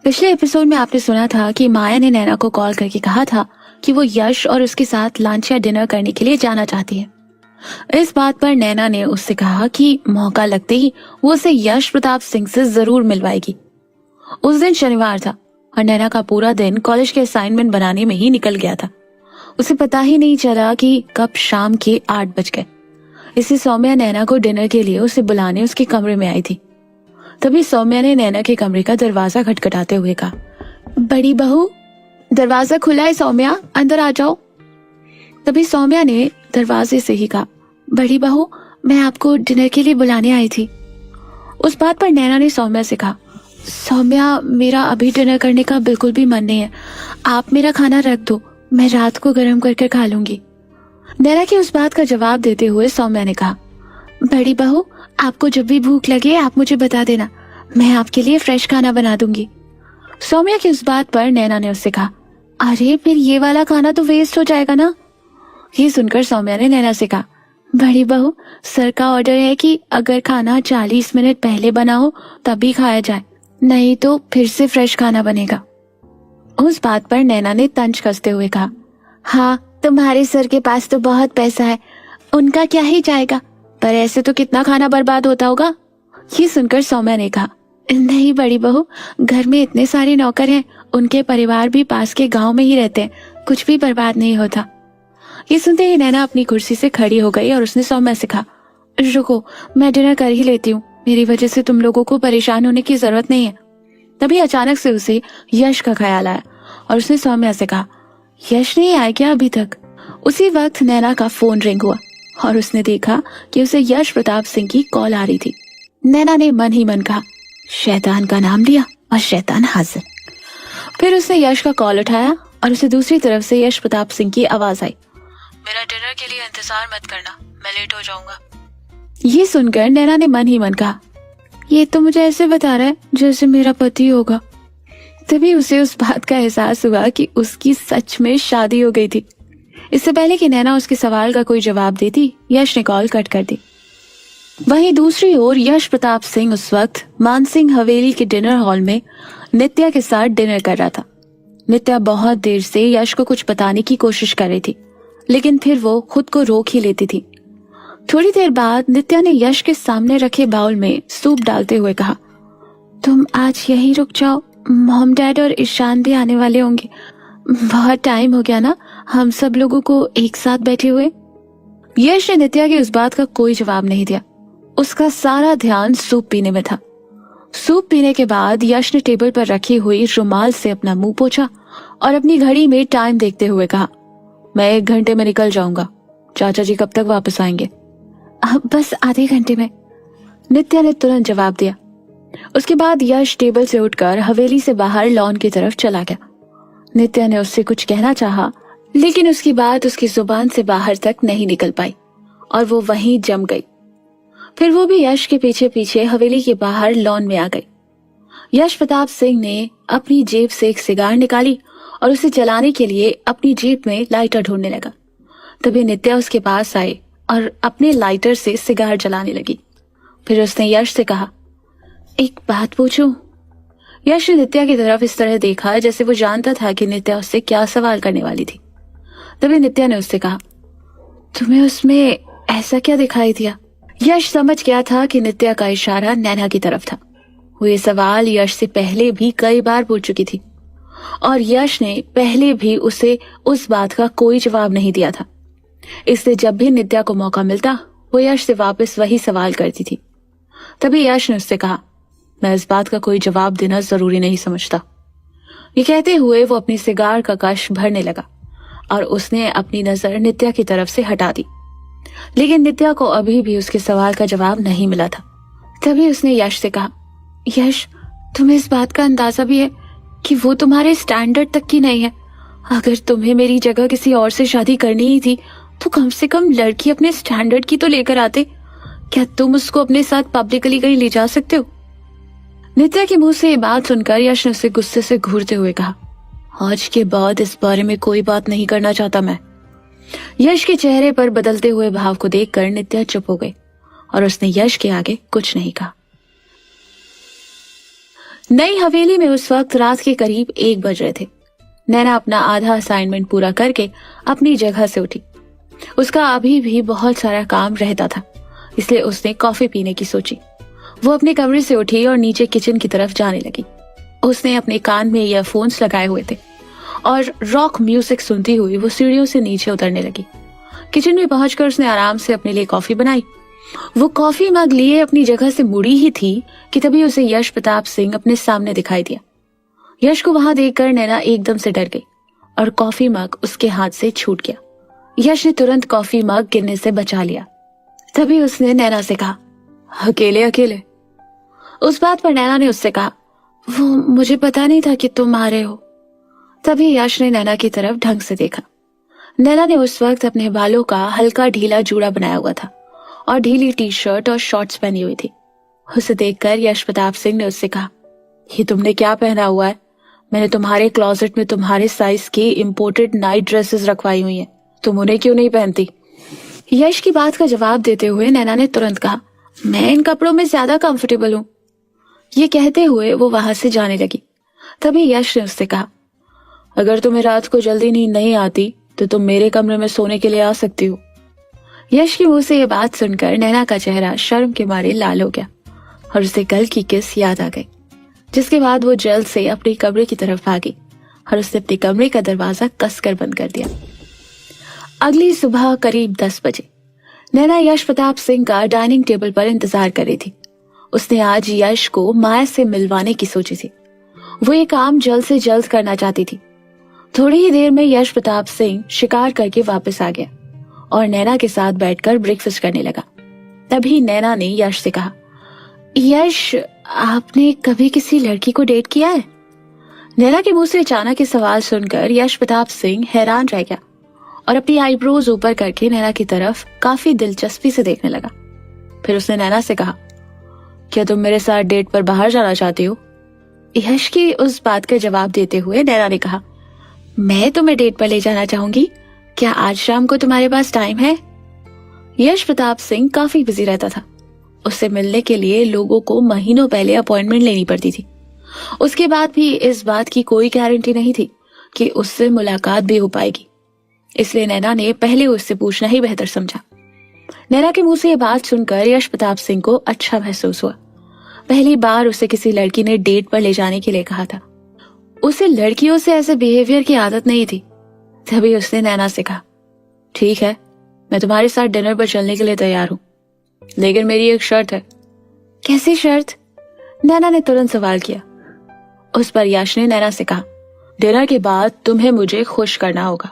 पिछले एपिसोड में आपने सुना था कि माया ने नैना को कॉल करके कहा था कि वो यश और उसके साथ लंच या डिनर करने के लिए जाना चाहती है। इस बात पर नैना ने उससे कहा कि मौका लगते ही वो उसे यश प्रताप सिंह से जरूर मिलवाएगी। उस दिन शनिवार था और नैना का पूरा दिन कॉलेज के असाइनमेंट बनाने में ही निकल गया था। उसे पता ही नहीं चला कि कब शाम के 8 बज गए। इसी सौम्या नैना को डिनर के लिए उसे बुलाने उसके कमरे में आई थी। तभी सौम्या ने नैना के कमरे का दरवाजा खटखटाते हुए कहा, बड़ी बहू, दरवाजा खुला है सौम्या, अंदर आ जाओ। तभी सौम्या ने दरवाजे से ही कहा, बड़ी बहू, मैं आपको डिनर के लिए बुलाने आई थी। उस बात पर नैना ने सौम्या से कहा, सौम्या, मेरा अभी डिनर करने का बिल्कुल भी मन नहीं है। आप मेरा खाना रख दो, मैं रात को गर्म करके खा लूंगी। नैना की उस बात का जवाब देते हुए सौम्या ने कहा, बड़ी बहू, आपको जब भी भूख लगे आप मुझे बता देना, मैं आपके लिए फ्रेश खाना बना दूंगी। सौम्या की उस बात पर नैना ने उससे कहा, अरे फिर ये वाला खाना तो वेस्ट हो जाएगा ना। ये सुनकर सौम्या ने नैना से कहा, बड़ी बहू, सर का ऑर्डर है कि अगर खाना 40 मिनट पहले बना हो तभी खाया जाए, नहीं तो फिर से फ्रेश खाना बनेगा। उस बात पर नैना ने तंज कसते हुए कहा, हाँ, तुम्हारे सर के पास तो बहुत पैसा है, उनका क्या ही जाएगा, पर ऐसे तो कितना खाना बर्बाद होता होगा। ये सुनकर सौम्या ने कहा, नहीं बड़ी बहू, घर में इतने सारे नौकर हैं, उनके परिवार भी पास के गांव में ही रहते हैं, कुछ भी बर्बाद नहीं होता। ये सुनते ही नैना अपनी कुर्सी से खड़ी हो गई और उसने सौम्या से कहा, रुको, मैं डिनर कर ही लेती हूँ, मेरी वजह से तुम लोगों को परेशान होने की जरूरत नहीं है। तभी अचानक से उसे यश का ख्याल आया और उसने सौम्या से कहा, यश नहीं आया क्या अभी तक? उसी वक्त नैना का फोन रिंग हुआ और उसने देखा कि उसे यश प्रताप सिंह की कॉल आ रही थी। नैना ने मन ही मन कहा, शैतान का नाम लिया और शैतान हाजिर। फिर उसने यश का कॉल उठाया और उसे दूसरी तरफ से यश प्रताप सिंह की आवाज आई, मेरा डिनर के लिए इंतजार मत करना, मैं लेट हो जाऊंगा। ये सुनकर नैना ने मन ही मन कहा, ये तो मुझे ऐसे बता रहा है जैसे मेरा पति होगा। तभी उसे उस बात का एहसास हुआ कि उसकी सच में शादी हो गई थी। इससे पहले कि नैना उसके सवाल का कोई जवाब देती, यश ने कॉल कट कर दी। वहीं दूसरी ओर यश प्रताप सिंह उस वक्त मानसिंह हवेली के डिनर हॉल में नित्या के साथ डिनर कर रहा था। नित्या बहुत देर से यश को कुछ बताने की कोशिश कर रही थी, लेकिन फिर वो खुद को रोक ही लेती थी। थोड़ी देर बाद नित्या ने यश के सामने रखे बाउल में सूप डालते हुए कहा, तुम आज यहीं रुक जाओ, मॉम डैड और ईशान भी आने वाले होंगे, बहुत टाइम हो गया ना हम सब लोगों को एक साथ बैठे हुए। यश ने नित्या की उस बात का कोई जवाब नहीं दिया। उसका सारा ध्यान सूप पीने में था। सूप पीने के बाद यश ने टेबल पर रखी हुई रुमाल से अपना मुंह पोंछा और अपनी घड़ी में टाइम देखते हुए कहा, मैं 1 घंटे में निकल जाऊंगा, चाचा जी कब तक वापस आएंगे? बस आधे घंटे में, नित्या ने तुरंत जवाब दिया। उसके बाद यश टेबल से उठकर हवेली से बाहर लॉन की तरफ चला गया। नित्या ने उससे कुछ कहना चाहा, लेकिन उसकी बात उसकी जुबान से बाहर तक नहीं निकल पाई और वो वहीं जम गई। फिर वो भी यश के पीछे पीछे हवेली के बाहर लॉन में आ गई। यश प्रताप सिंह ने अपनी जेब से एक सिगार निकाली और उसे जलाने के लिए अपनी जेब में लाइटर ढूंढने लगा। तभी नित्या उसके पास आई और अपने लाइटर से सिगार जलाने लगी। फिर उसने यश से कहा, एक बात पूछूं? यश ने नित्या की तरफ इस तरह देखा जैसे वो जानता था कि नित्या उससे क्या सवाल करने वाली थी। तभी नित्या ने उससे कहा, तुम्हें उसमें ऐसा क्या दिखाई दिया? यश समझ गया था कि नित्या का इशारा नैना की तरफ था। वो ये सवाल यश से पहले भी कई बार पूछ चुकी थी और यश ने पहले भी उसे उस बात का कोई जवाब नहीं दिया था। इसलिए जब भी नित्या को मौका मिलता वो यश से वापस वही सवाल करती थी। तभी यश ने उससे कहा, मैं इस बात का कोई जवाब देना जरूरी नहीं समझता। ये कहते हुए वो अपनी सिगार का कश भरने लगा और उसने अपनी नजर नित्या की तरफ से हटा दी, लेकिन नित्या को अभी भी उसके सवाल का जवाब नहीं मिला था। तभी उसने यश से कहा, यश, तुम्हें इस बात का अंदाजा भी है कि वो तुम्हारे स्टैंडर्ड तक की नहीं है? अगर तुम्हें मेरी जगह किसी और से शादी करनी ही थी तो कम से कम लड़की अपने स्टैंडर्ड की तो लेकर आते। क्या तुम उसको अपने साथ पब्लिकली कहीं ले जा सकते हो? नित्या के मुंह से ये बात सुनकर यश ने उसे गुस्से से घूरते हुए कहा, आज के बाद इस बारे में कोई बात नहीं करना चाहता मैं। यश के चेहरे पर बदलते हुए भाव को देखकर नित्या चुप हो गई और उसने यश के आगे कुछ नहीं कहा। नई हवेली में उस वक्त रात के करीब 1 बज रहे थे। नैना अपना आधा असाइनमेंट पूरा करके अपनी जगह से उठी। उसका अभी भी बहुत सारा काम रहता था, इसलिए उसने कॉफी पीने की सोची। वो अपने कमरे से उठी और नीचे किचन की तरफ जाने लगी। उसने अपने कान में ईयरफोन्स लगाए हुए थे और रॉक म्यूजिक सुनती हुई वो सीढ़ियों से नीचे उतरने लगी। किचन में पहुंचकर उसने आराम से अपने लिए कॉफी बनाई। वो कॉफी मग लिए अपनी जगह से मुड़ी ही थी कि तभी उसे यश प्रताप सिंह अपने सामने दिखाई दिया। यश को वहां देखकर नैना एकदम से डर गई और कॉफी मग उसके हाथ से छूट गया। यश ने तुरंत कॉफी मग गिरने से बचा लिया। तभी उसने नैना से कहा, अकेले अकेले? उस बात पर नैना ने उससे कहा, वो मुझे पता नहीं था कि तुम आ रहे हो। तभी यश ने नैना की तरफ ढंग से देखा। नैना ने उस वक्त अपने बालों का हल्का ढीला जूड़ा बनाया हुआ था और ढीली टी शर्ट और शॉर्ट्स पहनी हुई थी। उसे देखकर यश प्रताप सिंह ने उससे कहा, ये तुमने क्या पहना हुआ है? मैंने तुम्हारे क्लोजेट में तुम्हारे साइज की इम्पोर्टेड नाइट ड्रेसेस रखवाई हुई हैं, तुम उन्हें क्यों नहीं पहनती? यश की बात का जवाब देते हुए नैना ने तुरंत कहा, मैं इन कपड़ों में ज्यादा कंफर्टेबल हूँ। ये कहते हुए वो वहां से जाने लगी। तभी यश ने उससे कहा, अगर तुम्हें रात को जल्दी नींद नहीं आती तो तुम मेरे कमरे में सोने के लिए आ सकती हो। यश के मुंह से ये बात सुनकर नैना का चेहरा शर्म के मारे लाल हो गया और उसे कल की किस याद आ गई, जिसके बाद वो जल्द से अपने कमरे की तरफ भागी और उसने अपने कमरे का दरवाजा कसकर बंद कर दिया। अगली सुबह करीब 10 बजे नैना यश प्रताप सिंह का डाइनिंग टेबल पर इंतजार कर रही थी। उसने आज यश को माया से मिलवाने की सोची थी। वो ये काम जल्द से जल्द करना चाहती थी। थोड़ी ही देर में यश प्रताप सिंह शिकार करके वापस आ गया और नैना के साथ बैठकर ब्रेकफास्ट करने लगा। तभी नैना ने यश से कहा, यश, आपने कभी किसी लड़की को डेट किया है? नैना के मुंह से अचानक ये सवाल सुनकर यश प्रताप सिंह हैरान रह गया और अपनी आईब्रोज ऊपर करके नैना की तरफ काफी दिलचस्पी से देखने लगा। फिर उसने नैना से कहा, क्या तुम मेरे साथ डेट पर बाहर जाना चाहती हो? यश की उस बात का जवाब देते हुए नैना ने कहा, मैं तुम्हें डेट पर ले जाना चाहूंगी। क्या आज शाम को तुम्हारे पास टाइम है? यश प्रताप सिंह काफी बिजी रहता था। उससे मिलने के लिए लोगों को महीनों पहले अपॉइंटमेंट लेनी पड़ती थी। उसके बाद भी इस बात की कोई गारंटी नहीं थी कि उससे मुलाकात भी हो पाएगी, इसलिए नैना ने पहले उससे पूछना ही बेहतर समझा। नैना के मुंह से ये बात सुनकर यश प्रताप सिंह को अच्छा महसूस हुआ। पहली बार उसे किसी लड़की ने डेट पर ले जाने के लिए कहा था। उसे लड़कियों से ऐसे बिहेवियर की आदत नहीं थी। तभी उसने नैना से कहा, ठीक है, मैं तुम्हारे साथ डिनर पर चलने के लिए तैयार हूँ, लेकिन मेरी एक शर्त है। कैसी शर्त? नैना ने तुरंत सवाल किया। उस पर यश ने नैना से कहा, डिनर के बाद तुम्हें मुझे खुश करना होगा।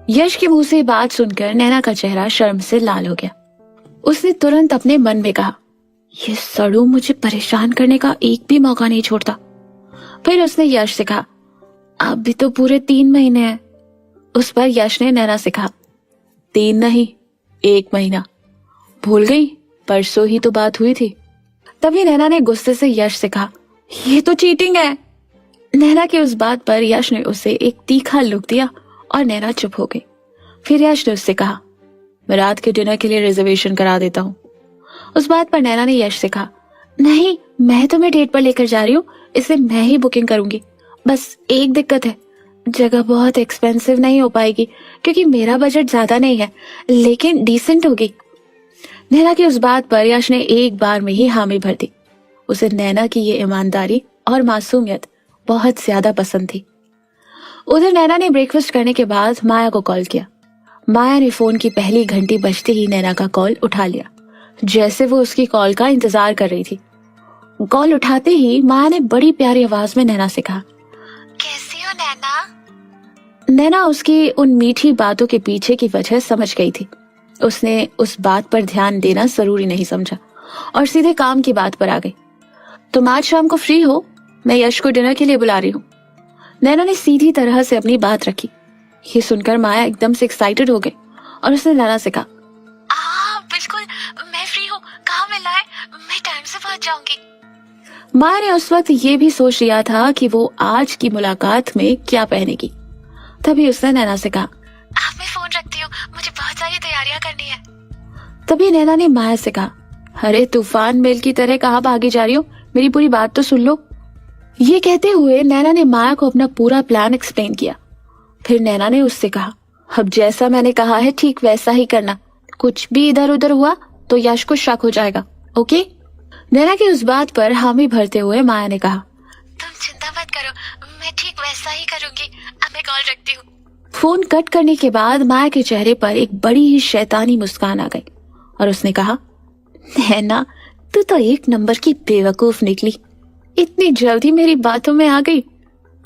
यश के मुंह से बात सुनकर नैना का चेहरा शर्म से लाल हो गया। उसने तुरंत अपने मन में कहा, ये सड़ू मुझे परेशान करने का एक भी मौका नहीं छोड़ता। फिर उसने यश से कहा, अभी तो पूरे 3 महीने हैं। उस पर यश ने नैना से कहा, 3 नहीं, 1 महीना। भूल गई? परसों ही तो बात हुई थी। तभी नैना ने गुस्से से यश से कहा, ये तो चीटिंग है। नैना की उस बात पर यश ने उसे एक तीखा लुक दिया और नैना चुप हो गई। फिर यश ने उससे कहा, मैं रात के डिनर के लिए रिजर्वेशन करा देता हूँ। उस बात पर नैना ने यश से कहा, नहीं, मैं तुम्हें डेट पर लेकर जा रही हूँ, इसलिए मैं ही बुकिंग करूंगी। बस एक दिक्कत है, जगह बहुत एक्सपेंसिव नहीं हो पाएगी क्योंकि मेरा बजट ज्यादा नहीं है, लेकिन डिसेंट होगी। नैना की उस बात पर यश ने एक बार में ही हामी भर दी। उसे नैना की ये ईमानदारी और मासूमियत बहुत ज्यादा पसंद थी। उधर नैना ने ब्रेकफास्ट करने के बाद माया को कॉल किया। माया ने फोन की पहली घंटी बजते ही नैना का कॉल उठा लिया, जैसे वो उसकी कॉल का इंतजार कर रही थी। कॉल उठाते ही माया ने बड़ी प्यारी आवाज में नैना से कहा, कैसी हो नैना? नैना उसकी उन मीठी बातों के पीछे की वजह समझ गई थी। उसने उस बात पर ध्यान देना जरूरी नहीं समझा और सीधे काम की बात पर आ गई। तुम आज शाम को फ्री हो? मैं यश को डिनर के लिए बुला रही हूँ। नैना ने सीधी तरह से अपनी बात रखी। ये सुनकर माया एकदम से एक्साइटेड हो गई और उसने नैना से कहा, बिल्कुल, मैं फ्री हूँ, कहाँ मिलना है? मैं टाइम से पहुंच जाऊंगी। माया ने उस वक्त ये भी सोच लिया था कि वो आज की मुलाकात में क्या पहनेगी। तभी उसने नैना से कहा, मैं फोन रखती हूँ, मुझे बहुत सारी तैयारियां करनी है। तभी नैना ने माया से कहा, अरे तूफान मेल की तरह कहाँ भागी जा रही हो? मेरी पूरी बात तो सुन लो। ये कहते हुए नैना ने माया को अपना पूरा प्लान एक्सप्लेन किया। फिर नैना ने उससे कहा, अब जैसा मैंने कहा है ठीक वैसा ही करना, कुछ भी इधर उधर हुआ तो यश को शक हो जाएगा, ओके? नैना की उस बात पर हामी भरते हुए माया ने कहा, तुम चिंता मत करो, मैं ठीक वैसा ही करूंगी। अब मैं कॉल रखती हूँ। फोन कट करने के बाद माया के चेहरे पर एक बड़ी ही शैतानी मुस्कान आ गई और उसने कहा, नैना तू तो एक नंबर की बेवकूफ निकली, इतनी जल्दी मेरी बातों में आ गई।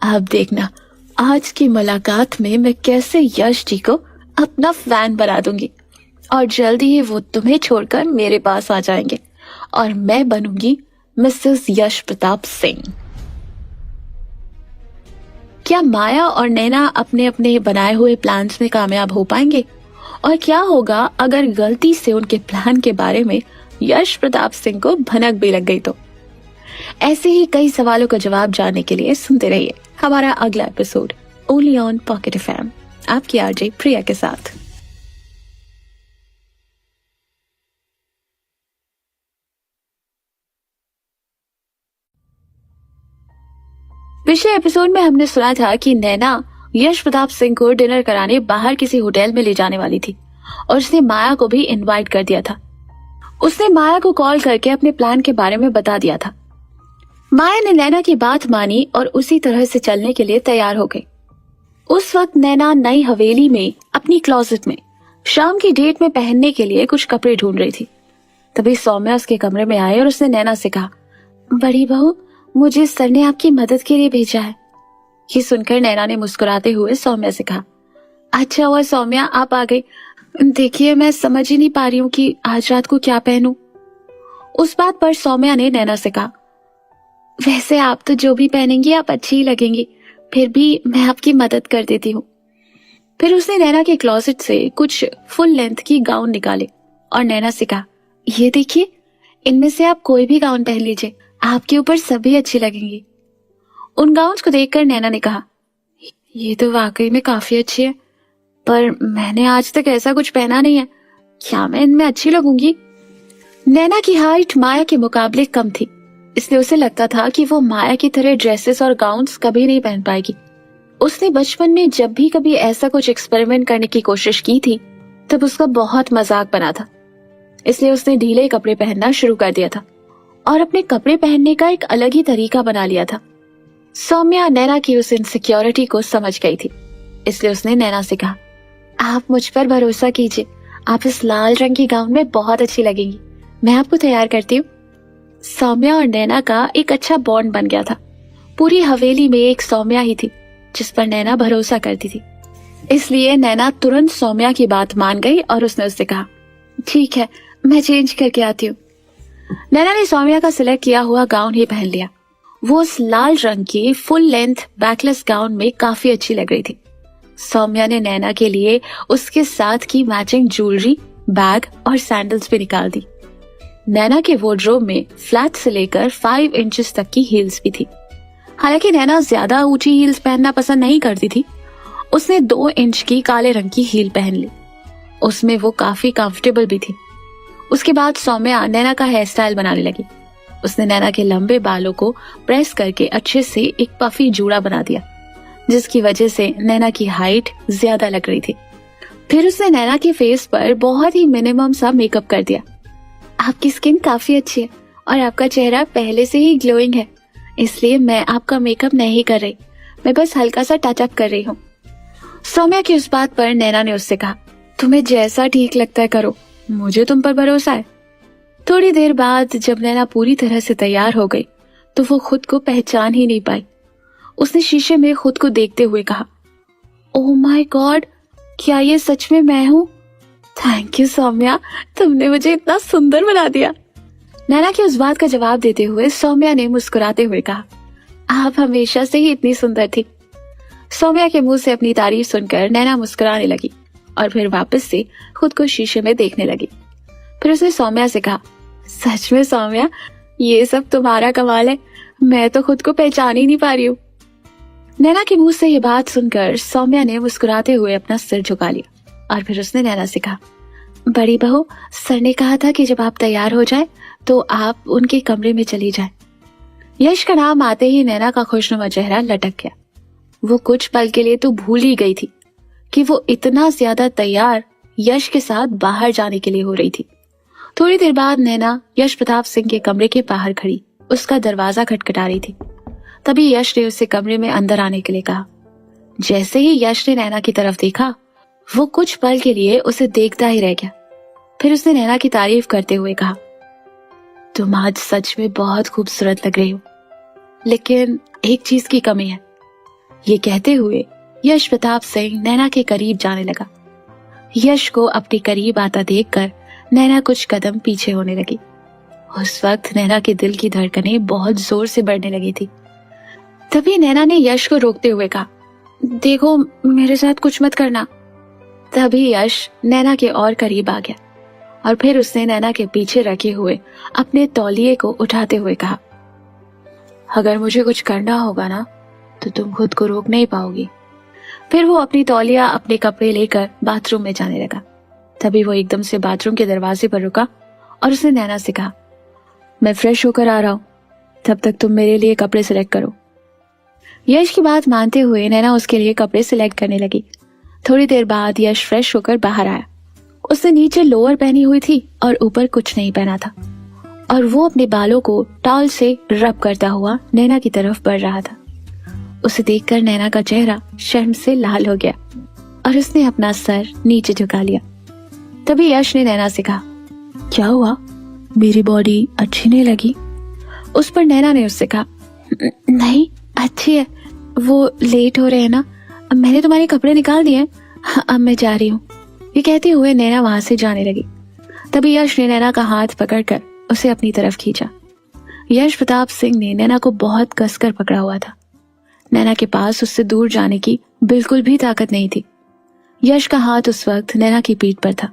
अब देखना आज की मुलाकात में मैं कैसे यश जी को अपना फैन बना दूंगी और जल्दी ही वो तुम्हें छोड़कर मेरे पास आ जाएंगे और मैं बनूंगी मिसेस यश प्रताप सिंह। क्या माया और नैना अपने अपने बनाए हुए प्लान्स में कामयाब हो पाएंगे? और क्या होगा अगर गलती से उनके प्लान के बारे में यश प्रताप सिंह को भनक भी लग गई तो? ऐसे ही कई सवालों का जवाब जानने के लिए सुनते रहिए हमारा अगला episode only on pocket FM, आपकी आरजे प्रिया के साथ। पिछले एपिसोड में हमने सुना था कि नैना यश प्रताप सिंह को डिनर कराने बाहर किसी होटल में ले जाने वाली थी और उसने माया को भी इनवाइट कर दिया था। उसने माया को कॉल करके अपने प्लान के बारे में बता दिया था। माया ने नैना की बात मानी और उसी तरह से चलने के लिए तैयार हो गई। उस वक्त नैना नई हवेली में अपनी क्लोजेट में शाम की डेट में पहनने के लिए कुछ कपड़े ढूंढ रही थी। तभी सौम्या उसके कमरे में आई और उसने नैना से कहा, बड़ी बहू मुझे सर ने आपकी मदद के लिए भेजा है। ये सुनकर नैना ने मुस्कुराते हुए सौम्या से कहा, अच्छा हुआ सौम्या आप आ गई। देखिए मैं समझ ही नहीं पा रही हूँ कि आज रात को क्या पहनूं। उस बात पर सौम्या ने नैना से कहा, वैसे आप तो जो भी पहनेंगी आप अच्छी ही लगेंगी, फिर भी मैं आपकी मदद कर देती हूँ। फिर उसने नैना के क्लोसेट से कुछ फुल लेंथ की गाउन निकाले और नैना से कहा, ये देखिए इनमें से आप कोई भी गाउन पहन लीजिए, आपके ऊपर सभी अच्छी लगेंगी। उन गाउन्स को देखकर नैना ने कहा, ये तो वाकई में काफी अच्छी है, पर मैंने आज तक ऐसा कुछ पहना नहीं है, क्या मैं इनमें अच्छी लगूंगी? नैना की हाइट माया के मुकाबले कम थी, इसलिए उसे लगता था कि वो माया की तरह ड्रेसेस और गाउन्स कभी नहीं पहन पाएगी। उसने बचपन में जब भी कभी ऐसा कुछ एक्सपेरिमेंट करने की कोशिश की थी तब उसका बहुत मजाक बना था, इसलिए उसने ढीले कपड़े पहनना शुरू कर दिया था और अपने कपड़े पहनने का एक अलग ही तरीका बना लिया था। सौम्या नैना की उस इनसिक्योरिटी को समझ गई थी, इसलिए उसने नैना से कहा, आप मुझ पर भरोसा कीजिए, आप इस लाल रंग की गाउन में बहुत अच्छी लगेंगी, मैं आपको तैयार करती हूँ। सौम्या और नैना का एक अच्छा बॉन्ड बन गया था। पूरी हवेली में एक सौम्या ही थी जिस पर नैना भरोसा करती थी, इसलिए नैना तुरंत सौम्या की बात मान गई और उसने उससे कहा, ठीक है मैं चेंज करके आती हूँ। नैना ने सौम्या का सिलेक्ट किया हुआ गाउन ही पहन लिया। वो उस लाल रंग की फुल लेंथ बैकलेस गाउन में काफी अच्छी लग रही थी। सौम्या ने नैना के लिए उसके साथ की मैचिंग ज्वेलरी, बैग और सैंडल्स भी निकाल दी। नैना के वार्डरोब में फ्लैट से लेकर 5 इंचेस तक की हील्स भी थी। हालांकि नैना ज्यादा ऊंची हील्स पहनना पसंद नहीं करती थी, उसने 2 इंच की काले रंग की हील पहन ली। उसमें वो काफी कंफर्टेबल भी थी। उसके बाद सौम्या नैना का हेयर स्टाइल बनाने लगी। उसने नैना के लंबे बालों को प्रेस करके अच्छे से एक पफी जूड़ा बना दिया, जिसकी वजह से नैना की हाइट ज्यादा लग रही थी। फिर उसने नैना के फेस पर बहुत ही मिनिमम सा मेकअप कर दिया। आपकी स्किन काफी अच्छी है और आपका चेहरा पहले से ही ग्लोइंग है, इसलिए मैं आपका मेकअप नहीं कर रही, मैं बस हल्का सा टचअप कर रही हूँ। सौम्या की उस बात पर नैना ने उससे कहा, तुम्हें जैसा ठीक लगता है करो, मुझे तुम पर भरोसा है। थोड़ी देर बाद जब नैना पूरी तरह से तैयार हो गई तो वो खुद को पहचान ही नहीं पाई। उसने शीशे में खुद को देखते हुए कहा, ओह माय गॉड, क्या ये सच में मैं हूँ? थैंक यू सौम्या, तुमने मुझे इतना सुंदर बना दिया। नैना की उस बात का जवाब देते हुए सौम्या ने मुस्कुराते हुए कहा, आप हमेशा से ही इतनी सुंदर थी। सौम्या के मुंह से अपनी तारीफ सुनकर नैना मुस्कुराने लगी और फिर वापस से खुद को शीशे में देखने लगी। फिर उसने सौम्या से कहा, सच में सौम्या, ये सब तुम्हारा कमाल है, मैं तो खुद को पहचान ही नहीं पा रही हूँ। नैना के मुंह से ये बात सुनकर सौम्या ने मुस्कुराते हुए अपना सिर झुका लिया और फिर उसने नैना से कहा, बड़ी बहू, सर ने कहा था कि जब आप तैयार हो जाए तो आप उनके कमरे में चली जाए। यश का नाम आते ही नैना का खुशनुमा चेहरा लटक गया। वो कुछ पल के लिए तो भूल ही गई थी कि वो इतना ज्यादा तैयार यश के साथ बाहर जाने के लिए हो रही थी। थोड़ी देर बाद नैना यश प्रताप सिंह के कमरे के बाहर खड़ी उसका दरवाजा खटखटा रही थी। तभी यश ने उससे कमरे में अंदर आने के लिए कहा। जैसे ही यश ने नैना की तरफ देखा, वो कुछ पल के लिए उसे देखता ही रह गया। फिर उसने नैना की तारीफ करते हुए कहा, तुम आज सच में बहुत खूबसूरत लग रही हो, लेकिन एक चीज की कमी है। ये कहते हुए यश प्रताप सिंह नैना के करीब जाने लगा। यश को अपने करीब आता देखकर नैना कुछ कदम पीछे होने लगी। उस वक्त नैना के दिल की धड़कनें बहुत जोर से बढ़ने लगी थी। तभी नैना ने यश को रोकते हुए कहा, देखो मेरे साथ कुछ मत करना। तभी यश नैना के और करीब आ गया और फिर उसने नैना के पीछे रखे हुए अपने तौलिए को उठाते हुए कहा, अगर मुझे कुछ करना होगा ना तो तुम खुद को रोक नहीं पाओगी। फिर वो अपनी तौलिया अपने कपड़े लेकर बाथरूम में जाने लगा। तभी वो एकदम से बाथरूम के दरवाजे पर रुका और उसने नैना से कहा, मैं फ्रेश होकर आ रहा हूं, तब तक तुम मेरे लिए कपड़े सिलेक्ट करो। यश की बात मानते हुए नैना उसके लिए कपड़े सिलेक्ट करने लगी। थोड़ी देर बाद यश फ्रेश होकर बाहर आया। उसने नीचे लोअर पहनी हुई थी और ऊपर कुछ नहीं पहना था और वो अपने बालों को टॉवल से रब करता हुआ नैना की तरफ बढ़ रहा था। उसे देखकर नैना का चेहरा शर्म से लाल हो गया और उसने अपना सर नीचे झुका लिया। तभी यश ने नैना से कहा, क्या हुआ, मेरी बॉडी अच्छी नहीं लगी? उस पर नैना ने उससे कहा, नहीं अच्छी है, वो लेट हो रहे हैं ना, अब मैंने तुम्हारे कपड़े निकाल दिए, अब मैं जा रही हूँ। ये कहते हुए नैना वहां से जाने लगी। तभी यश ने नैना का हाथ पकड़कर उसे अपनी तरफ खींचा। यश प्रताप सिंह ने नैना को बहुत कसकर पकड़ा हुआ था। नैना के पास उससे दूर जाने की बिल्कुल भी ताकत नहीं थी। यश का हाथ उस वक्त नैना की पीठ पर था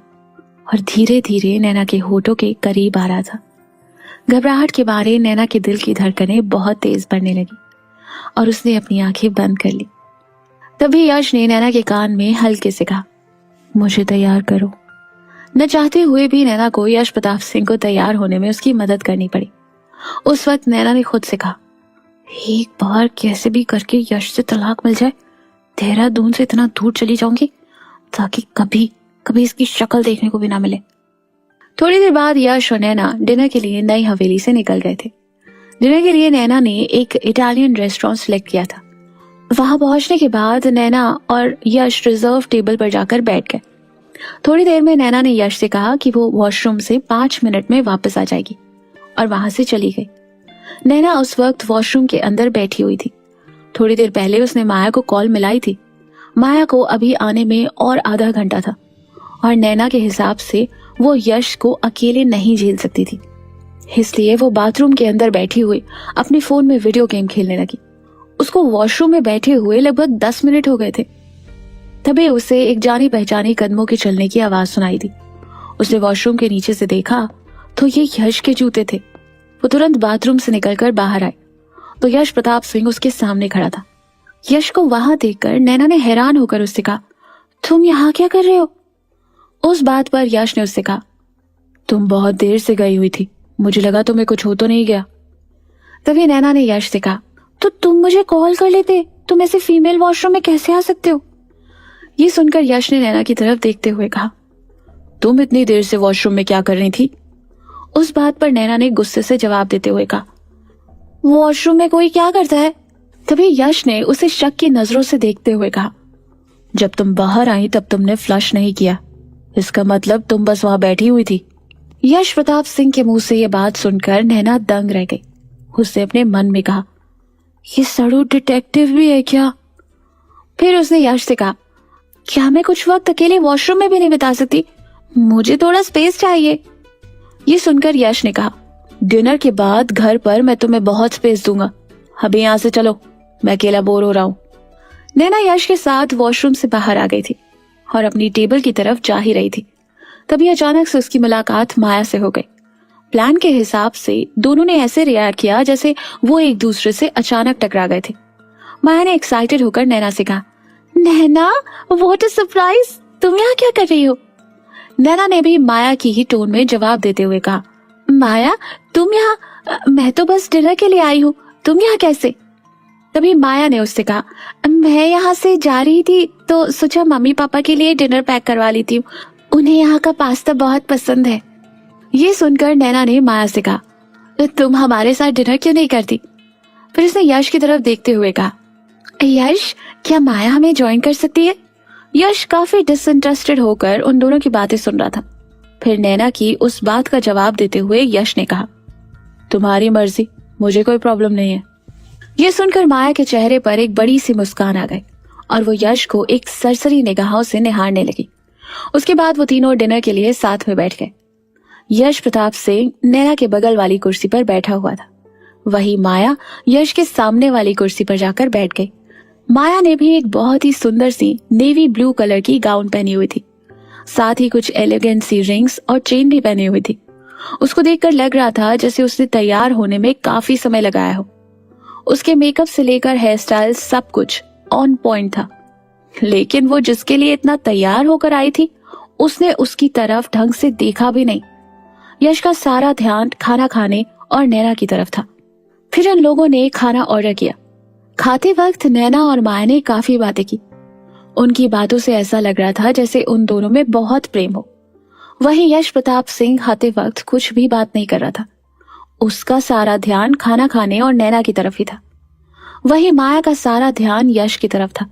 और धीरे धीरे नैना के होठों के करीब आ रहा था। घबराहट के मारे नैना के दिल की धड़कनें बहुत तेज बढ़ने लगी और उसने अपनी आंखें बंद कर ली। तभी यश ने नैना के कान में हल्के से कहा, मुझे तैयार करो। न चाहते हुए भी नैना को यश प्रताप सिंह को तैयार होने में उसकी मदद करनी पड़ी। उस वक्त नैना ने खुद से कहा, एक बार कैसे भी करके यश से तलाक मिल जाए, देहरादून से इतना दूर चली जाऊंगी ताकि कभी कभी इसकी शक्ल देखने को भी ना मिले। थोड़ी देर बाद यश और नैना डिनर के लिए नई हवेली से निकल गए थे। डिनर के लिए नैना ने एक इटालियन रेस्टोरेंट सिलेक्ट किया था। वहां पहुंचने के बाद नैना और यश रिजर्व टेबल पर जाकर बैठ गए। थोड़ी देर में नैना ने यश से कहा कि वो वॉशरूम से 5 मिनट में वापस आ जाएगी और वहां से चली गई। नैना उस वक्त वॉशरूम के अंदर बैठी हुई थी। थोड़ी देर पहले उसने माया को कॉल मिलाई थी। माया को अभी आने में और आधा घंटा था और नैना के हिसाब से वो यश को अकेले नहीं झेल सकती थी, इसलिए वो बाथरूम के अंदर बैठी हुई अपने फोन में वीडियो गेम खेलने लगी। उसको वॉशरूम में बैठे हुए लगभग 10 मिनट हो गए थे। तभी उसे एक जानी पहचानी कदमों के चलने की आवाज सुनाई दी। उसने वॉशरूम के नीचे से देखा तो ये यश के जूते थे। वो तुरंत बाथरूम से निकलकर बाहर आए तो यश प्रताप सिंह उसके सामने खड़ा था। यश को वहां देखकर नैना ने हैरान होकर उससे कहा, तुम यहाँ क्या कर रहे हो? उस बात पर यश ने उससे कहा, तुम बहुत देर से गई हुई थी, मुझे लगा तुम्हें कुछ हो तो नहीं गया। तभी नैना ने यश से कहा, तो तुम मुझे कॉल कर लेते, तुम ऐसे फीमेल वॉशरूम में कैसे आ सकते हो? ये सुनकर यश ने नैना की तरफ देखते हुए कहा, तुम इतनी देर से वॉशरूम में क्या कर रही थी? उस बात पर नैना ने गुस्से से जवाब देते हुए कहा, वॉशरूम में कोई क्या करता है? तभी यश ने उसे शक की नजरों से देखते हुए कहा, जब तुम बाहर आई तब तुमने फ्लश नहीं किया, इसका मतलब तुम बस वहां बैठी हुई थी। यश प्रताप सिंह के मुंह से ये बात सुनकर नैना दंग रह गई। उसने अपने मन में कहा, ये सड़ू डिटेक्टिव भी है क्या? फिर उसने यश से कहा, क्या मैं कुछ वक्त अकेले वॉशरूम में भी नहीं बिता सकती? मुझे थोड़ा स्पेस चाहिए। ये सुनकर यश ने कहा, डिनर के बाद घर पर मैं तुम्हें बहुत स्पेस दूंगा, अभी यहाँ से चलो, मैं अकेला बोर हो रहा हूँ। नैना यश के साथ वॉशरूम से बाहर आ गई थी और अपनी टेबल की तरफ जा ही रही थी। तभी अचानक से उसकी मुलाकात माया से हो गई। प्लान के हिसाब से दोनों ने ऐसे रिएक्ट किया जैसे वो एक दूसरे से अचानक टकरा गए थे। माया ने एक्साइटेड होकर नैना से कहा, नैना व्हाट अ सरप्राइज, तुम यहाँ क्या कर रही हो? नैना ने भी माया की ही टोन में जवाब देते हुए कहा, माया तुम यहाँ? मैं तो बस डिनर के लिए आई हूँ, तुम यहाँ कैसे? तभी माया ने उससे कहा, मैं यहाँ से जा रही थी तो सोचा मम्मी पापा के लिए डिनर पैक करवा ली थी, उन्हें यहाँ का पास्ता बहुत पसंद है। ये सुनकर नैना ने माया से कहा, तुम हमारे साथ डिनर क्यों नहीं करती? फिर उसने यश की तरफ देखते हुए कहा, यश, क्या माया हमें ज्वाइन कर सकती है? यश काफी डिसइंटरेस्टेड होकर उन दोनों की बातें सुन रहा था। फिर नैना की उस बात का जवाब देते हुए यश ने कहा, तुम्हारी मर्जी, मुझे कोई प्रॉब्लम नहीं है। ये सुनकर माया के चेहरे पर एक बड़ी सी मुस्कान आ गई और वो यश को एक सरसरी निगाहों से निहारने लगी। उसके बाद वो तीनों डिनर के लिए साथ में बैठ गए। यश प्रताप सिंह नैना के बगल वाली कुर्सी पर बैठा हुआ था, वही माया यश के सामने वाली कुर्सी पर जाकर बैठ गई। माया ने भी एक बहुत ही सुंदर सी नेवी ब्लू कलर की गाउन पहनी हुई थी, साथ ही कुछ एलिगेंट सी रिंग्स और चेन भी पहनी हुई थी। उसको देखकर लग रहा था जैसे उसने तैयार होने में काफी समय लगाया हो। उसके मेकअप से लेकर हेयर स्टाइल सब कुछ ऑन पॉइंट था, लेकिन वो जिसके लिए इतना तैयार होकर आई थी उसने उसकी तरफ ढंग से देखा भी नहीं। यश का सारा ध्यान खाना खाने और नैना की तरफ था। फिर उन लोगों ने खाना ऑर्डर किया। खाते वक्त नैना और माया ने काफी बातें की। उनकी बातों से ऐसा लग रहा था जैसे उन दोनों में बहुत प्रेम हो। वहीं यश प्रताप सिंह खाते वक्त कुछ भी बात नहीं कर रहा था। उसका सारा ध्यान खाना खाने और नैना की तरफ ही था। वहीं माया का सारा ध्यान यश की तरफ था।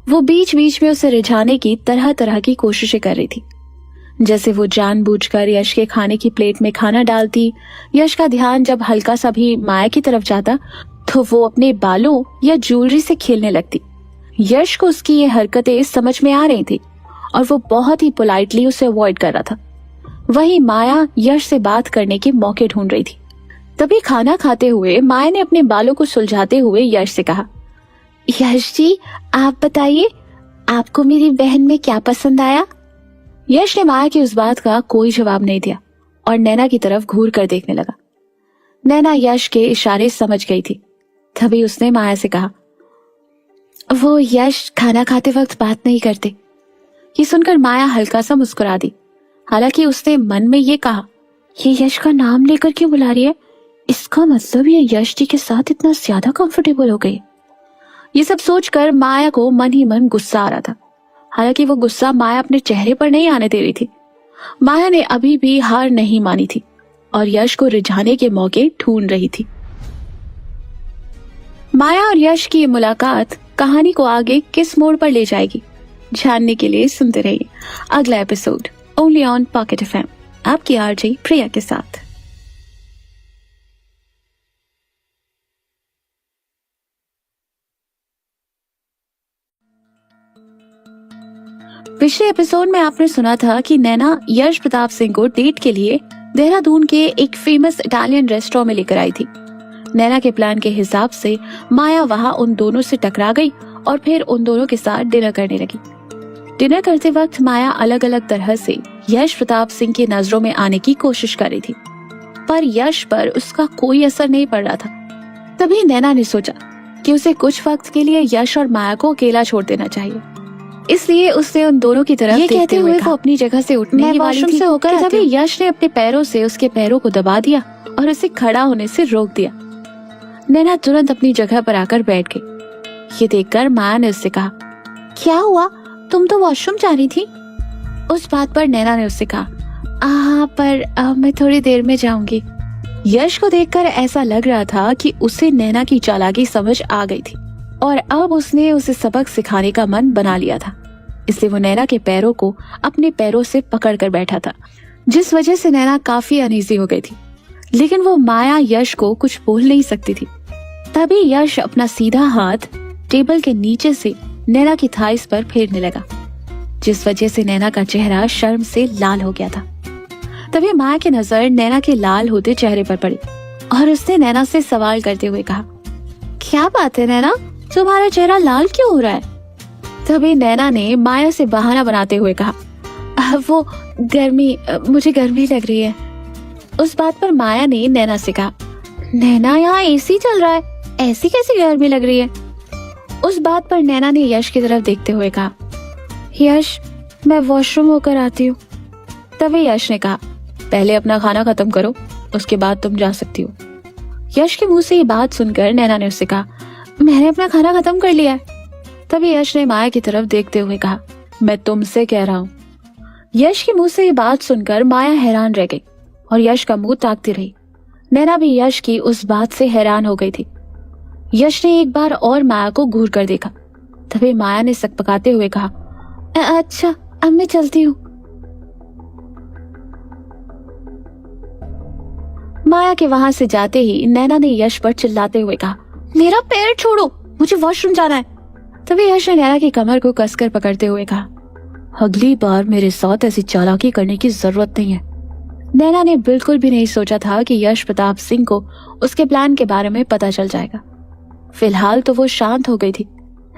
वो बीच बीच में उसे रिझाने की तरह तरह की कोशिशें कर रही थी, जैसे वो जानबूझकर यश के खाने की प्लेट में खाना डालती। यश का ध्यान जब हल्का सा भी माया की तरफ जाता तो वो अपने बालों या ज्वेलरी से खेलने लगती। यश को उसकी ये हरकतें समझ में आ रही थी और वो बहुत ही पोलाइटली उसे अवॉइड कर रहा था। वहीं माया यश से बात करने के मौके ढूंढ रही थी। तभी खाना खाते हुए माया ने अपने बालों को सुलझाते हुए यश से कहा, यश जी, आप बताइए, आपको मेरी बहन में क्या पसंद आया? यश ने माया की उस बात का कोई जवाब नहीं दिया और नैना की तरफ घूर कर देखने लगा। नैना यश के इशारे समझ गई थी। तभी उसने माया से कहा, वो यश खाना खाते वक्त बात नहीं करते। ये सुनकर माया हल्का सा मुस्कुरा दी। हालांकि उसने मन में ये कहा, ये यश का नाम लेकर क्यों बुला रही है? इसका मतलब ये यश जी के साथ इतना ज्यादा कंफर्टेबल हो गई। ये सब सोचकर माया को मन ही मन गुस्सा आ रहा था। हालांकि वो गुस्सा माया अपने चेहरे पर नहीं आने दे रही थी। माया ने अभी भी हार नहीं मानी थी और यश को रिझाने के मौके ढूंढ रही थी। माया और यश की ये मुलाकात कहानी को आगे किस मोड़ पर ले जाएगी, जानने के लिए सुनते रहिए अगला episode only on pocket FM, आपकी आरजे प्रिया के साथ। पिछले एपिसोड में आपने सुना था कि नैना यश प्रताप सिंह को डेट के लिए देहरादून के एक फेमस इटालियन रेस्टोरेंट में लेकर आई थी। नैना के प्लान के हिसाब से माया वहां उन दोनों से टकरा गई और फिर उन दोनों के साथ डिनर करने लगी। डिनर करते वक्त माया अलग अलग तरह से यश प्रताप सिंह की नजरों में आने की कोशिश कर रही थी, पर यश पर उसका कोई असर नहीं पड़ रहा था। तभी नैना ने सोचा कि उसे कुछ वक्त के लिए यश और माया को अकेला छोड़ देना चाहिए। इसलिए उसने उन दोनों की तरफ देखते हुए वो अपनी जगह से उठने ही वाली थी कि तभी यश ने अपने पैरों से उसके पैरों को दबा दिया और उसे खड़ा होने से रोक दिया। नैना तुरंत अपनी जगह पर आकर बैठ गई। ये देखकर माया ने उससे कहा, क्या हुआ, तुम तो वॉशरूम जा रही थी? उस बात पर नैना ने उससे कहा, हाँ, पर मैं थोड़ी देर में जाऊंगी। यश को देखकर ऐसा लग रहा था कि उसे नैना की चालाकी समझ आ गई थी और अब उसने उसे सबक सिखाने का मन बना लिया था। इसलिए वो नैना के पैरों को अपने पैरों से पकड़ कर बैठा था, जिस वजह से नैना काफी अनईजी हो गई थी। लेकिन वो माया यश को कुछ बोल नहीं सकती थी। तभी यश अपना सीधा हाथ टेबल के नीचे से नैना की थाइस पर फेरने लगा, जिस वजह से नैना का चेहरा शर्म से लाल हो गया था। तभी माया की नजर नैना के लाल होते चेहरे पर पड़ी और उसने नैना से सवाल करते हुए कहा, क्या बात है नैना, तुम्हारा चेहरा लाल क्यों हो रहा है? तभी नैना ने माया से बहाना बनाते हुए कहा, वो गर्मी, मुझे गर्मी लग रही है। उस बात पर माया ने नैना से कहा, नैना, यहाँ एसी चल रहा है, ऐसी कैसी गर्मी लग रही है? उस बात पर नैना ने यश की तरफ देखते हुए कहा, यश, मैं वॉशरूम होकर आती हूँ। तभी यश ने कहा, पहले अपना खाना खत्म करो, उसके बाद तुम जा सकती हो। यश के मुंह से ये बात सुनकर नैना ने उससे कहा, मैंने अपना खाना खत्म कर लिया है। तभी यश ने माया की तरफ देखते हुए कहा, मैं तुमसे कह रहा हूँ। यश के मुंह से ये बात सुनकर माया हैरान रह गई और यश का मुंह ताकती रही। नैना भी यश की उस बात से हैरान हो गई थी। यश ने एक बार और माया को घूर कर देखा। तभी माया ने सकपकाते हुए कहा, अच्छा अब मैं चलती हूँ। माया के वहां से जाते ही नैना ने यश पर चिल्लाते हुए कहा, मेरा पैर छोड़ो, मुझे वॉशरूम जाना है। तभी यश ने नैना की कमर को कसकर पकड़ते हुए कहा, अगली बार मेरे साथ ऐसी चालाकी करने की जरूरत नहीं है। नैना ने बिल्कुल भी नहीं सोचा था कि यश प्रताप सिंह को उसके प्लान के बारे में पता चल जाएगा। फिलहाल तो वो शांत हो गई थी,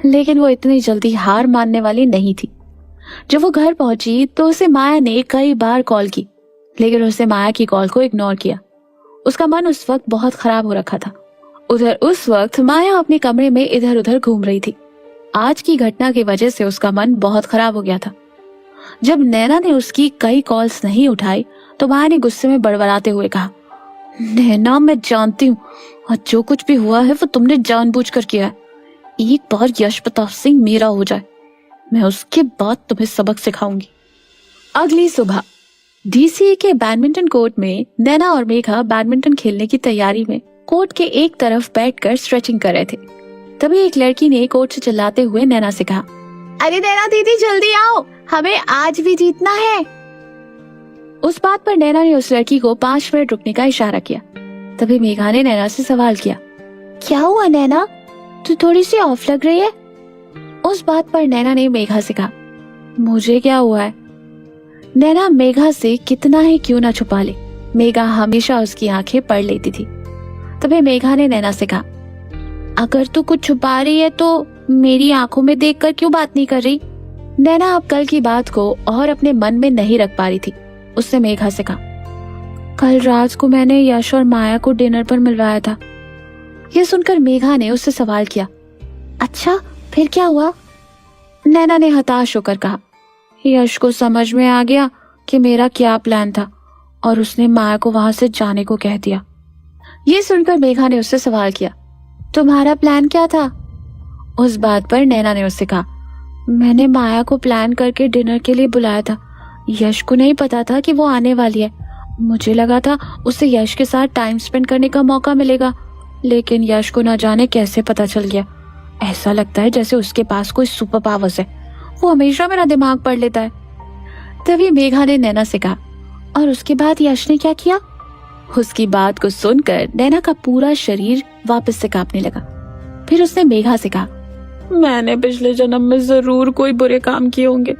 लेकिन वो इतनी जल्दी हार मानने वाली नहीं थी। जब वो घर पहुंची तो उसे माया ने कई बार कॉल की, लेकिन उसने माया की कॉल को इग्नोर किया। उसका मन उस वक्त बहुत खराब हो रखा था। उधर उस वक्त माया अपने कमरे में इधर उधर घूम रही थी। आज की घटना की वजह से उसका मन बहुत खराब हो गया था। जब नैना ने उसकी कई कॉल्स नहीं उठाई तो माया ने गुस्से में बड़बड़ाते हुए कहा, नैना मैं जानती हूँ और जो कुछ भी हुआ है वो तुमने जानबूझकर किया है। एक बार यश प्रताप सिंह मेरा हो जाए, मैं उसके बाद तुम्हें सबक सिखाऊंगी। अगली सुबह डीसीए के बैडमिंटन कोर्ट में नैना और मेघा बैडमिंटन खेलने की तैयारी में कोर्ट के एक तरफ बैठकर स्ट्रेचिंग कर रहे थे। तभी एक लड़की ने कोर्ट से चिल्लाते हुए नैना से कहा, अरे नैना दीदी जल्दी आओ, हमें आज भी जीतना है। उस बात पर नैना ने उस लड़की को 5 मिनट रुकने का इशारा किया। तभी मेघा ने नैना से सवाल किया, क्या हुआ नैना, तू थोड़ी सी ऑफ लग रही है। उस बात पर नैना ने मेघा से कहा, मुझे क्या हुआ है। नैना मेघा से कितना ही क्यों ना छुपा ले, मेघा हमेशा उसकी आंखें पढ़ लेती थी। तभी मेघा ने नैना से कहा, अगर तू कुछ छुपा रही है तो मेरी आंखों में देखकर क्यों बात नहीं कर रही। नैना अब कल की बात को और अपने मन में नहीं रख पा रही थी। उसने मेघा से कहा, कल रात को मैंने यश और माया को डिनर पर मिलवाया था। यह सुनकर मेघा ने उससे सवाल किया, अच्छा फिर क्या हुआ। नैना ने हताश होकर कहा, यश को समझ में आ गया कि मेरा क्या प्लान था और उसने माया को वहां से जाने को कह दिया। ये सुनकर मेघा ने उससे सवाल किया, तुम्हारा प्लान क्या था। उस बात पर नैना ने उससे कहा, मैंने माया को प्लान करके डिनर के लिए बुलाया था। यश को नहीं पता था कि वो आने वाली है। मुझे लगा था उसे यश के साथ टाइम स्पेंड करने का मौका मिलेगा, लेकिन यश को ना जाने कैसे पता चल गया। ऐसा लगता है जैसे उसके पास कोई सुपर पावर्स है, वो हमेशा मेरा दिमाग पढ़ लेता है। तभी मेघा ने नैना से कहा, और उसके बाद यश ने क्या किया। उसकी बात को सुनकर नैना का पूरा शरीर वापस से कांपने लगा। फिर उसने मेघा से कहा, मैंने पिछले जन्म में जरूर कोई बुरे काम किए होंगे,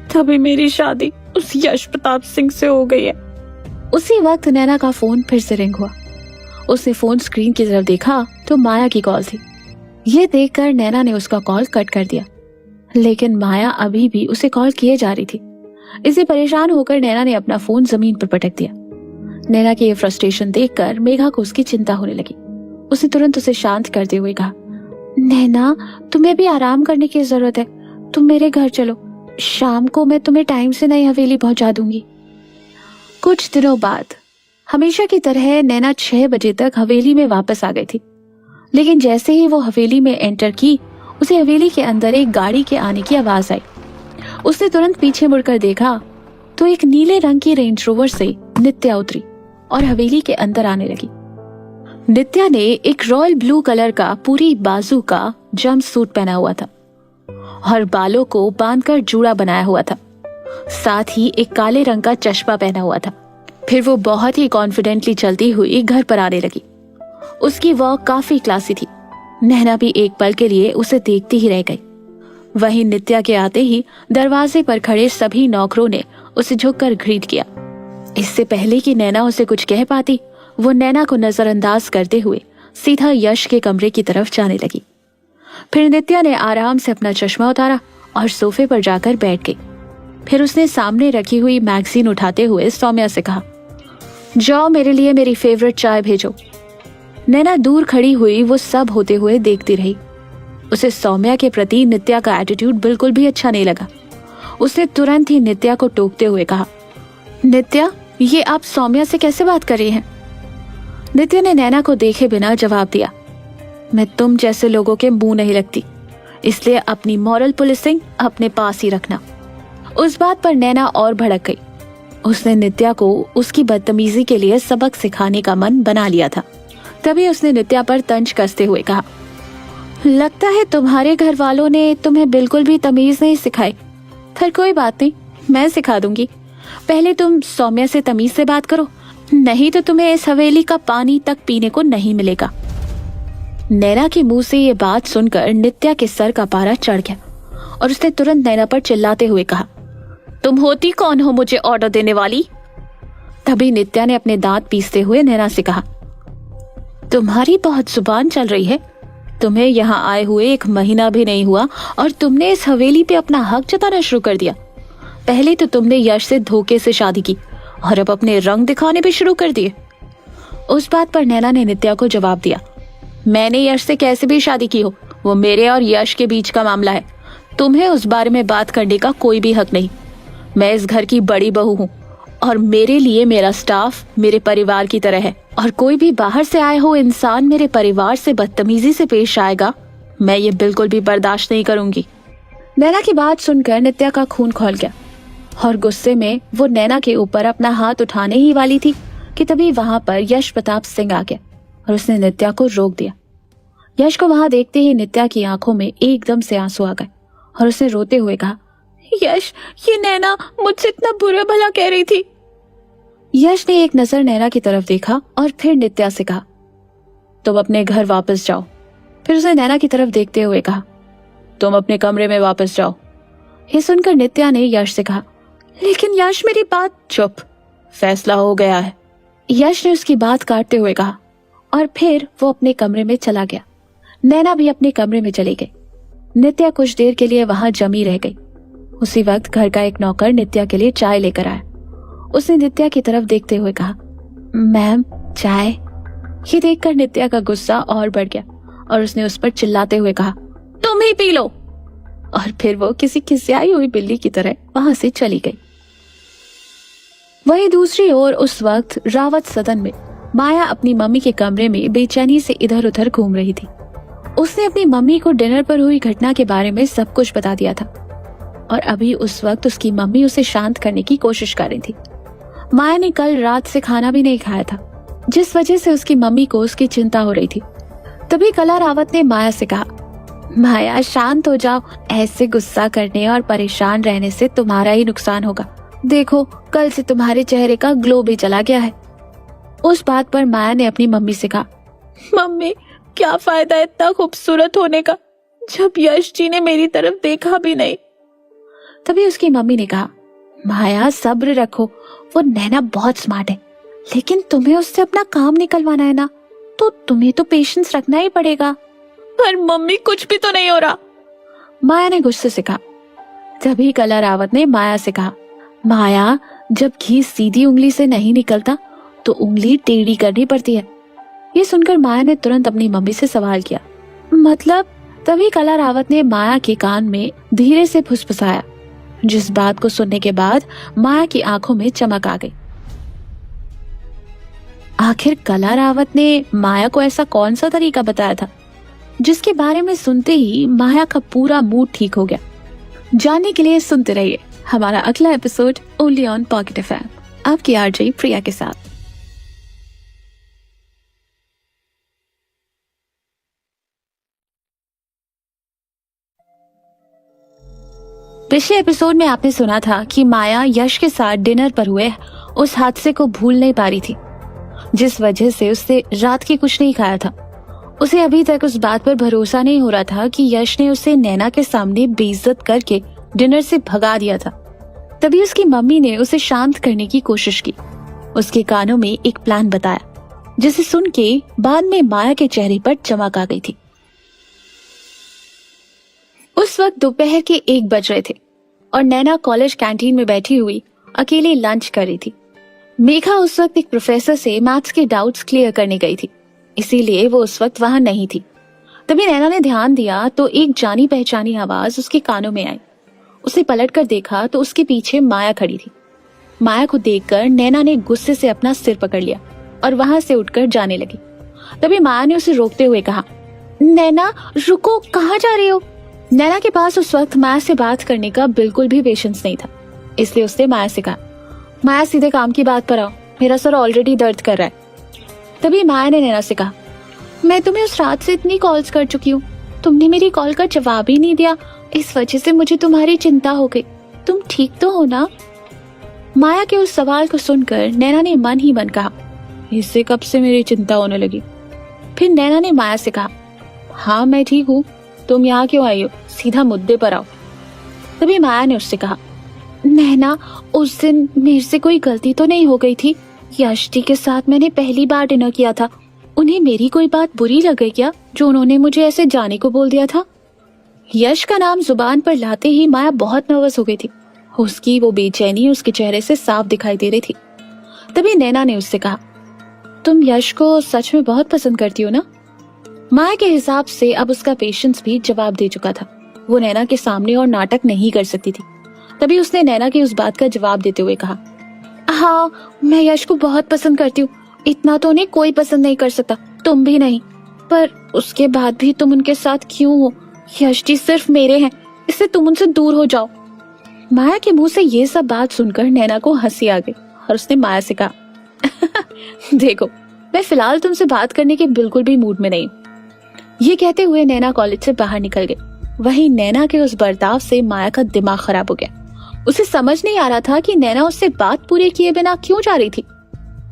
तभी मेरी शादी उस यश प्रताप सिंह से हो गई है। उसी वक्त नैना का फोन फिर से रिंग हुआ। उसने फोन स्क्रीन की तरफ देखा तो माया की कॉल थी। ये देखकर नैना ने उसका कॉल कट कर दिया, लेकिन माया अभी भी उसे कॉल किए जा रही थी। इसे परेशान होकर नैना ने अपना फोन जमीन पर पटक दिया। नैना की ये फ्रस्ट्रेशन देखकर मेघा को उसकी चिंता होने लगी। उसने तुरंत उसे शांत करते हुए कहा, नैना तुम्हें भी आराम करने की जरूरत है, तुम मेरे घर चलो, शाम को मैं तुम्हें टाइम से नई हवेली पहुंचा दूंगी। कुछ दिनों बाद हमेशा की तरह नैना 6 बजे तक हवेली में वापस आ गई थी, लेकिन जैसे ही वो हवेली में एंटर की, उसे हवेली के अंदर एक गाड़ी के आने की आवाज आई। उसने तुरंत पीछे मुड़कर देखा तो एक नीले रंग की रेंज रोवर से नित्या उतरी और हवेली के अंदर आने लगी। नित्या ने एक रॉयल ब्लू कलर का पूरी बाजू का जंप सूट पहना हुआ था और बालों को बांधकर जूड़ा बनाया हुआ था। साथ ही एक काले रंग का चश्मा पहना हुआ था। फिर वो बहुत ही कॉन्फिडेंटली चलती हुई घर पर आने लगी। उसकी वॉक काफी क्लासी थी। नैना भी एक पल के लिए उसे देखती ही रह गई। वहीं नित्या के आते ही दरवाजे पर खड़े सभी नौकरों ने उसे झुककर ग्रीट किया। इससे पहले कि नैना उसे कुछ कह पाती, वो नैना को नजरअंदाज करते हुए सीधा यश के कमरे की तरफ जाने लगी। फिर नित्या ने आराम से अपना चश्मा उतारा और सोफे पर जाकर बैठ गई। फिर उसने सामने रखी हुई मैगजीन उठाते हुए सौम्या से कहा, जाओ मेरे लिए मेरी फेवरेट चाय भेजो। नैना दूर खड़ी हुई वो सब होते हुए देखती रही। उसे सौम्या के प्रति नित्या का एटीट्यूड बिल्कुल भी अच्छा नहीं लगा। उसने तुरंत ही नित्या को टोकते हुए कहा, नित्या ये आप सौम्या से कैसे बात कर रही हैं। नित्या ने नैना को देखे बिना जवाब दिया, मैं तुम जैसे लोगों के मुंह नहीं लगती, इसलिए अपनी मॉरल पुलिसिंग अपने पास ही रखना। उस बात पर नैना और भड़क गई। उसने नित्या को उसकी बदतमीजी के लिए सबक सिखाने का मन बना लिया था। तभी उसने नित्या पर तंज कसते हुए कहा, लगता है तुम्हारे घर वालों ने तुम्हें बिल्कुल भी तमीज नहीं सिखाई। फिर कोई बात नहीं, मैं सिखा दूंगी। पहले तुम सौम्या से तमीज से बात करो, नहीं तो तुम्हें इस हवेली का पानी तक पीने को नहीं मिलेगा। नैना के मुंह से ये बात सुनकर नित्या के सर का पारा चढ़ गया और उसने तुरंत नैना पर चिल्लाते हुए कहा, तुम होती कौन हो मुझे ऑर्डर देने वाली? तभी नित्या ने अपने दांत पीसते हुए नैना से कहा, तुम्हारी बहुत जुबान चल रही है। तुम्हें यहाँ आए हुए 1 महीना भी नहीं हुआ और तुमने इस हवेली पे अपना हक जताना शुरू कर दिया। पहले तो तुमने यश से धोखे से शादी की और अब अपने रंग दिखाने भी शुरू कर दिए। उस बात पर नैना ने नित्या को जवाब दिया, मैंने यश से कैसे भी शादी की हो, वो मेरे और यश के बीच का मामला है। तुम्हें उस बारे में बात करने का कोई भी हक नहीं। मैं इस घर की बड़ी बहू हूँ और मेरे लिए मेरा स्टाफ मेरे परिवार की तरह है, और कोई भी बाहर से आए हो इंसान मेरे परिवार से बदतमीजी से पेश आएगा, मैं ये बिल्कुल भी बर्दाश्त नहीं करूंगी। नैना की बात सुनकर नित्या का खून खौल गया और गुस्से में वो नैना के ऊपर अपना हाथ उठाने ही वाली थी कि तभी वहां पर यश प्रताप सिंह आ गया और उसने नित्या को रोक दिया। यश को वहां देखते ही नित्या की आंखों में एकदम से आंसू आ गए और उसने रोते हुए कहा, यश, ये नैना मुझसे इतना बुरा भला कह रही थी। यश ने एक नजर नैना की तरफ देखा और फिर नित्या से कहा, तुम अपने घर वापस जाओ। फिर उसने नैना की तरफ देखते हुए कहा, तुम अपने कमरे में वापस जाओ। ये सुनकर नित्या ने यश से कहा, लेकिन यश मेरी बात। चुप, फैसला हो गया है। यश ने उसकी बात काटते हुए कहा और फिर वो अपने कमरे में चला गया। नैना भी अपने कमरे में चली गई। नित्या कुछ देर के लिए वहां जमी रह गई। उसी वक्त घर का एक नौकर नित्या के लिए चाय लेकर आया। उसने नित्या की तरफ देखते हुए कहा, मैम, चाय। ये देखकर नित्या का गुस्सा और बढ़ गया और उसने उस पर चिल्लाते हुए कहा, तुम ही पी लो। और फिर वो किसी खिसियाई हुई बिल्ली की तरह वहां से चली गई। वहीं दूसरी ओर उस वक्त रावत सदन में माया अपनी मम्मी के कमरे में बेचैनी से इधर उधर घूम रही थी। उसने अपनी मम्मी को डिनर पर हुई घटना के बारे में सब कुछ बता दिया था और अभी उस वक्त उसकी मम्मी उसे शांत करने की कोशिश कर रही थी। माया ने कल रात से खाना भी नहीं खाया था, जिस वजह से उसकी मम्मी को उसकी चिंता हो रही थी। तभी कला रावत ने माया से कहा, माया शांत हो जाओ, ऐसे गुस्सा करने और परेशान रहने से तुम्हारा ही नुकसान होगा। देखो, कल से तुम्हारे चेहरे का ग्लो भी चला गया है। उस बात पर माया ने अपनी मम्मी से कहा, मम्मी, क्या फायदा इतना खूबसूरत होने का जब यश जी ने मेरी तरफ देखा भी नहीं। तभी उसकी मम्मी ने कहा, माया सब्र रखो, वो नैना बहुत स्मार्ट है, लेकिन तुम्हें उससे अपना काम निकलवाना है ना, तो तुम्हें तो पेशेंस रखना ही पड़ेगा। पर मम्मी, कुछ भी तो नहीं हो रहा, माया ने गुस्से से कहा। तभी कला रावत ने माया से कहा, माया, जब घी सीधी उंगली से नहीं निकलता तो उंगली टेढ़ी करनी पड़ती है। ये सुनकर माया ने तुरंत अपनी मम्मी से सवाल किया, मतलब? तभी कला रावत ने माया के कान में धीरे से फुसफुसाया, जिस बात को सुनने के बाद माया की आंखों में चमक आ गई। आखिर कला रावत ने माया को ऐसा कौन सा तरीका बताया था जिसके बारे में सुनते ही माया का पूरा मूड ठीक हो गया? जानने के लिए सुनते रहिए हमारा अगला episode only on pocket FM, आपकी आरजे प्रिया के साथ। पिछले एपिसोड में आपने सुना था कि माया यश के साथ डिनर पर हुए उस हादसे को भूल नहीं पा रही थी, जिस वजह से उससे रात की कुछ नहीं खाया था। उसे अभी तक उस बात पर भरोसा नहीं हो रहा था कि यश ने उसे नैना के सामने बेइज्जत करके डिनर से भगा दिया था। तभी उसकी मम्मी ने उसे शांत करने की कोशिश की, उसके कानों में एक प्लान बताया, जिसे सुन के बाद में माया के चेहरे पर चमक आ गई थी। उस वक्त दोपहर के 1 बज रहे थे और नैना कॉलेज कैंटीन में बैठी हुई अकेले लंच कर रही थी। मेघा उस वक्त एक प्रोफेसर से मैथ्स के डाउट्स क्लियर करने गई थी, इसीलिए वो उस वक्त वहां नहीं थी। तभी नैना ने ध्यान दिया तो एक जानी पहचानी आवाज उसके कानों में आई। उसे पलटकर देखा तो उसके पीछे माया खड़ी थी। माया को देखकर नैना ने गुस्से से अपना सिर पकड़ लिया और वहां से उठकर जाने लगी। तभी माया ने उसे रोकते हुए कहा, नैना रुको, कहाँ जा रही हो? नैना के पास उस वक्त माया से बात करने का बिल्कुल भी पेशेंस नहीं था, इसलिए उसने माया से कहा, माया सीधे काम की बात पर आओ, मेरा सर ऑलरेडी दर्द कर रहा है। तभी माया ने नैना से कहा, मैं तुम्हें उस रात से इतनी कॉल्स कर चुकी हूँ, तुमने मेरी कॉल का जवाब ही नहीं दिया, इस वजह से मुझे तुम्हारी चिंता हो गई, तुम ठीक तो हो ना? माया के उस सवाल को सुनकर नैना ने मन ही मन कहा, इससे कब से मेरी चिंता होने लगी। फिर नैना ने माया से कहा, हाँ मैं ठीक हूँ, तुम यहाँ क्यों आई हो, सीधा मुद्दे पर आओ। तभी माया ने उससे कहा, नैना उस दिन मेरे से कोई गलती तो नहीं हो गई थी? यश जी के साथ मैंने पहली बार डिनर किया था, उन्हें मेरी कोई बात बुरी लग गई क्या जो उन्होंने मुझे ऐसे जाने को बोल दिया था? यश का नाम जुबान पर लाते ही माया बहुत नर्वस हो गई थी, उसकी वो बेचैनी उसके चेहरे से साफ दिखाई दे रही थी। तभी नैना ने उससे कहा, तुम यश को सच में बहुत पसंद करती हो ना? माया के हिसाब से अब उसका पेशेंस भी जवाब दे चुका था, वो नैना के सामने और नाटक नहीं कर सकती थी। तभी उसने नैना की उस बात का जवाब देते हुए कहा, हाँ मैं यश को बहुत पसंद करती हूँ, इतना तो उन्हें कोई पसंद नहीं कर सकता, तुम भी नहीं, पर उसके बाद भी तुम उनके साथ क्यों हो? यश जी सिर्फ मेरे हैं, इससे तुम उनसे दूर हो जाओ। माया के मुंह से ये सब बात सुनकर नैना को हंसी आ गई और उसने माया से कहा, देखो मैं फिलहाल तुमसे बात करने के बिल्कुल भी मूड में नहीं हूँ। ये कहते हुए नैना कॉलेज से बाहर निकल गई। वहीं नैना के उस बर्ताव से माया का दिमाग खराब हो गया, उसे समझ नहीं आ रहा था कि नैना उससे बात पूरी किए बिना क्यों जा रही थी।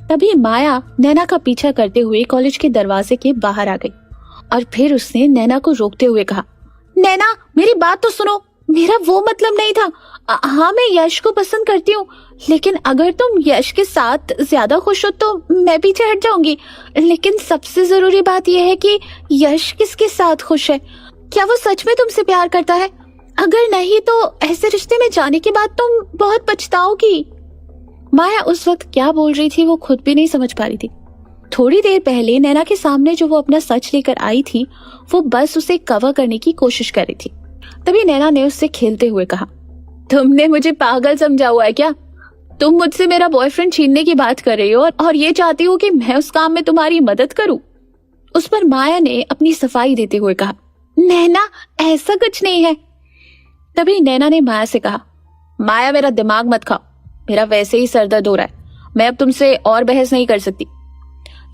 तभी माया नैना का पीछा करते हुए कॉलेज के दरवाजे के बाहर आ गई और फिर उसने नैना को रोकते हुए कहा, नैना मेरी बात तो सुनो, मेरा वो मतलब नहीं था। हाँ मैं यश को पसंद करती हूँ, लेकिन अगर तुम यश के साथ ज्यादा खुश हो तो मैं पीछे हट जाऊंगी, लेकिन सबसे जरूरी बात यह है कि यश किसके साथ खुश है? क्या वो सच में तुमसे प्यार करता है? अगर नहीं तो ऐसे रिश्ते में जाने के बाद तुम बहुत पछताओगी। माया उस वक्त क्या बोल रही थी वो खुद भी नहीं समझ पा रही थी। थोड़ी देर पहले नैना के सामने जो वो अपना सच लेकर आई थी, वो बस उसे कवर करने की कोशिश कर रही थी। तभी नैना ने उससे खेलते हुए कहा, तुमने मुझे पागल समझा हुआ है क्या? तुम मुझसे मेरा बॉयफ्रेंड छीनने की बात कर रही हो और ये चाहती हो कि मैं उस काम में तुम्हारी मदद करूं? उस पर माया ने अपनी सफाई देते हुए कहा, नैना ऐसा कुछ नहीं है। तभी नैना ने माया से कहा, माया मेरा दिमाग मत खाओ, मेरा वैसे ही सर दर्द हो रहा है, मैं अब तुमसे और बहस नहीं कर सकती।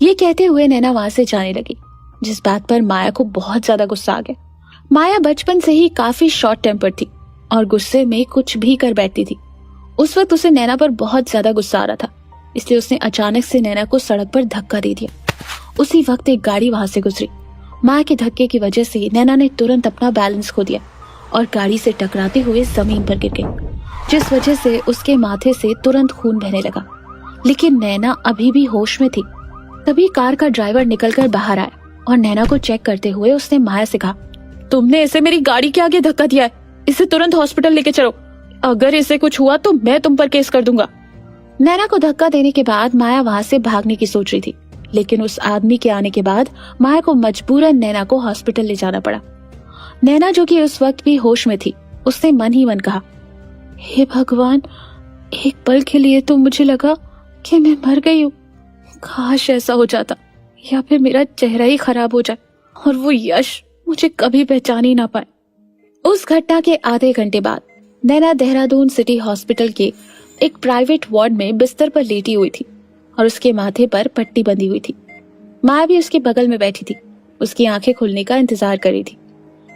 ये कहते हुए नैना वहां से जाने लगी, जिस बात पर माया को बहुत ज्यादा गुस्सा आ गया। माया बचपन से ही काफी शॉर्ट टेम्पर थी और गुस्से में कुछ भी कर बैठती थी। उस वक्त उसे नैना पर बहुत ज्यादा गुस्सा आ रहा था, इसलिए उसने अचानक से नैना को सड़क पर धक्का दे दिया। उसी वक्त एक गाड़ी वहां से गुजरी। माया के धक्के की वजह से नैना ने तुरंत अपना बैलेंस खो दिया और गाड़ी से टकराते हुए जमीन पर गिर गई, जिस वजह से उसके माथे से तुरंत खून बहने लगा। लेकिन नैना अभी भी होश में थी। तभी कार का ड्राइवर निकलकर बाहर आया और नैना को चेक करते हुए उसने माया से कहा, तुमने इसे मेरी गाड़ी के आगे धक्का दिया है, इसे तुरंत हॉस्पिटल लेके चलो, अगर इसे कुछ हुआ तो मैं तुम पर केस कर दूंगा। नैना को धक्का देने के बाद माया वहां से भागने की सोच रही थी, लेकिन उस आदमी के आने के बाद माया को मजबूरन नैना को हॉस्पिटल ले जाना पड़ा। नैना जो कि उस वक्त भी होश में थी, उसने मन ही मन कहा, हे भगवान, एक पल के लिए तो मुझे लगा कि मैं मर गई हूँ, काश ऐसा हो जाता या फिर मेरा चेहरा ही खराब हो जाए और वो यश मुझे कभी पहचान ही ना पाए। उस घटना के आधे घंटे बाद नैना देहरादून सिटी हॉस्पिटल के एक प्राइवेट वार्ड में बिस्तर पर लेटी हुई थी और उसके माथे पर पट्टी बंधी हुई थी। माया भी उसके बगल में बैठी थी, उसकी आंखें खुलने का इंतजार कर रही थी।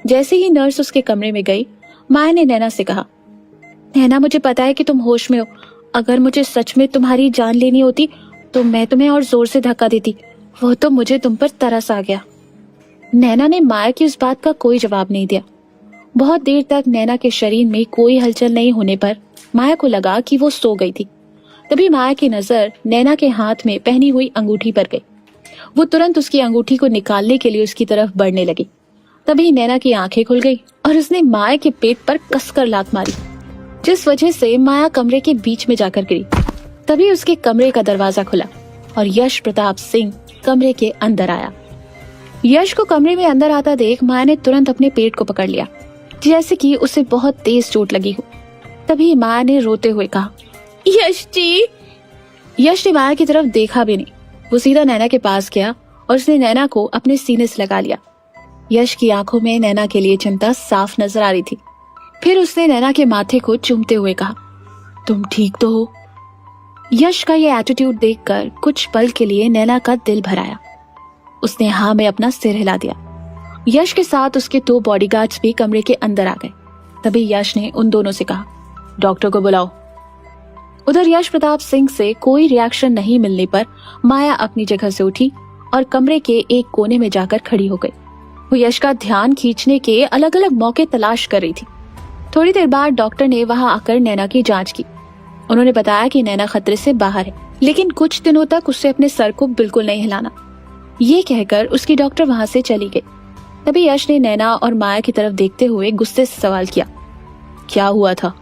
जैसे ही नर्स उसके कमरे में गई, माया ने नैना से कहा, नैना मुझे पता है कि तुम होश में हो, अगर मुझे सच में तुम्हारी जान लेनी होती तो मैं तुम्हें और जोर से धक्का देती, वो तो मुझे तुम पर तरस आ गया। नैना ने माया की उस बात का कोई जवाब नहीं दिया। बहुत देर तक नैना के शरीर में कोई हलचल नहीं होने पर माया को लगा कि वो सो गई थी। तभी माया की नजर नैना के हाथ में पहनी हुई अंगूठी पर गई। वो तुरंत उसकी अंगूठी को निकालने के लिए उसकी तरफ बढ़ने लगी। तभी नैना की आंखें खुल गई और उसने माया के पेट पर कसकर लात मारी, जिस वजह से माया कमरे के बीच में जाकर गिरी। तभी उसके कमरे का दरवाजा खुला और यश प्रताप सिंह कमरे के अंदर आया। यश को कमरे में अंदर आता देख माया ने तुरंत अपने पेट को पकड़ लिया, जैसे कि उसे बहुत तेज चोट लगी हो। तभी माया ने रोते हुए कहा, यश जी। यश ने माया की तरफ देखा भी नहीं, वो सीधा नैना के पास गया और उसने नैना को अपने सीने से लगा लिया। यश की आंखों में नैना के लिए चिंता साफ नजर आ रही थी। फिर उसने नैना के माथे को चूमते हुए कहा, तुम ठीक तो हो? यश का ये एटीट्यूड देखकर कुछ पल के लिए नैना का दिल भर आया। उसने हाँ में अपना सिर हिला दिया। यश के साथ उसके 2 बॉडीगार्ड्स भी कमरे के अंदर आ गए। तभी यश ने उन दोनों से कहा, डॉक्टर को बुलाओ। उधर यश प्रताप सिंह से कोई रिएक्शन नहीं मिलने पर माया अपनी जगह से उठी और कमरे के एक कोने में जाकर खड़ी हो गई। वो यश का ध्यान खींचने के अलग अलग मौके तलाश कर रही थी। थोड़ी देर बाद डॉक्टर ने वहां आकर नैना की जांच की। उन्होंने बताया कि नैना खतरे से बाहर है, लेकिन कुछ दिनों तक उससे अपने सर को बिल्कुल नहीं हिलाना। ये कहकर उसकी डॉक्टर वहां से चली गई। तभी यश ने नैना और माया की तरफ देखते हुए गुस्से से सवाल किया, क्या हुआ था?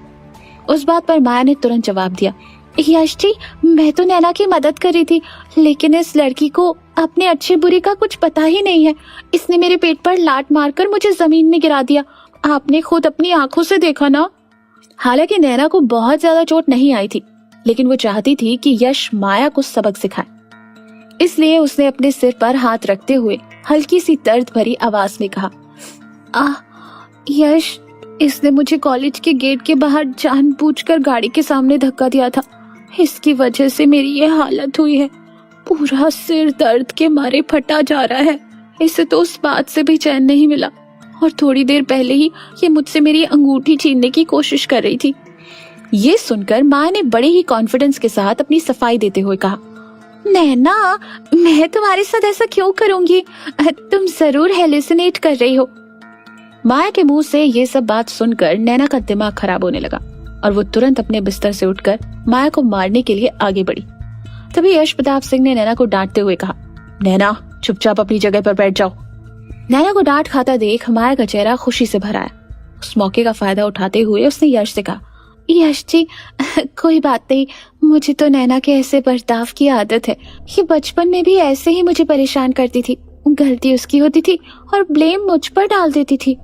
उस बात पर माया ने तुरंत जवाब दिया, यश जी, मैं तो नैना की मदद कर रही थी, लेकिन इस लड़की को अपने अच्छे बुरे का कुछ पता ही नहीं है। इसने मेरे पेट पर लात मारकर मुझे जमीन में गिरा दिया। आपने खुद अपनी आंखों से देखा ना। हालांकि नैना को बहुत ज्यादा चोट नहीं आई थी, लेकिन वो चाहती थी कि यश माया को सबक सिखाए। इसलिए उसने अपने सिर पर हाथ रखते हुए हल्की सी दर्द भरी आवाज में कहा, यश, इसने मुझे कॉलेज के गेट के बाहर जानबूझकर गाड़ी के सामने धक्का दिया था। इसकी वजह से मेरी ये हालत हुई है। पूरा सिर दर्द के मारे फटा जा रहा है। इसे तो उस बात से भी चैन नहीं मिला, और थोड़ी देर पहले ही ये मुझसे मेरी अंगूठी छीनने की कोशिश कर रही थी। ये सुनकर माँ ने बड़े ही कॉन्फिडेंस के साथ अपनी सफाई देते हुए कहा, नैना, मैं तुम्हारे साथ ऐसा क्यों करूंगी? तुम जरूर हेलुसिनेट कर रही हो। माया के मुंह से ये सब बात सुनकर नैना का दिमाग खराब होने लगा और वो तुरंत अपने बिस्तर से उठकर माया को मारने के लिए आगे बढ़ी। तभी यश प्रताप सिंह ने नैना को डांटते हुए कहा, नैना, चुपचाप अपनी जगह पर बैठ जाओ। नैना को डांट खाता देख माया का चेहरा खुशी से भर आया। उस मौके का फायदा उठाते हुए उसने यश से कहा, यश जी, कोई बात नहीं, मुझे तो नैना के ऐसे बर्ताव की आदत है। ये बचपन में भी ऐसे ही मुझे परेशान करती थी। गलती उसकी होती थी और ब्लेम मुझ पर डाल देती थी।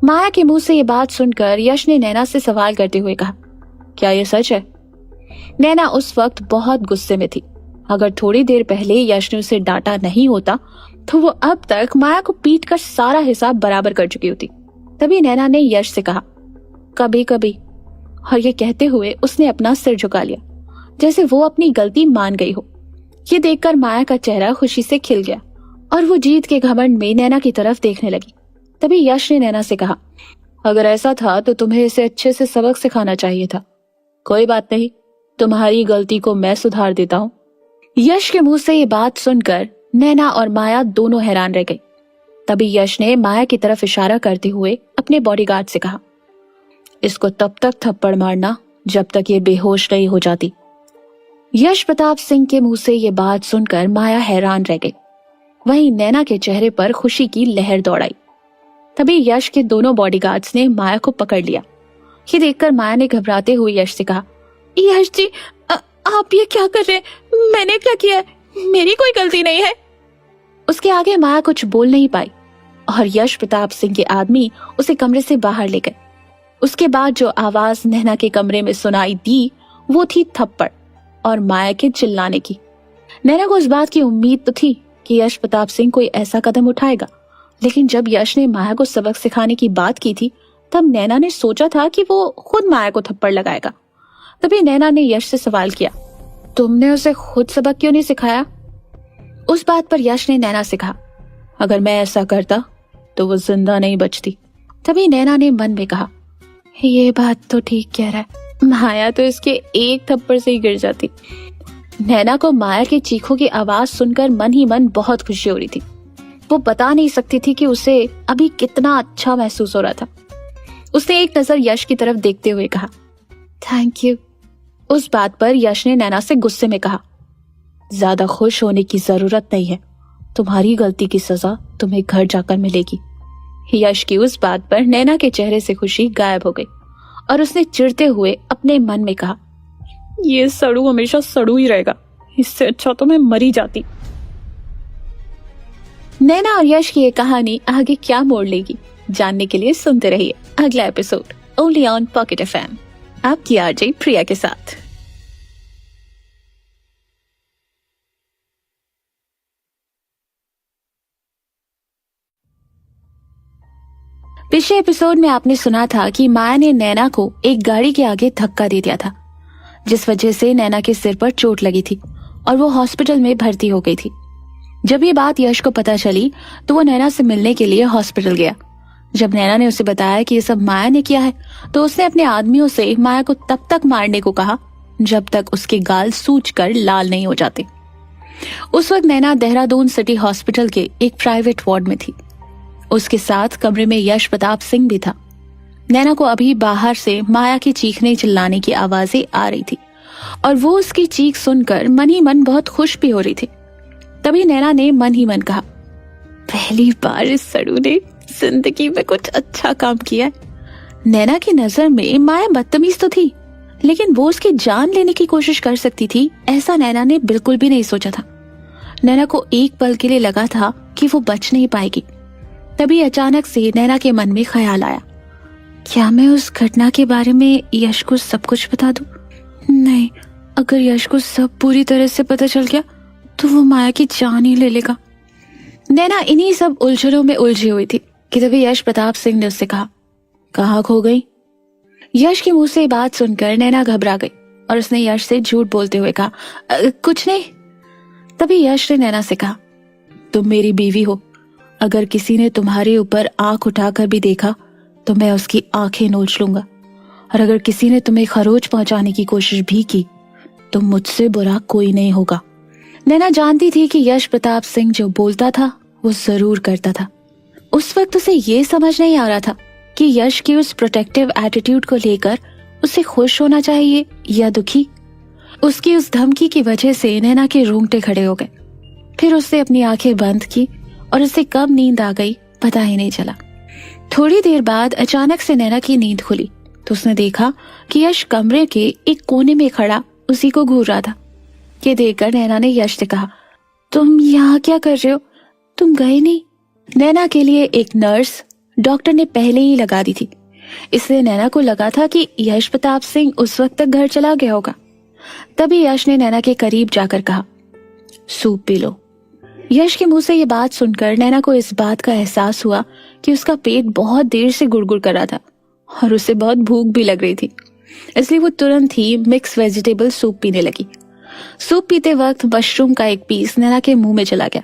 माया के मुंह से ये बात सुनकर यश ने नैना से सवाल करते हुए कहा, क्या ये सच है? नैना उस वक्त बहुत गुस्से में थी। अगर थोड़ी देर पहले यश ने उसे डांटा नहीं होता तो वो अब तक माया को पीट कर सारा हिसाब बराबर कर चुकी होती। तभी नैना ने यश से कहा, कभी कभी, और ये कहते हुए उसने अपना सिर झुका लिया, जैसे वो अपनी गलती मान गई हो। ये देखकर माया का चेहरा खुशी से खिल गया और वो जीत के घमंड में नैना की तरफ देखने लगी। तभी यश ने नैना से कहा, अगर ऐसा था तो तुम्हें इसे अच्छे से सबक सिखाना चाहिए था। कोई बात नहीं, तुम्हारी गलती को मैं सुधार देता हूँ। यश के मुंह से ये बात सुनकर नैना और माया दोनों हैरान रह गई। तभी यश ने माया की तरफ इशारा करते हुए अपने बॉडीगार्ड से कहा, इसको तब तक थप्पड़ मारना जब तक ये बेहोश नहीं हो जाती। यश प्रताप सिंह के मुंह से ये बात सुनकर माया हैरान रह गई। वहीं नैना के चेहरे पर खुशी की लहर दौड़ आई। तभी यश के दोनों बॉडीगार्ड्स ने माया को पकड़ लिया। ये देखकर माया ने घबराते हुए यश से कहा, यश जी, आप ये क्या कर रहे हैं? मैंने क्या किया है? मेरी कोई गलती नहीं है। उसके आगे माया कुछ बोल नहीं पाई और यश प्रताप सिंह के आदमी उसे कमरे से बाहर ले गए। उसके बाद जो आवाज नैना के कमरे में सुनाई दी वो थी थप्पड़ और माया के चिल्लाने की। नैना को इस बात की उम्मीद तो थी कि यश प्रताप सिंह कोई ऐसा कदम उठाएगा, लेकिन जब यश ने माया को सबक सिखाने की बात की थी तब नैना ने सोचा था कि वो खुद माया को थप्पड़ लगाएगा। तभी नैना ने यश से सवाल किया, तुमने उसे खुद सबक क्यों नहीं सिखाया? उस बात पर यश ने नैना से कहा, अगर मैं ऐसा करता तो वो जिंदा नहीं बचती। तभी नैना ने मन में कहा, ये बात तो ठीक कह रहा है, माया तो इसके एक थप्पड़ से ही गिर जाती। नैना को माया के चीखों की आवाज सुनकर मन ही मन बहुत खुशी हो रही थी। वो बता नहीं सकती थी कि उसे अभी कितना अच्छा महसूस हो रहा था। उसने एक नजर यश की तरफ देखते हुए कहा, थैंक यू। उस बात पर यश ने नैना से गुस्से में कहा, ज्यादा खुश होने की जरूरत नहीं है, तुम्हारी गलती की सजा तुम्हें घर जाकर मिलेगी। यश की उस बात पर नैना के चेहरे से खुशी गायब हो गई और उसने चिढ़ते हुए अपने मन में कहा, ये सड़ू हमेशा सड़ू ही रहेगा, इससे अच्छा तो मैं मरी जाती। नैना और यश की ये कहानी आगे क्या मोड़ लेगी, जानने के लिए सुनते रहिए अगला episode only on pocket FM, आपकी आरजे प्रिया के साथ। पिछले एपिसोड में आपने सुना था कि माया ने नैना को एक गाड़ी के आगे धक्का दे दिया था, जिस वजह से नैना के सिर पर चोट लगी थी और वो हॉस्पिटल में भर्ती हो गई थी। जब ये बात यश को पता चली तो वो नैना से मिलने के लिए हॉस्पिटल गया। जब नैना ने उसे बताया कि ये सब माया ने किया है तो उसने अपने आदमियों से माया को तब तक मारने को कहा जब तक उसके गाल सूजकर लाल नहीं हो जाते। उस वक्त नैना देहरादून सिटी हॉस्पिटल के एक प्राइवेट वार्ड में थी। उसके साथ कमरे में यश प्रताप सिंह भी था। नैना को अभी बाहर से माया की चीखने चिल्लाने की आवाजें आ रही थी और वो उसकी चीख सुनकर मन ही मन बहुत खुश भी हो रही थी। तभी नैना ने मन ही मन कहा, पहली बार इस सड़ू ने जिंदगी में कुछ अच्छा काम किया है। नैना की नजर में माया बदतमीज तो थी, लेकिन वो उसकी जान लेने की कोशिश कर सकती थी, ऐसा नैना ने बिल्कुल भी नहीं सोचा था। नैना को एक पल के लिए लगा था कि वो बच नहीं पाएगी। तभी अचानक से नैना के मन में ख्याल आया, क्या मैं उस घटना के बारे में यश को सब कुछ बता दूं? नहीं, अगर यश को सब पूरी तरह से पता चल गया तो वो माया की जान ही ले लेगा। नैना इन्हीं सब उलझनों में उलझी हुई थी कि तभी यश प्रताप सिंह ने उससे कहा, कहाँ खो गई? यश के मुंह से बात सुनकर नैना घबरा गई और उसने यश से झूठ बोलते हुए कहा, कुछ नहीं। तभी यश ने नैना से कहा, तुम मेरी बीवी हो, अगर किसी ने तुम्हारे ऊपर आंख उठाकर भी देखा तो मैं उसकी आंखें नोच लूंगा, और अगर किसी ने तुम्हें खरोच पहुंचाने की कोशिश भी की तो मुझसे बुरा कोई नहीं होगा। नैना जानती थी कि यश प्रताप सिंह जो बोलता था वो जरूर करता था। उस वक्त उसे ये समझ नहीं आ रहा था कि यश की उस प्रोटेक्टिव एटीट्यूड को लेकर उसे खुश होना चाहिए या दुखी। उसकी उस धमकी की वजह से नैना के रोंगटे खड़े हो गए। फिर उसने अपनी आंखें बंद की और उसे कब नींद आ गई पता ही नहीं चला। थोड़ी देर बाद अचानक से नैना की नींद खुली तो उसने देखा कि यश कमरे के एक कोने में खड़ा उसी को घूर रहा था। ये देखकर नैना ने यश से कहा, तुम यहाँ क्या कर रहे हो? तुम गए नहीं? नैना के लिए एक नर्स डॉक्टर ने पहले ही लगा दी थी, इसलिए नैना को लगा था कि यश प्रताप सिंह उस वक्त तक घर चला गया होगा। तभी यश ने नैना के करीब जाकर कहा, सूप पी लो। यश के मुंह से ये बात सुनकर नैना को इस बात का एहसास हुआ कि उसका पेट बहुत देर से गुड़गुड़ कर रहा था और उसे बहुत भूख भी लग रही थी, इसलिए वो तुरंत ही मिक्स वेजिटेबल सूप पीने लगी। सूप पीते वक्त मशरूम का एक पीस नैना के मुंह में चला गया,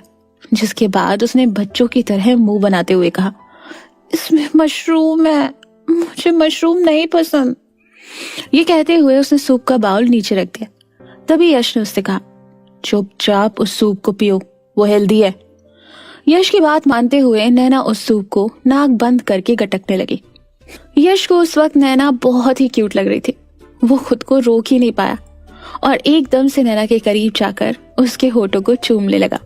जिसके बाद उसने बच्चों की तरह मुंह बनाते हुए कहा, इसमें मशरूम है, मुझे मशरूम नहीं पसंद। ये कहते हुए उसने सूप का बाउल नीचे रख दिया। तभी यश ने उससे कहा, चुपचाप उस सूप को पियो, वो हेल्दी है। यश की बात मानते हुए नैना उस सूप को नाक बंद करके गटकने लगी। यश को उस वक्त नैना बहुत ही क्यूट लग रही थी। वो खुद को रोक ही नहीं पाया और एकदम से नैना के करीब जाकर उसके होठों को चूमने लगा।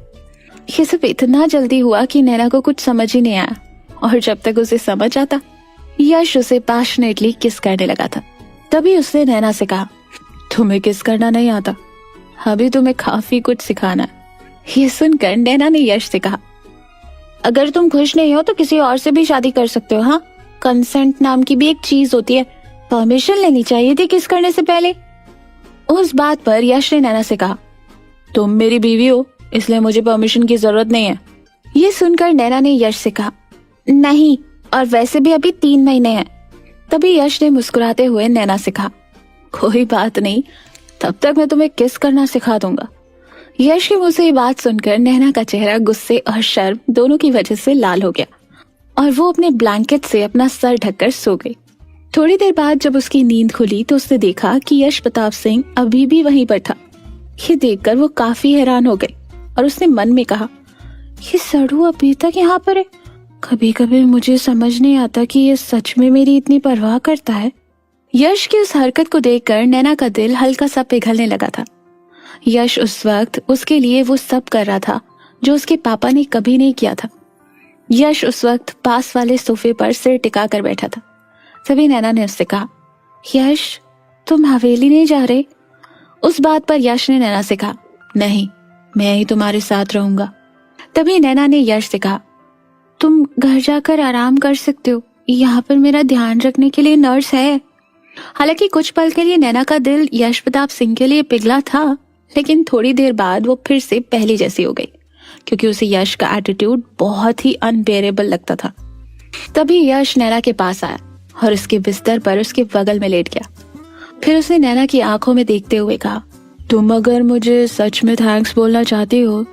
ये सब इतना जल्दी हुआ कि नैना को कुछ समझ ही नहीं आया, और जब तक उसे समझ आता यश उसे पैशनेटली किस करने लगा था। तभी उसने नैना से कहा, तुम्हें किस करना नहीं आता? अभी तुम्हें काफी कुछ सिखाना है। ये सुनकर नैना ने यश से कहा, अगर तुम खुश नहीं हो तो किसी और से भी शादी कर सकते हो। हाँ, कंसेंट नाम की भी एक चीज होती है, परमिशन लेनी चाहिए थी किस करने से पहले। उस बात पर यश ने नैना से कहा, तुम मेरी बीवी हो, इसलिए मुझे परमिशन की जरूरत नहीं है। ये सुनकर नैना ने यश से कहा, नहीं, और वैसे भी अभी 3 महीने हैं। तभी यश ने मुस्कुराते हुए नैना से कहा, कोई बात नहीं, तब तक मैं तुम्हें किस करना सिखा दूंगा। यश के मुंह से ये बात सुनकर नैना का चेहरा गुस्से और शर्म दोनों की वजह से लाल हो गया और वो अपने ब्लैंकेट से अपना सर ढककर सो गई। थोड़ी देर बाद जब उसकी नींद खुली तो उसने देखा कि यश प्रताप सिंह अभी भी वहीं पर था। ये देखकर वो काफी हैरान हो गई और उसने मन में कहा, ये सड़ू अभी तक यहाँ पर है। कभी कभी मुझे समझ नहीं आता कि ये सच में मेरी इतनी परवाह करता है। यश की उस हरकत को देखकर नैना का दिल हल्का सा पिघलने लगा था। यश उस वक्त उसके लिए वो सब कर रहा था जो उसके पापा ने कभी नहीं किया था। यश उस वक्त पास वाले सोफे पर सिर टिका कर बैठा था। तभी नैना ने उससे कहा, यश तुम हवेली नहीं जा रहे? उस बात पर यश ने नैना से कहा, नहीं, मैं ही तुम्हारे साथ रहूंगा। तभी नैना ने यश से कहा, तुम घर जाकर आराम कर सकते हो, यहाँ पर मेरा ध्यान रखने के लिए नर्स है। हालांकि कुछ पल के लिए नैना का दिल यश प्रताप सिंह के लिए पिघला था, लेकिन थोड़ी देर बाद वो फिर से पहली जैसी हो गई, क्योंकि उसे यश का एटीट्यूड बहुत ही अनबेरेबल लगता था। तभी यश नैना के पास आया और उसके बिस्तर पर उसके बगल में लेट गया। फिर उसने नैना की आंखों में देखते हुए कहा, तुम अगर मुझे सच में थैंक्स बोलना चाहती हो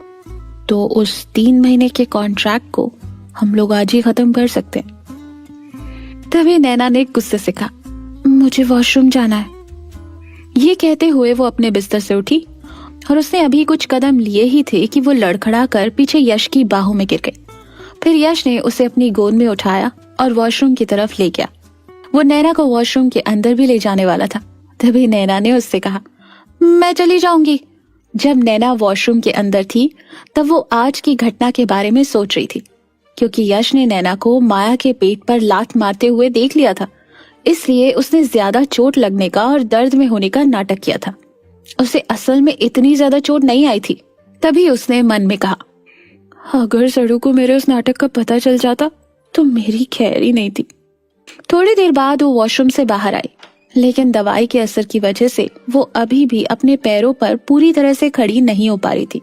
तो उस 3 महीने के कॉन्ट्रैक्ट को हम लोग आज ही खत्म कर सकते हैं। तभी नैना ने गुस्से से कहा, मुझे वॉशरूम जाना है। ये कहते हुए वो अपने बिस्तर से उठी और उसने अभी कुछ कदम लिए ही थे कि वो लड़खड़ा कर पीछे यश की बाहों में गिर गई। फिर यश ने उसे अपनी गोद में उठाया और वॉशरूम की तरफ ले गया। वो नैना को वॉशरूम के अंदर भी ले जाने वाला था। तभी नैना ने उससे कहा, मैं चली जाऊंगी। जब नैना वॉशरूम के अंदर थी तब वो आज की घटना के बारे में सोच रही थी, क्योंकि यश ने नैना को माया के पेट पर लात मारते हुए देख लिया था, इसलिए उसने ज्यादा चोट लगने का और दर्द में होने का नाटक किया था। उसे असल में इतनी ज्यादा चोट नहीं आई थी। तभी उसने मन में कहा, अगर सड़ू को मेरे उस नाटक का पता चल जाता तो मेरी खैर ही नहीं थी। थोड़ी देर बाद वो वॉशरूम से बाहर आई, लेकिन दवाई के असर की वजह से वो अभी भी अपने पैरों पर पूरी तरह से खड़ी नहीं हो पा रही थी।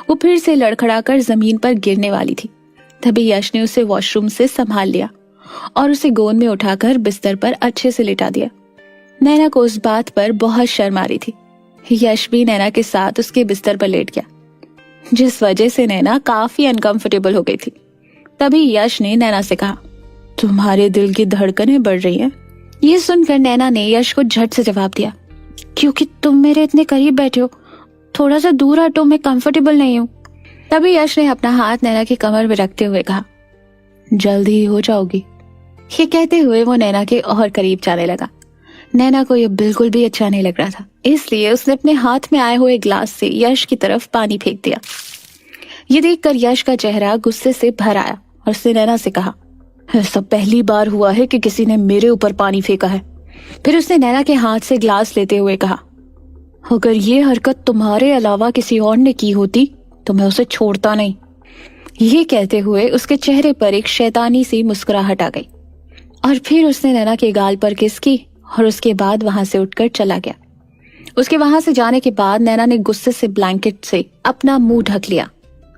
वो फिर से लड़खड़ाकर जमीन पर गिरने वाली थी। तभी यश ने उसे वॉशरूम से संभाल लिया और उसे गोद में उठाकर बिस्तर पर अच्छे से लिटा दिया। नैना को उस बात पर बहुत शर्म आ रही थी। यश भी नैना के साथ उसके बिस्तर पर लेट गया, जिस वजह से नैना काफी अनकंफर्टेबल हो गई थी। तभी यश ने नैना से कहा, तुम्हारे दिल की धड़कनें बढ़ रही हैं। ये सुनकर नैना ने यश को झट से जवाब दिया, क्योंकि तुम मेरे इतने करीब बैठे हो, थोड़ा सा दूर हटो, मैं कंफर्टेबल नहीं हूँ। तभी यश ने अपना हाथ नैना की कमर में रखते हुए कहा, जल्दी ही हो जाओगी। ये कहते हुए वो नैना के और करीब जाने लगा। नैना को यह बिल्कुल भी अच्छा नहीं लग रहा था, इसलिए उसने अपने हाथ में आए हुए ग्लास से यश की तरफ पानी फेंक दिया। ये देखकर यश का चेहरा गुस्से से भर आया और उसने नैना से कहा, ऐसा पहली बार हुआ है कि किसी ने मेरे ऊपर पानी फेंका है। फिर उसने नैना के हाथ से ग्लास लेते हुए कहा, अगर ये हरकत तुम्हारे अलावा किसी और ने की होती तो मैं उसे छोड़ता नहीं। ये कहते हुए उसके चेहरे पर एक शैतानी सी मुस्कुराहट आ गई और फिर उसने नैना के गाल पर किस की और उसके बाद वहां से उठकर चला गया। उसके वहां से जाने के बाद नैना ने गुस्से से ब्लैंकेट से अपना मुंह ढक लिया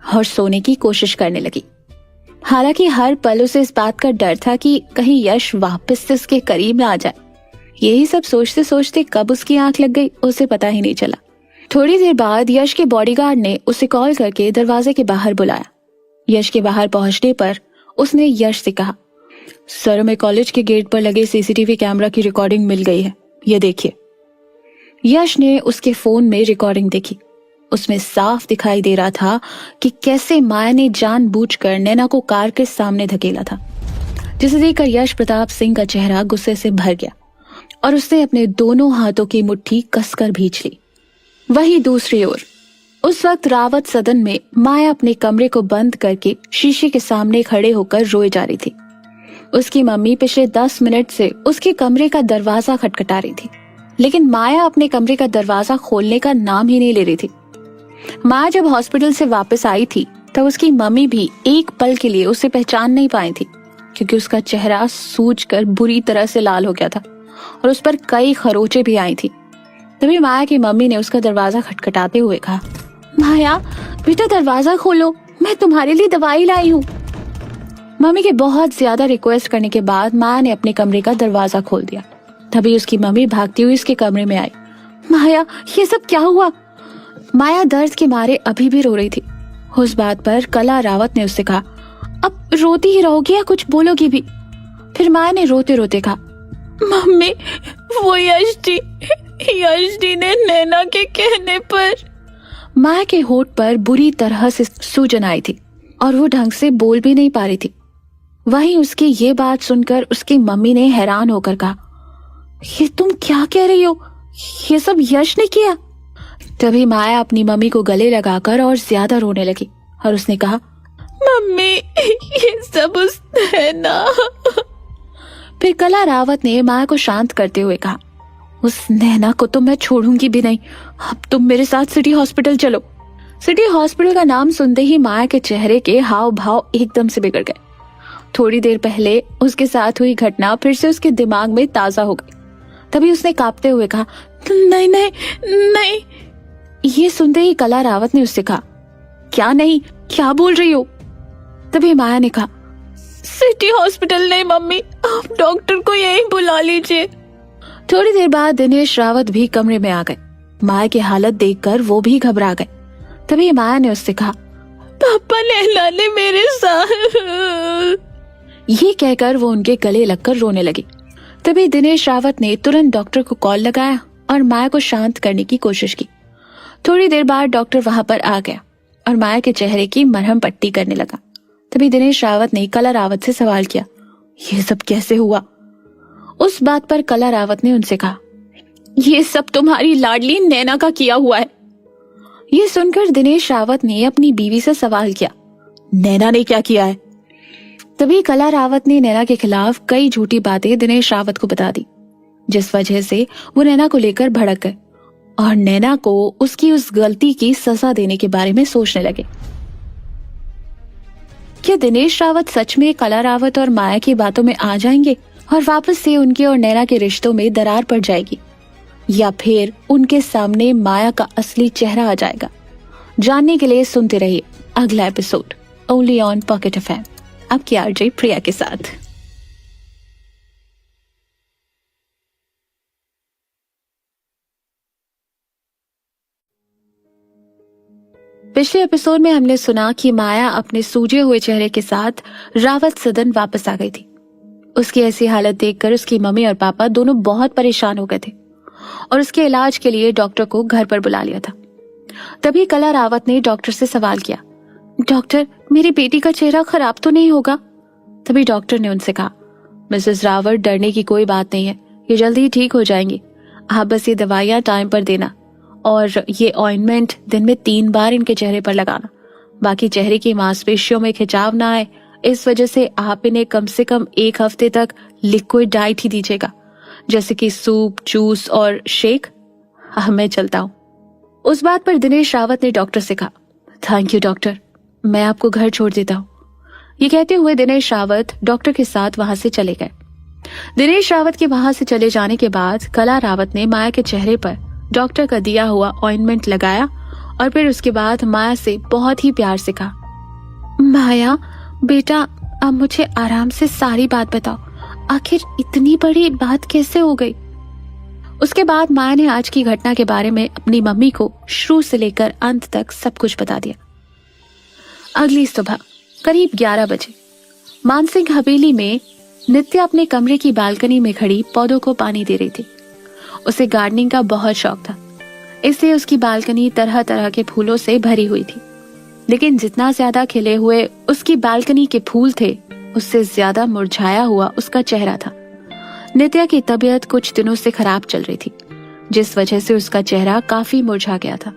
और सोने की कोशिश करने लगी। हालांकि हर पल उसे इस बात का डर था कि कहीं यश वापस से उसके करीब ना आ जाए। यही सब सोचते सोचते कब उसकी आंख लग गई उसे पता ही नहीं चला। थोड़ी देर बाद यश के बॉडीगार्ड ने उसे कॉल करके दरवाजे के बाहर बुलाया। यश के बाहर पहुंचने पर उसने यश से कहा, सर, हमें कॉलेज के गेट पर लगे सीसीटीवी कैमरा की रिकॉर्डिंग मिल गई है, ये देखिए। यश ने उसके फोन में रिकॉर्डिंग देखी। उसमें साफ दिखाई दे रहा था कि कैसे माया ने जानबूझकर नैना को कार के सामने धकेला था, जिसे देखकर यश प्रताप सिंह का चेहरा गुस्से से भर गया और उसने अपने दोनों हाथों की मुट्ठी कसकर भींच ली। वहीं दूसरी ओर उस वक्त रावत सदन में माया अपने कमरे को बंद करके शीशे के सामने खड़े होकर रोए जा रही थी। उसकी मम्मी पिछले 10 मिनट से उसके कमरे का दरवाजा खटखटा रही थी, लेकिन माया अपने कमरे का दरवाजा खोलने का नाम ही नहीं ले रही थी। माया जब हॉस्पिटल से वापस आई थी तब उसकी मम्मी भी एक पल के लिए उसे पहचान नहीं पाई थी, क्योंकि उसका चेहरा सूजकर बुरी तरह से लाल हो गया था और उस पर कई खरोंचें भी आई थी। तभी माया की मम्मी ने उसका दरवाजा खटखटाते हुए कहा, माया बेटा दरवाजा खोलो, मैं तुम्हारे लिए दवाई लाई हूँ। मम्मी के बहुत ज्यादा रिक्वेस्ट करने के बाद माया ने अपने कमरे का दरवाजा खोल दिया। तभी उसकी मम्मी भागती हुई उसके कमरे में आई। माया, ये सब क्या हुआ? माया दर्द के मारे अभी भी रो रही थी। उस बात पर कला रावत ने उससे कहा, अब रोती ही रहोगी या कुछ बोलोगी भी? फिर माया ने रोते रोते कहा, मम्मी, वो यश जी ने नैना के कहने पर। माया के होठ पर बुरी तरह से सूजन आई थी और वो ढंग से बोल भी नहीं पा रही थी। वहीं उसकी ये बात सुनकर उसकी मम्मी ने हैरान होकर कहा, ये तुम क्या कह रही हो? ये सब यश ने किया? तभी माया अपनी मम्मी को गले लगाकर और ज्यादा रोने लगी और उसने कहा, मम्मी, ये सब उस नैना। फिर कला रावत ने माया को शांत करते हुए कहा, उस नैना को तो मैं छोड़ूंगी भी नहीं। अब तुम मेरे साथ सिटी हॉस्पिटल चलो। सिटी हॉस्पिटल का नाम सुनते ही माया के चेहरे के हाव भाव एकदम से बिगड़ गए। थोड़ी देर पहले उसके साथ हुई घटना फिर से उसके दिमाग में ताजा हो गई। तभी उसने कांपते हुए कहा, नहीं नहीं नहीं। ये सुनते ही कला रावत ने उससे कहा, क्या नहीं, क्या बोल रही हो? तभी माया ने कहा, सिटी हॉस्पिटल नहीं मम्मी, आप डॉक्टर को यहीं बुला लीजिए। थोड़ी देर बाद दिनेश रावत भी कमरे में आ गए। माया की हालत देखकर वो भी घबरा गए। तभी माया ने उससे कहा, पापा नैना ने मेरे साथ। ये कहकर वो उनके गले लगकर रोने लगी। तभी दिनेश रावत ने तुरंत डॉक्टर को कॉल लगाया और माया को शांत करने की कोशिश की। थोड़ी देर बाद डॉक्टर वहां पर आ गया और माया के चेहरे की मरहम पट्टी करने लगा। तभी दिनेश रावत ने कला रावत से सवाल किया, ये सब कैसे हुआ? उस बात पर कला रावत ने उनसे कहा, ये सब तुम्हारी लाडली नैना का किया हुआ है। ये सुनकर दिनेश रावत ने अपनी बीवी से सवाल किया, नैना ने क्या किया है? तभी कला रावत ने नैना के खिलाफ कई झूठी बातें दिनेश रावत को बता दी, जिस वजह से वो नैना को लेकर भड़क गए और नैना को उसकी उस गलती की सजा देने के बारे में सोचने लगे। क्या दिनेश रावत सच में कला रावत और माया की बातों में आ जाएंगे और वापस से उनके और नैना के रिश्तों में दरार पड़ जाएगी, या फिर उनके सामने माया का असली चेहरा आ जाएगा? जानने के लिए सुनते रहिए अगला episode only on pocket FM, आपकी आरजे प्रिया के साथ। पिछले एपिसोड में हमने सुना कि माया अपने सूजे हुए चेहरे के साथ रावत सदन वापस आ गई थी। उसकी ऐसी हालत देखकर उसकी मम्मी और पापा दोनों बहुत परेशान हो गए थे और उसके इलाज के लिए डॉक्टर को घर पर बुला लिया था। तभी कला रावत ने डॉक्टर से सवाल किया, डॉक्टर मेरी बेटी का चेहरा खराब तो नहीं होगा? तभी डॉक्टर ने उनसे कहा, मिसेस रावत डरने की कोई बात नहीं है, ये जल्दी ही ठीक हो जाएंगी। आप बस ये दवाइयाँ टाइम पर देना और ये ऑइंटमेंट दिन में 3 बार इनके चेहरे पर लगाना। बाकी चेहरे की मांसपेशियों में खिंचाव ना आए, इस वजह से आप इन्हें कम से कम 1 हफ्ते तक लिक्विड डाइट ही दीजिएगा, जैसे कि सूप, जूस और शेक। मैं चलता हूँ। उस बात पर दिनेश रावत ने डॉक्टर से कहा, थैंक यू डॉक्टर, मैं आपको घर छोड़ देता हूँ। ये कहते हुए दिनेश रावत डॉक्टर के साथ वहां से चले गए। दिनेश रावत के वहां से चले जाने के बाद कला रावत ने माया के चेहरे पर डॉक्टर का दिया हुआ ऑइंटमेंट लगाया और फिर उसके बाद माया से बहुत ही प्यार से कहा, माया बेटा अब मुझे आराम से सारी बात बताओ, आखिर इतनी बड़ी बात कैसे हो गई? उसके बाद माया ने आज की घटना के बारे में अपनी मम्मी को शुरू से लेकर अंत तक सब कुछ बता दिया। अगली सुबह करीब 11 बजे मानसिंह हवेली में नित्या अपने कमरे की बालकनी में खड़ी पौधों को पानी दे रही थी। उसे गार्डनिंग का बहुत शौक था, इसलिए उसकी बालकनी तरह तरह के फूलों से भरी हुई थी। लेकिन जितना ज्यादा खिले हुए उसकी बालकनी के फूल थे, उससे ज्यादा मुरझाया हुआ उसका चेहरा था। नित्या की तबीयत कुछ दिनों से खराब चल रही थी, जिस वजह से उसका चेहरा काफी मुरझा गया था।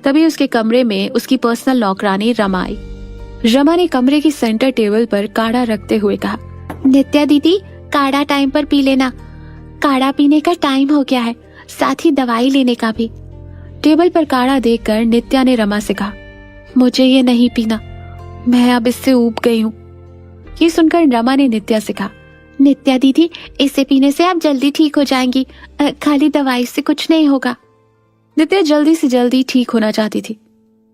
तभी उसके कमरे में उसकी पर्सनल नौकरानी रमा आई। रमा ने कमरे की सेंटर टेबल पर काढ़ा रखते हुए कहा, नित्या दीदी काढ़ा टाइम पर पी लेना, काढ़ा पीने का टाइम हो गया है, साथ ही दवाई लेने का भी। टेबल पर काढ़ा देखकर नित्या ने रमा से कहा, मुझे ये नहीं पीना, मैं अब इससे ऊब गई हूँ। ये सुनकर रमा ने नित्या से कहा, नित्या दीदी इसे पीने से आप जल्दी ठीक हो जाएंगी, खाली दवाई से कुछ नहीं होगा। नित्या जल्दी से जल्दी ठीक होना चाहती थी।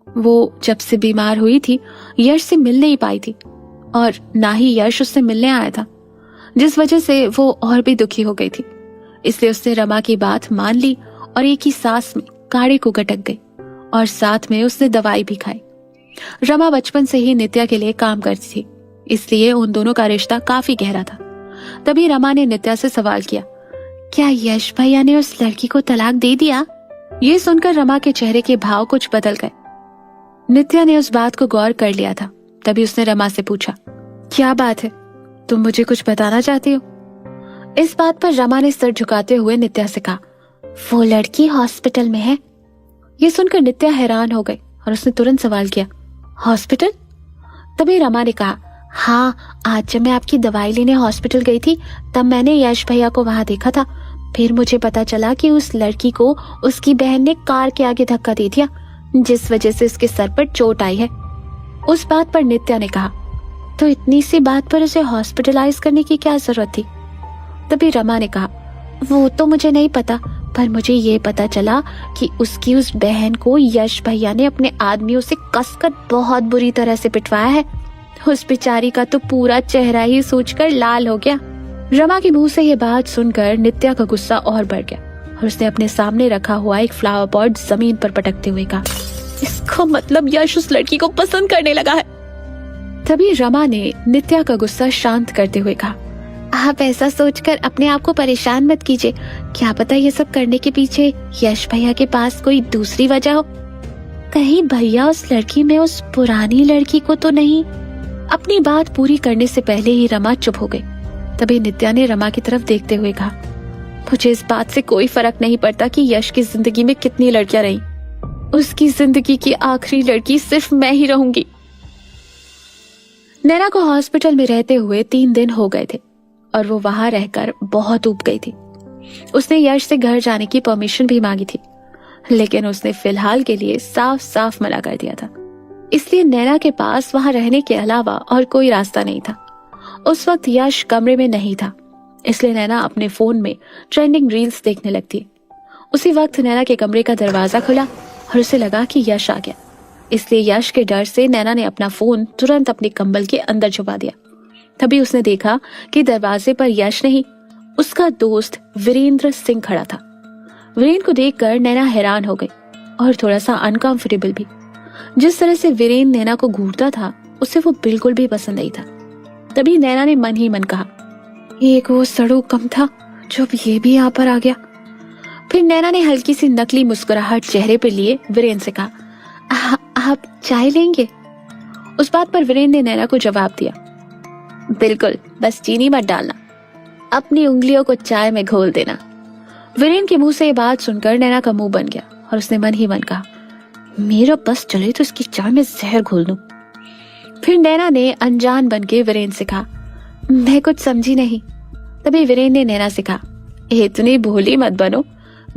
वो जब से बीमार हुई थी यश से मिल नहीं पाई थी और ना ही यश उससे मिलने आया था, जिस वजह से वो और भी दुखी हो गई थी। इसलिए उसने रमा की बात मान ली और एक ही सांस में काढ़े को गटक गई और साथ में उसने दवाई भी खाई। रमा बचपन से ही नित्या के लिए काम करती थी, इसलिए उन दोनों का रिश्ता काफी गहरा था। तभी रमा ने नित्या से सवाल किया, क्या यश भैया ने उस लड़की को तलाक दे दिया? ये सुनकर रमा के चेहरे के भाव कुछ बदल गए। नित्या ने उस बात को गौर कर लिया था। तभी उसने रमा से पूछा, क्या बात है, तुम मुझे कुछ बताना चाहती हो? इस बात पर रमा ने सर झुकाते हुए नित्या से कहा, वो लड़की हॉस्पिटल में है। ये सुनकर नित्या हैरान हो गई और उसने तुरंत सवाल किया, हॉस्पिटल? तभी रमा ने कहा, हाँ, आज जब मैं आपकी दवाई लेने हॉस्पिटल गई थी तब मैंने यश भैया को वहां देखा था। फिर मुझे पता चला कि उस लड़की को उसकी बहन ने कार के आगे धक्का दे दिया, जिस वजह से उसके सर पर चोट आई है। उस बात पर नित्या ने कहा, तो इतनी सी बात पर उसे हॉस्पिटलाइज करने की क्या जरूरत थी? तभी रमा ने कहा, वो तो मुझे नहीं पता, पर मुझे ये पता चला कि उसकी उस बहन को यश भैया ने अपने आदमियों से कसकर बहुत बुरी तरह से पिटवाया है उस बेचारी का तो पूरा चेहरा ही सोचकर लाल हो गया। रमा के मुंह से ये बात सुनकर नित्या का गुस्सा और बढ़ गया और उसने अपने सामने रखा हुआ एक फ्लावर पॉट जमीन पर पटकते हुए कहा, इसका मतलब यश उस लड़की को पसंद करने लगा है। तभी रमा ने नित्या का गुस्सा शांत करते हुए कहा, आप ऐसा सोचकर अपने आप को परेशान मत कीजिए, क्या पता ये सब करने के पीछे यश भैया के पास कोई दूसरी वजह हो। कहीं भैया उस लड़की में उस पुरानी लड़की को तो नहीं। अपनी बात पूरी करने से पहले ही रमा चुप हो गई। तभी नित्या ने रमा की तरफ देखते हुए कहा, मुझे इस बात से कोई फर्क नहीं पड़ता कि यश की जिंदगी में कितनी लड़कियां रही, उसकी जिंदगी की आखिरी लड़की सिर्फ मैं ही रहूंगी। नैना को हॉस्पिटल में रहते हुए 3 दिन हो गए थे और वो वहां रहकर बहुत ऊब गई थी। उसने यश से घर जाने की परमिशन भी मांगी थी, लेकिन उसने फिलहाल के लिए साफ साफ मना कर दिया था। इसलिए नैना के पास वहां रहने के अलावा और कोई रास्ता नहीं था। उस वक्त यश कमरे में नहीं था, इसलिए नैना अपने फोन में ट्रेंडिंग रील्स देखने लगती। उसी वक्त नैना के कमरे का दरवाजा खुला और उसे लगा कि यश आ गया। इसलिए यश के डर से नैना ने अपना फोन तुरंत अपने कंबल के अंदर छुपा दिया। तभी उसने देखा कि दरवाजे पर यश नहीं, उसका दोस्त वीरेंद्र सिंह खड़ा था। वीरेंद्र को देखकर नैना हैरान हो गई और थोड़ा सा अनकंफर्टेबल भी। जिस तरह से वीरेंद्र नैना को घूरता था उसे वो बिल्कुल भी पसंद नहीं था। तभी नैना ने मन ही मन कहा, एक वो सड़ू कम था जो अब ये भी यहाँ पर आ गया। फिर नैना ने हल्की सी नकली मुस्कुराहट चेहरे पर लिए वीरेंद्र से कहा, आप चाय लेंगे? उस बात पर वीरेंद्र ने नैना को जवाब दिया, बिल्कुल, बस चीनी मत डालना, अपनी उंगलियों को चाय में घोल देना। वीरेंद्र के मुंह से ये बात सुनकर नैना का मुंह बन गया और उसने मन ही मन कहा, मेरा बस चले तो इसकी चाय में जहर घोल दूं। फिर नैना ने अनजान बन के वीरेंद्र से कहा, मैं कुछ समझी नहीं। तभी वीरेंद्र ने नैना से कहा, इतनी भोली मत बनो,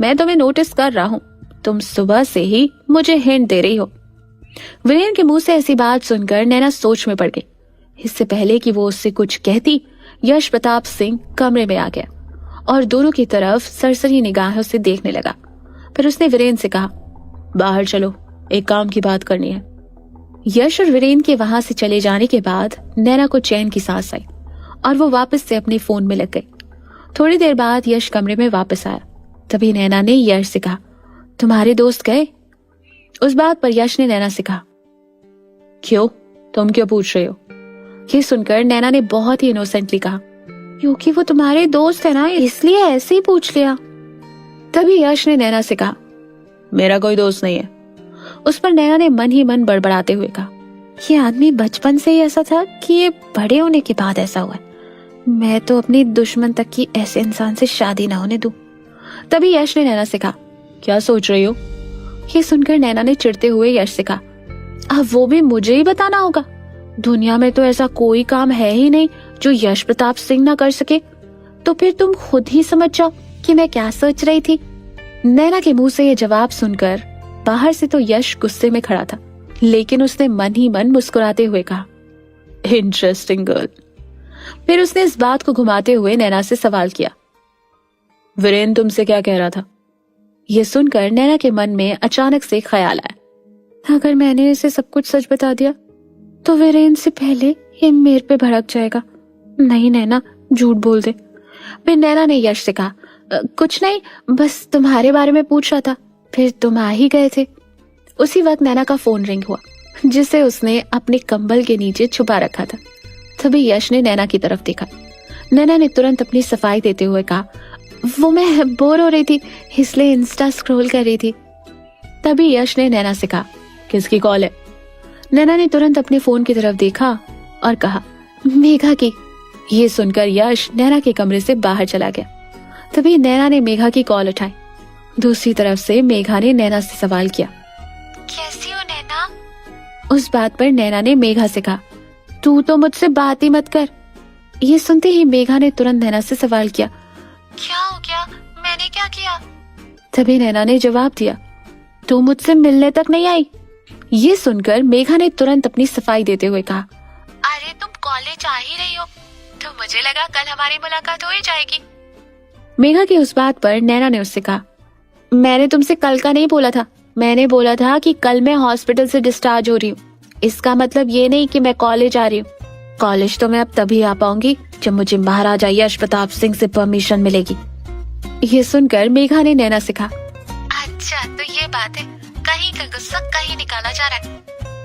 मैं तुम्हें नोटिस कर रहा हूँ, तुम सुबह से ही मुझे हिंट दे रही हो। वीरेंद्र के मुंह से ऐसी बात सुनकर नैना सोच में पड़ गई। इससे पहले कि वो उससे कुछ कहती, यश प्रताप सिंह कमरे में आ गया और दोनों की तरफ सरसरी निगाहों से देखने लगा। फिर उसने वीरेंद्र से कहा, बाहर चलो, एक काम की बात करनी है। यश और वीरेंद्र के वहां से चले जाने के बाद नैना को चैन की सांस आई और वो वापस से अपने फोन में लग गई। थोड़ी देर बाद यश कमरे में वापस आया। तभी नैना ने यश से कहा, तुम्हारे दोस्त गए? उस बात पर यश ने नैना से कहा, क्यों, तुम क्यों पूछ रहे हो? ये सुनकर नैना ने बहुत ही इनोसेंटली कहा, क्योंकि वो तुम्हारे दोस्त है ना, इसलिए ऐसे ही पूछ लिया। तभी यश ने नैना से कहा, मेरा कोई दोस्त नहीं है। उस पर नैना ने मन ही मन बड़बड़ाते हुए कहा, ये आदमी बचपन से ही ऐसा था कि ये बड़े होने के बाद ऐसा हुआ? मैं तो अपनी दुश्मन तक की ऐसे इंसान से शादी ना होने दूं। तभी यश ने नैना से कहा, क्या सोच रही हो? ये सुनकर नैना ने चिढ़ते हुए यश से कहा, अब वो भी मुझे ही बताना होगा? दुनिया में तो ऐसा कोई काम है ही नहीं जो यश प्रताप सिंह ना कर सके। तो फिर तुम खुद ही समझ जाओ कि मैं क्या सोच रही थी। नैना के मुंह से ये जवाब सुनकर बाहर से तो यश गुस्से में खड़ा था, लेकिन उसने मन ही मन मुस्कुराते हुए कहा, इंटरेस्टिंग गर्ल। फिर उसने इस बात को घुमाते हुए नैना से सवाल किया, वीरेंद्र तुमसे क्या कह रहा था? यह सुनकर नैना के मन में अचानक से ख्याल आया, अगर मैंने इसे सब कुछ सच बता दिया तो वीरेंद्र से पहले ये मेरे पे भड़क जाएगा। नहीं नैना, झूठ बोल दे। फिर नैना ने यश से कहा, कुछ नहीं, बस तुम्हारे बारे में पूछ रहा था, फिर तुम आ ही गए थे। उसी वक्त नैना का फोन रिंग हुआ, जिसे उसने अपने कंबल के नीचे छुपा रखा था। तभी यश ने नैना की तरफ देखा। नैना ने तुरंत अपनी सफाई देते हुए कहा, वो मैं बोर हो रही थी इसलिए इंस्टा स्क्रॉल कर रही थी। तभी यश ने नैना से कहा, किसकी कॉल है? नैना ने तुरंत अपने फोन की तरफ देखा और कहा, मेघा की। ये सुनकर यश नैना के कमरे से बाहर चला गया। तभी नैना ने मेघा की कॉल उठाई। दूसरी तरफ से मेघा ने नैना से सवाल किया, कैसी हो नैना? उस बात पर नैना ने मेघा से कहा, तू तो मुझसे बात ही मत कर। ये सुनते ही मेघा ने तुरंत नैना से सवाल किया, क्या हो गया? मैंने क्या किया? तभी नैना ने जवाब दिया, तू मुझसे मिलने तक नहीं आई। ये सुनकर मेघा ने तुरंत अपनी सफाई देते हुए कहा, अरे तुम कॉलेज आ ही रही हो तो मुझे लगा कल हमारी मुलाकात हो ही जाएगी। मेघा की उस बात पर नैना ने उससे कहा, मैंने तुमसे कल का नहीं बोला था, मैंने बोला था कि कल मैं हॉस्पिटल से डिस्चार्ज हो रही हूँ, इसका मतलब ये नहीं कि मैं कॉलेज आ रही हूँ। कॉलेज तो मैं अब तभी आ पाऊंगी जब मुझे महाराजा यश प्रताप सिंह से परमिशन मिलेगी। ये सुनकर मेघा ने नैना से कहा, अच्छा तो ये बात है, कहीं का गुस्सा कहीं निकाला जा रहा है।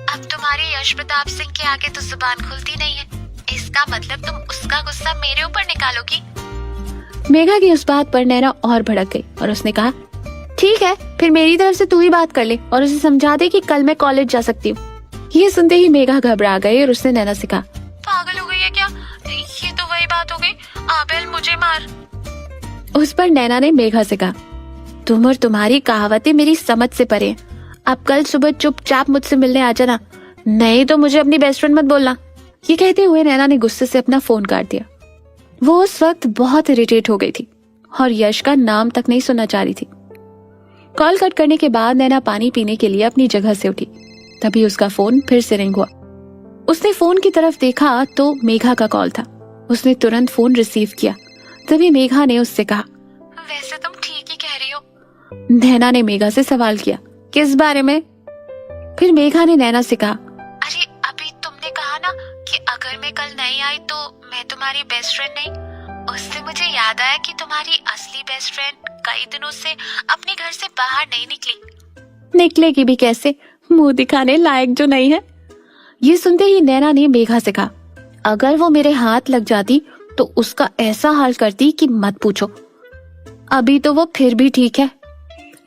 अब तुम्हारे यश प्रताप सिंह के आगे तो जुबान खुलती नहीं है, इसका मतलब तुम उसका गुस्सा मेरे ऊपर निकालोगी। मेघा की उस बात पर नैना और भड़क गई और उसने कहा, ठीक है, फिर मेरी तरफ से तू ही बात कर ले और उसे समझा दे कि कल मैं कॉलेज जा सकती हूँ। ये सुनते ही मेघा घबरा गई और उसने नैना से कहा, पागल हो गई है क्या? ये तो वही बात हो गई, आबेल मुझे मार। उस पर नैना ने मेघा से कहा, तुम और तुम्हारी कहावतें मेरी समझ से परे हैं। अब कल सुबह चुपचाप मुझसे मिलने आ जाना, नहीं तो मुझे अपनी बेस्ट फ्रेंड मत बोलना। ये कहते हुए नैना ने गुस्से से अपना फोन काट दिया। वो उस वक्त बहुत इरिटेट हो गई थी और यश का नाम तक नहीं सुनना चाह रही थी। कॉल कट करने के बाद नैना पानी पीने के लिए अपनी जगह से उठी। तभी उसका फोन फिर से रिंग हुआ। उसने फोन की तरफ देखा तो मेघा का कॉल था। उसने तुरंत फोन रिसीव किया। तभी मेघा ने उससे कहा, वैसे तुम ठीक ही कह रही हो। नैना ने मेघा से सवाल किया, किस बारे में? फिर मेघा ने नैना से कहा, अरे अभी तुमने कहा ना कि अगर मैं कल नहीं आई तो मैं तुम्हारी बेस्ट फ्रेंड नहीं। उससे मुझे याद आया कि तुम्हारी असली बेस्ट फ्रेंड कई दिनों से अपने घर से बाहर नहीं निकली। निकलेगी भी कैसे, मुंह दिखाने लायक जो नहीं है। ये सुनते ही नैना ने मेघा से कहा, अगर वो मेरे हाथ लग जाती तो उसका ऐसा हाल करती कि मत पूछो। अभी तो वो फिर भी ठीक है।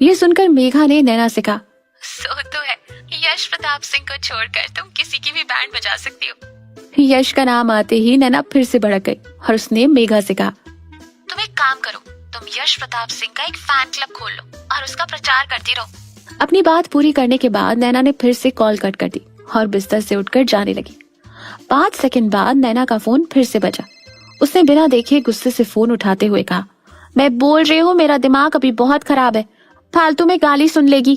ये सुनकर मेघा ने नैना से कहा, सो तो है, यश प्रताप सिंह को छोड़कर तुम किसी की भी बैंड बजा सकती हो। यश का नाम आते ही नैना फिर से भड़क गई और उसने मेघा से कहा, तुम एक काम करो, तुम यश प्रताप सिंह का एक फैन क्लब खोल लो और उसका प्रचार करती रहो। अपनी बात पूरी करने के बाद नैना ने फिर से कॉल कट कर दी और बिस्तर से उठकर जाने लगी। 5 सेकंड बाद नैना का फोन फिर से बजा। उसने बिना देखे गुस्से से फोन उठाते हुए कहा, मैं बोल रही हूँ मेरा दिमाग अभी बहुत खराब है, फालतू में गाली सुन लेगी।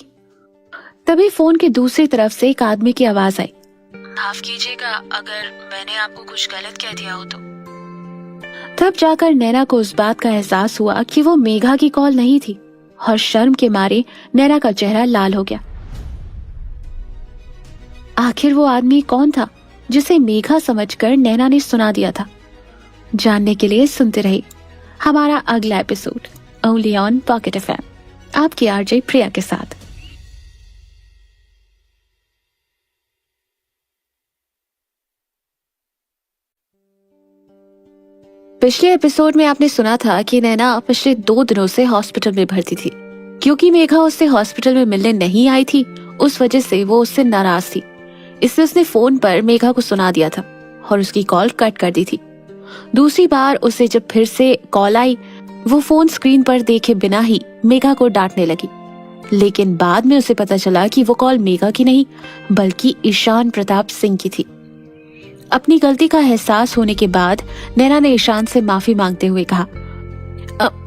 तभी फोन की दूसरी तरफ से एक आदमी की आवाज आई, माफ कीजिएगा अगर मैंने आपको कुछ गलत कह दिया हो तो। तब जाकर नैना को उस बात का एहसास हुआ कि वो मेघा की कॉल नहीं थी और शर्म के मारे नैना का चेहरा लाल हो गया। आखिर वो आदमी कौन था जिसे मेघा समझकर नैना ने सुना दिया था? जानने के लिए सुनते रहिए हमारा अगला episode only on pocket FM, आपकी आरजे प्रिया के साथ। पिछले एपिसोड में आपने सुना था कि नैना पिछले 2 दिनों से हॉस्पिटल में भर्ती थी। क्योंकि मेघा उससे हॉस्पिटल में मिलने नहीं आई थी, उस वजह से वो उससे नाराज थी। इसलिए उसने फोन पर मेघा को सुना दिया था और उसकी कॉल कट कर दी थी। दूसरी बार उसे जब फिर से कॉल आई, वो फोन स्क्रीन पर देखे बिना ही मेघा को डांटने लगी। लेकिन बाद में उसे पता चला कि वो कॉल मेघा की नहीं बल्कि ईशान प्रताप सिंह की थी। अपनी गलती का एहसास होने के बाद नैना ने ईशान से माफी मांगते हुए कहा,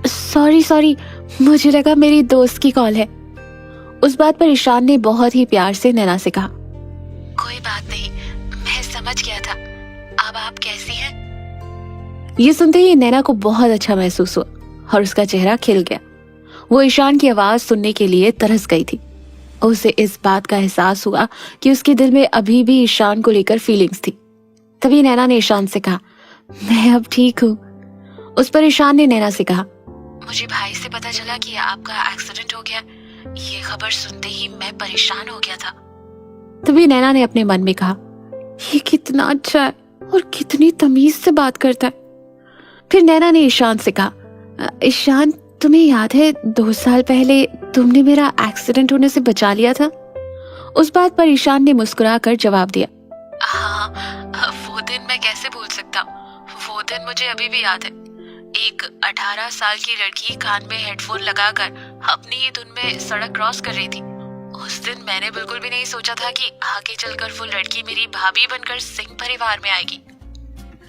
सॉरी, मुझे लगा मेरी दोस्त की कॉल है। उस बात पर ईशान ने बहुत ही प्यार से नैना से कहा, कोई बात नहीं, मैं समझ गया था। अब आप कैसी हैं? ये सुनते ही नैना को बहुत अच्छा महसूस हुआ और उसका चेहरा खिल गया। वो ईशान की आवाज सुनने के लिए तरस गई थी। उसे इस बात का एहसास हुआ कि उसके दिल में अभी भी ईशान को लेकर फीलिंग्स थी। तभी नैना ने ईशान से कहा, मैं अब ठीक हूँ। उस पर ईशान ने नैना से कहा, मुझे भाई से पता चला कि आपका एक्सीडेंट हो गया। ये खबर सुनते ही मैं परेशान हो गया था। तभी नैना ने अपने मन में कहा, ये कितना अच्छा है और कितनी तमीज से बात करता है। फिर नैना ने ईशान से कहा, ईशान तुम्हें याद है 2 साल पहले तुमने मेरा एक्सीडेंट होने से बचा लिया था? उस बात पर ईशान ने मुस्कुराकर जवाब दिया, हाँ, वो दिन मैं कैसे भूल सकता हूँ। वो दिन मुझे अभी भी याद है। एक 18 साल की लड़की कान में हेडफोन लगाकर अपनी ही धुन में सड़क क्रॉस कर रही थी। उस दिन मैंने बिल्कुल भी नहीं सोचा था कि आगे चलकर वो लड़की मेरी भाभी बनकर सिंह परिवार में आएगी।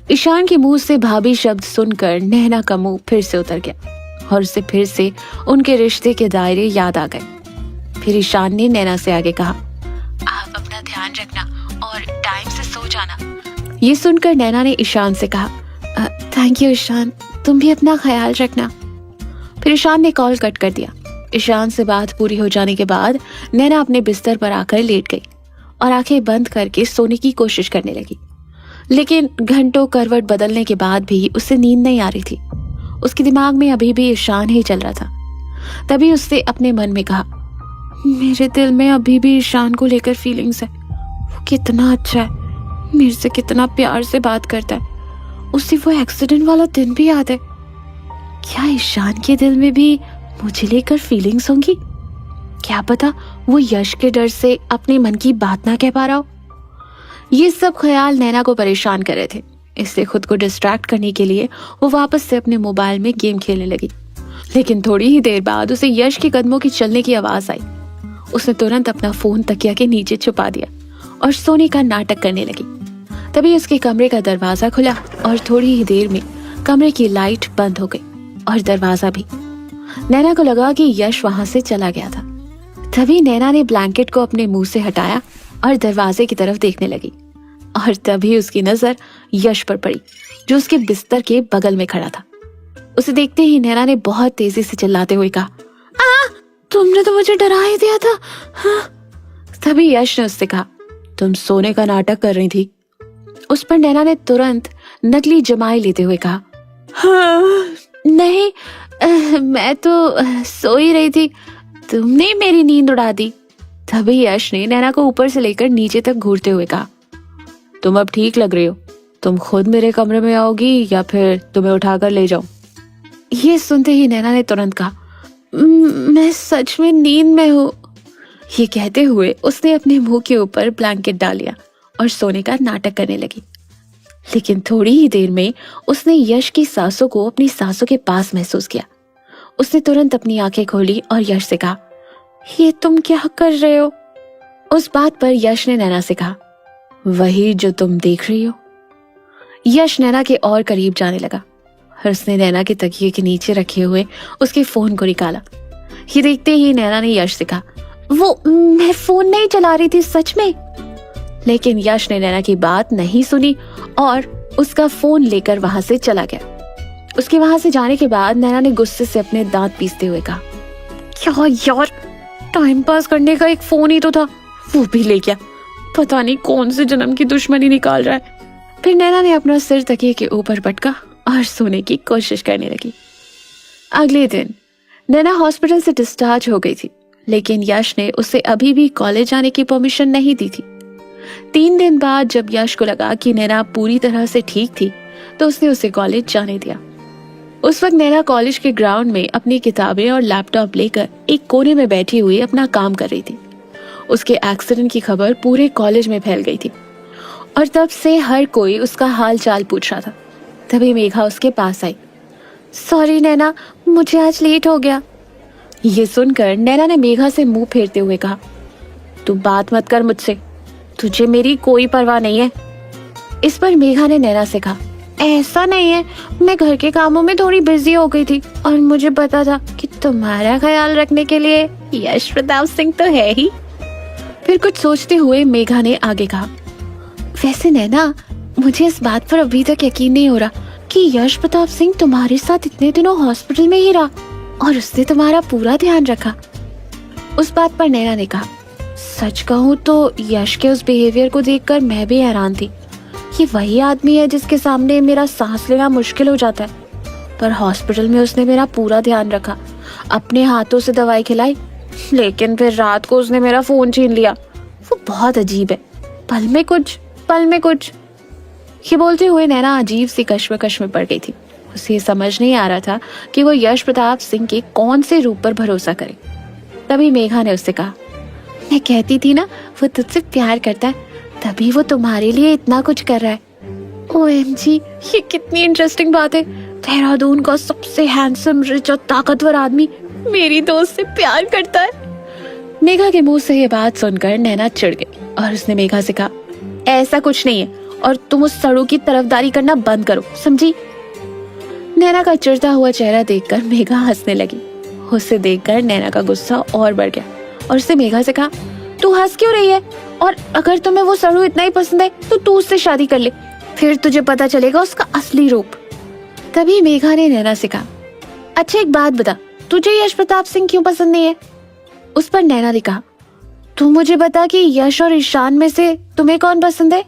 ईशान के मुंह से भाभी शब्द सुनकर नैना का मुंह फिर से उतर गया और उसे फिर से उनके रिश्ते के दायरे याद आ गए। फिर ईशान ने नैना से आगे कहा, आप अपना ध्यान रखना और टाइम से सो जाना। ये सुनकर नैना ने ईशान से कहा, थैंक यू ईशान, तुम भी अपना ख्याल रखना। फिर ईशान ने कॉल कट कर दिया। ईशान से बात पूरी हो जाने के बाद नैना अपने बिस्तर पर आकर लेट गई और आंखें बंद करके सोने की कोशिश करने लगी। लेकिन घंटों करवट बदलने के बाद भी उसे नींद नहीं आ रही थी। उसके दिमाग में अभी भी ईशान ही चल रहा था। तभी उसने अपने मन में कहा, मेरे दिल में अभी भी ईशान को लेकर फीलिंग्स है। वो कितना अच्छा है, मेरे से कितना प्यार से बात करता है। उसे वो एक्सीडेंट वाला दिन भी याद है। क्या ईशान के दिल में भी मुझे लेकर फीलिंग्स होंगी? क्या पता वो यश के डर से अपने मन की बात ना कह पा रहा हो। ये सब ख्याल नैना को परेशान कर रहे थे। इससे खुद को डिस्ट्रैक्ट करने के लिए वो वापस से अपने मोबाइल में गेम खेलने लगी। लेकिन थोड़ी ही देर बाद उसे यश के कदमों की चलने की आवाज आई। उसने तुरंत अपना फोन तकिया के नीचे छुपा दिया और सोने का नाटक करने लगी। तभी उसके कमरे का दरवाजा खुला और थोड़ी ही देर में कमरे की लाइट बंद हो गई और दरवाजा भी। नैना को लगा कि यश वहां से चला गया था। तभी नैना ने ब्लैंकेट को अपने मुंह से हटाया और दरवाजे की तरफ देखने लगी। और तभी उसकी नजर यश पर पड़ी, जो उसके बिस्तर के बगल में खड़ा था। उसे देखते ही नैना ने बहुत तेजी से चिल्लाते हुए कहा, तुमने तो मुझे डरा ही दिया था। हाँ। तभी यश ने उससे कहा, तुम सोने का नाटक कर रही थी। उस पर नैना ने तुरंत नकली जमाई लेते हुए कहा, हाँ, नहीं, मैं तो सो ही रही थी, तुमने मेरी नींद उड़ा दी। तभी यश ने नैना को ऊपर से लेकर नीचे तक घूरते हुए कहा, तुम अब ठीक लग रही हो। तुम खुद मेरे कमरे में आओगी या फिर तुम्हें उठाकर ले जाऊं? ये सुनते ही नैना ने तुरंत कहा, मैं सच में नींद में हूँ। ये कहते हुए उसने अपने मुंह के ऊपर ब्लैंकेट डाल लिया और सोने का नाटक करने लगी। लेकिन थोड़ी ही देर में उसने यश की सांसों को अपनी सांसों के पास महसूस किया। उसने तुरंत अपनी आंखें खोली और यश से कहा, ये तुम क्या कर रहे हो? उस बात पर यश ने नैना से कहा, वही जो तुम देख रही हो। यश नैना के और करीब जाने लगा और उसने नैना के तकिए के नीचे रखे हुए उसके फोन को निकाला। ये देखते ही नैना ने यश से कहा, वो मैं फोन नहीं चला रही थी सच में। लेकिन यश ने नैना की बात नहीं सुनी और उसका फोन लेकर वहां से चला गया। उसके वहां से जाने के बाद नैना ने गुस्से से अपने दांत पीसते हुए कहा, क्या यार, टाइम पास करने का एक फोन ही तो था, वो भी ले गया। पता नहीं कौन से जन्म की दुश्मनी निकाल रहा है। फिर नैना ने अपना सिर तकिए के ऊपर पटका और सोने की कोशिश करने लगी। अगले दिन नैना हॉस्पिटल से डिस्चार्ज हो गई थी, लेकिन यश ने उसे अभी भी कॉलेज जाने की परमिशन नहीं दी थी। 3 दिन बाद जब यश को लगा कि नैना पूरी तरह से ठीक थी, तो उसने उसे कॉलेज जाने दिया। उस वक्त नैना कॉलेज के ग्राउंड में अपनी किताबें और लैपटॉप लेकर एक कोने में बैठी हुई अपना काम कर रही थी। उसके एक्सीडेंट की खबर पूरे कॉलेज में फैल गई थी और तब से हर कोई उसका हाल चाल पूछ रहा था। तभी मेघा उसके पास आई। सॉरी नैना, मुझे आज लेट हो गया। ये सुनकर नैना ने मेघा से मुंह फेरते हुए कहा, तू बात मत कर मुझसे, तुझे मेरी कोई परवाह नहीं है। इस पर मेघा ने नैना से कहा, ऐसा नहीं है, मैं घर के कामों में थोड़ी बिजी हो गई थी और मुझे पता था कि तुम्हारा ख्याल रखने के लिए यश प्रताप सिंह तो है ही। फिर कुछ सोचते हुए मेघा ने आगे कहा, वैसे नैना, मुझे इस बात पर अभी तक यकीन नहीं हो रहा कि यश प्रताप सिंह तुम्हारे साथ इतने दिनों हॉस्पिटल में ही रहा और उसने तुम्हारा पूरा ध्यान रखा। उस बात पर नैना ने कहा, सच कहूँ तो यश के उस बिहेवियर को देखकर मैं भी हैरान थी। ये वही आदमी है जिसके सामने मेरा सांस लेना मुश्किल हो जाता है, पर हॉस्पिटल में उसने मेरा पूरा ध्यान रखा, अपने हाथों से दवाई खिलाई, लेकिन फिर रात को उसने मेरा फोन छीन लिया। वो बहुत अजीब है, पल में कुछ। ये बोलते हुए नैना अजीब सी कश्मकश में पड़ गई थी। उसे समझ नहीं आ रहा था कि वो यश प्रताप सिंह के कौन से रूप पर भरोसा करे। तभी मेघा ने उससे कहा, मैं कहती थी ना, वो तुझसे प्यार करता है, तभी वो तुम्हारे लिए इतना कुछ कर रहा है। OMG, ये कितनी इंटरेस्टिंग बात है। देहरादून का सबसे हैंडसम, रिच और ताकतवर आदमी मेरी दोस्त से प्यार करता है। मेघा के मुंह से ये बात सुनकर नैना चिढ़ गई और उसने मेघा से कहा, ऐसा कुछ नहीं है और तुम उस सड़ू की तरफदारी करना बंद करो, समझी? नैना का चिढ़ता हुआ चेहरा देखकर मेघा हंसने लगी। उसे देखकर नैना का गुस्सा और बढ़ गया और उसने मेघा से कहा, तू हंस क्यों रही है? और अगर तुम्हें वो सड़ू इतना ही पसंद है तो तू उससे शादी कर ले, फिर तुझे पता चलेगा उसका असली रूप। तभी मेघा ने नैना से कहा, अच्छा एक बात बता, तुझे यश प्रताप सिंह क्यों पसंद नहीं है? उस पर नैना ने कहा, तू मुझे बता कि यश और ईशान में से तुम्हें कौन पसंद है?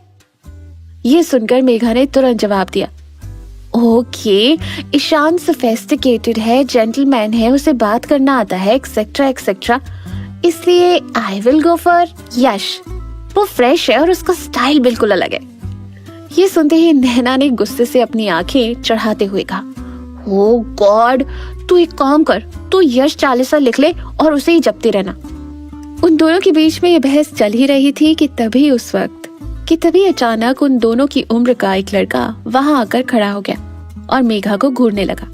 ये सुनकर मेघा ने तुरंत जवाब दिया, ओके, ईशान सोफिस्टिकेटेड है, जेंटलमैन है, उसे बात करना आता है, एक्सेट्रा एक्सेट्रा, इसलिए आई विल गो फॉर यश। वो फ्रेश है और उसका स्टाइल बिल्कुल अलग है। ये सुनते ही नैना ने गुस्से से अपनी आंखें चढ़ाते हुए कहा, ओ गॉड, तू एक काम कर, तू यश चालीसा लिख ले और उसे ही जपते रहना। उन दोनों के बीच में ये बहस चल ही रही थी कि तभी अचानक उन दोनों की उम्र का एक लड़का वहां आकर खड़ा हो गया और मेघा को घूरने लगा।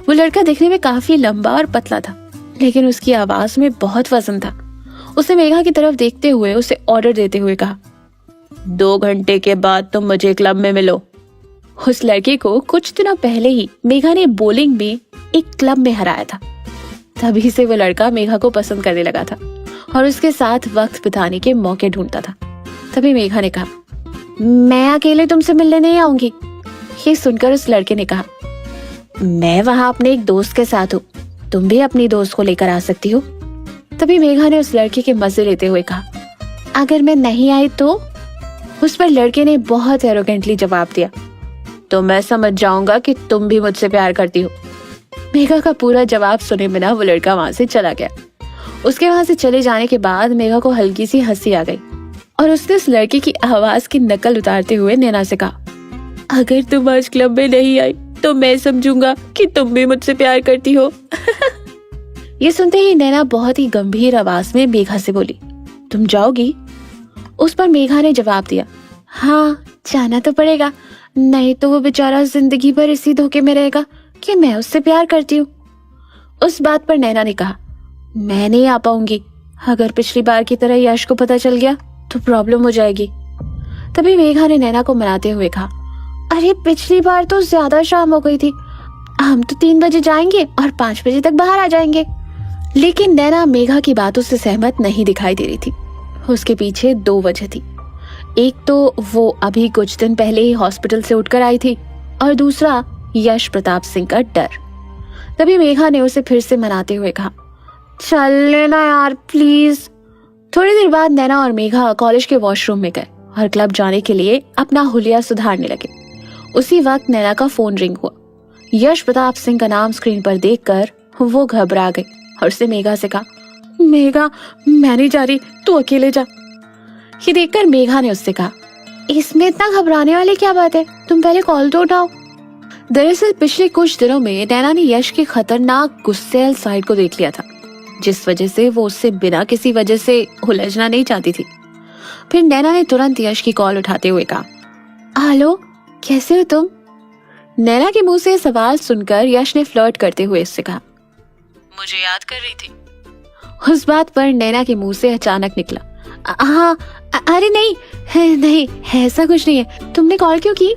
वो लड़का दिखने में काफी लंबा और पतला था, लेकिन उसकी आवाज में बहुत वजन था। उसने मेघा की तरफ देखते हुए उसे ऑर्डर देते हुए कहा, 2 घंटे के बाद तुम मुझे क्लब में मिलो। उस लड़के को कुछ दिनों पहले ही मेघा ने बोलिंग में एक क्लब में हराया था। तभी से वो लड़का मेघा को पसंद करने लगा था और उसके साथ वक्त बिताने के मौके ढूंढता था। तभी मेघा ने कहा, मैं अकेले तुमसे मिलने नहीं आऊंगी। ये सुनकर उस लड़के ने कहा, मैं वहां अपने एक दोस्त के साथ हूँ, तुम भी अपनी दोस्त को लेकर आ सकती हो। तभी मेघा ने उस लड़के के मजे लेते हुए कहा, अगर मैं नहीं आई तो? उस पर लड़के ने बहुत एरोगेंटली जवाब दिया, तो मैं समझ जाऊंगा कि तुम भी मुझसे प्यार करती हो। मेघा का पूरा जवाब सुने बिना वो लड़का वहां से चला गया। उसके वहां से चले जाने के बाद मेघा को हल्की सी हंसी आ गई और उसने उस लड़के की आवाज की नकल उतारते हुए नैना से कहा, अगर तुम आज क्लब में नहीं आई तो मैं समझूंगा कि तुम भी मुझसे प्यार करती हो। ये सुनते ही नैना बहुत ही गंभीर आवाज में मेघा से बोली, तुम जाओगी? उस पर मेघा ने जवाब दिया, हाँ जाना तो पड़ेगा, नहीं तो वो बेचारा जिंदगी भर इसी धोखे में रहेगा कि मैं उससे प्यार करती हूँ। उस बात पर नैना ने कहा, मैं नहीं आ पाऊंगी, अगर पिछली बार की तरह यश को पता चल गया तो प्रॉब्लम हो जाएगी। तभी मेघा ने नैना को मनाते हुए कहा, अरे पिछली बार तो ज्यादा शाम हो गई थी, हम तो 3 बजे जाएंगे और 5 बजे तक बाहर आ जाएंगे। लेकिन नैना मेघा की बातों से सहमत नहीं दिखाई दे रही थी। उसके पीछे 2 वजह थी। एक तो वो अभी कुछ दिन पहले ही हॉस्पिटल से उठकर आई थी और दूसरा यश प्रताप सिंह का डर। तभी मेघा ने उसे फिर से मनाते हुए कहा, चल लेना यार प्लीज। थोड़ी देर बाद नैना और मेघा कॉलेज के वॉशरूम में गए और क्लब जाने के लिए अपना हुलिया सुधारने लगे। उसी वक्त नैना का फोन रिंग हुआ। यश प्रताप सिंह का नाम स्क्रीन पर देखकर वो घबरा गई और उसने मेघा से कहा, मेघा मैं नहीं जा रही, तू अकेले जा। ये देखकर मेघा ने उससे कहा, इसमें इतना घबराने वाली क्या बात है, तुम पहले कॉल तो उठाओ। दरअसल पिछले कुछ दिनों में नैना ने यश के खतरनाक गुस्सैल साइड को देख लिया था, जिस वजह से वो उससे बिना किसी वजह से उलझना नहीं चाहती थी। फिर नैना ने तुरंत यश की कॉल उठाते हुए कहा, हेलो कैसे हो तुम? नैना के मुंह से सवाल सुनकर यश ने फ्लर्ट करते हुए उससे कहा, मुझे याद कर रही थी? उस बात पर नैना के मुंह से अचानक निकला, हाँ अरे नहीं ऐसा कुछ नहीं है, तुमने कॉल क्यों की?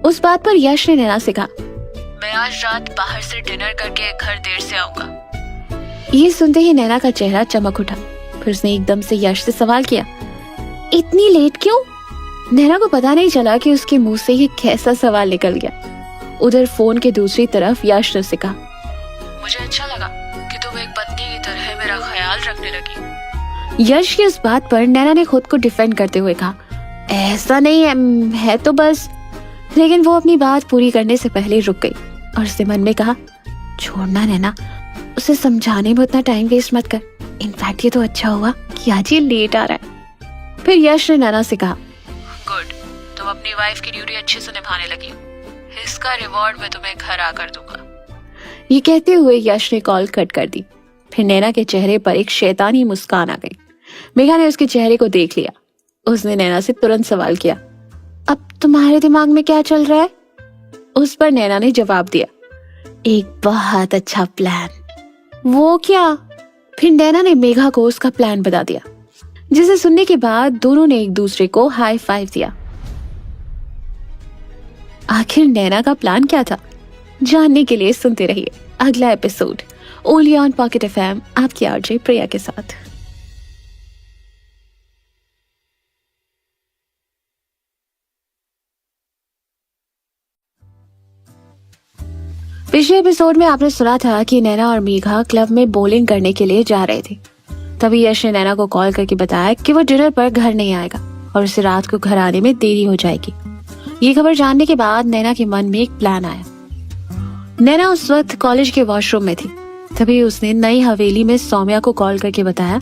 उस बात पर यश ने नैना से कहा, मैं आज रात बाहर से डिनर करके घर देर से आऊंगा। ये सुनते ही नैना का चेहरा चमक उठा। फिर उसने एकदम से यश से सवाल किया, इतनी लेट क्यों? नैना को पता नहीं चला कि उसके मुंह से ये कैसा सवाल निकल गया। उधर फोन के दूसरी तरफ यश ने उसे कहा, मुझे अच्छा लगा कि तुम एक पत्नी की तरह मेरा ख्याल रखने लगी। यश की इस बात पर नैना ने खुद को डिफेंड करते हुए कहा, ऐसा नहीं है तो बस। लेकिन वो अपनी बात पूरी करने से पहले रुक गई और उसने मन में कहा, छोड़ना नैना, उसे समझाने में उतना टाइम वेस्ट मत कर। इनफैक्ट ये तो अच्छा हुआ कि आज ये लेट आ रहा है। फिर यश ने नैना से कहा, गुड, तुम अपनी वाइफ की ड्यूटी अच्छे से निभाने लगी, इसका रिवॉर्ड मैं तुम्हें घर आकर दूंगा। ये कहते हुए यश ने कॉल कट कर दी। फिर नैना के चेहरे पर एक शैतानी मुस्कान आ गई। मेघा ने उसके चेहरे को देख लिया। उसने नैना से तुरंत सवाल किया, अब तुम्हारे दिमाग में क्या चल रहा है? उस पर नैना ने जवाब दिया, एक बहुत अच्छा प्लान। वो क्या? फिर नैना ने मेघा को उसका प्लान बता दिया, जिसे सुनने के बाद दोनों ने एक दूसरे को हाई फाइव दिया। आखिर नैना का प्लान क्या था? जानने के लिए सुनते रहिए अगला episode only on pocket FM, आपकी आरजे प्रिया के साथ। पिछले एपिसोड में आपने सुना था कि नैना और मेघा क्लब में बॉलिंग करने के लिए जा रहे थे। तभी यश ने नैना को कॉल करके बताया कि वो डिनर पर घर नहीं आएगा और उसे रात को घर आने में देरी हो जाएगी। ये खबर जानने के बाद नैना के मन में एक प्लान आया। नैना उस वक्त कॉलेज के वॉशरूम में थी। तभी उसने नई हवेली में सौम्या को कॉल करके बताया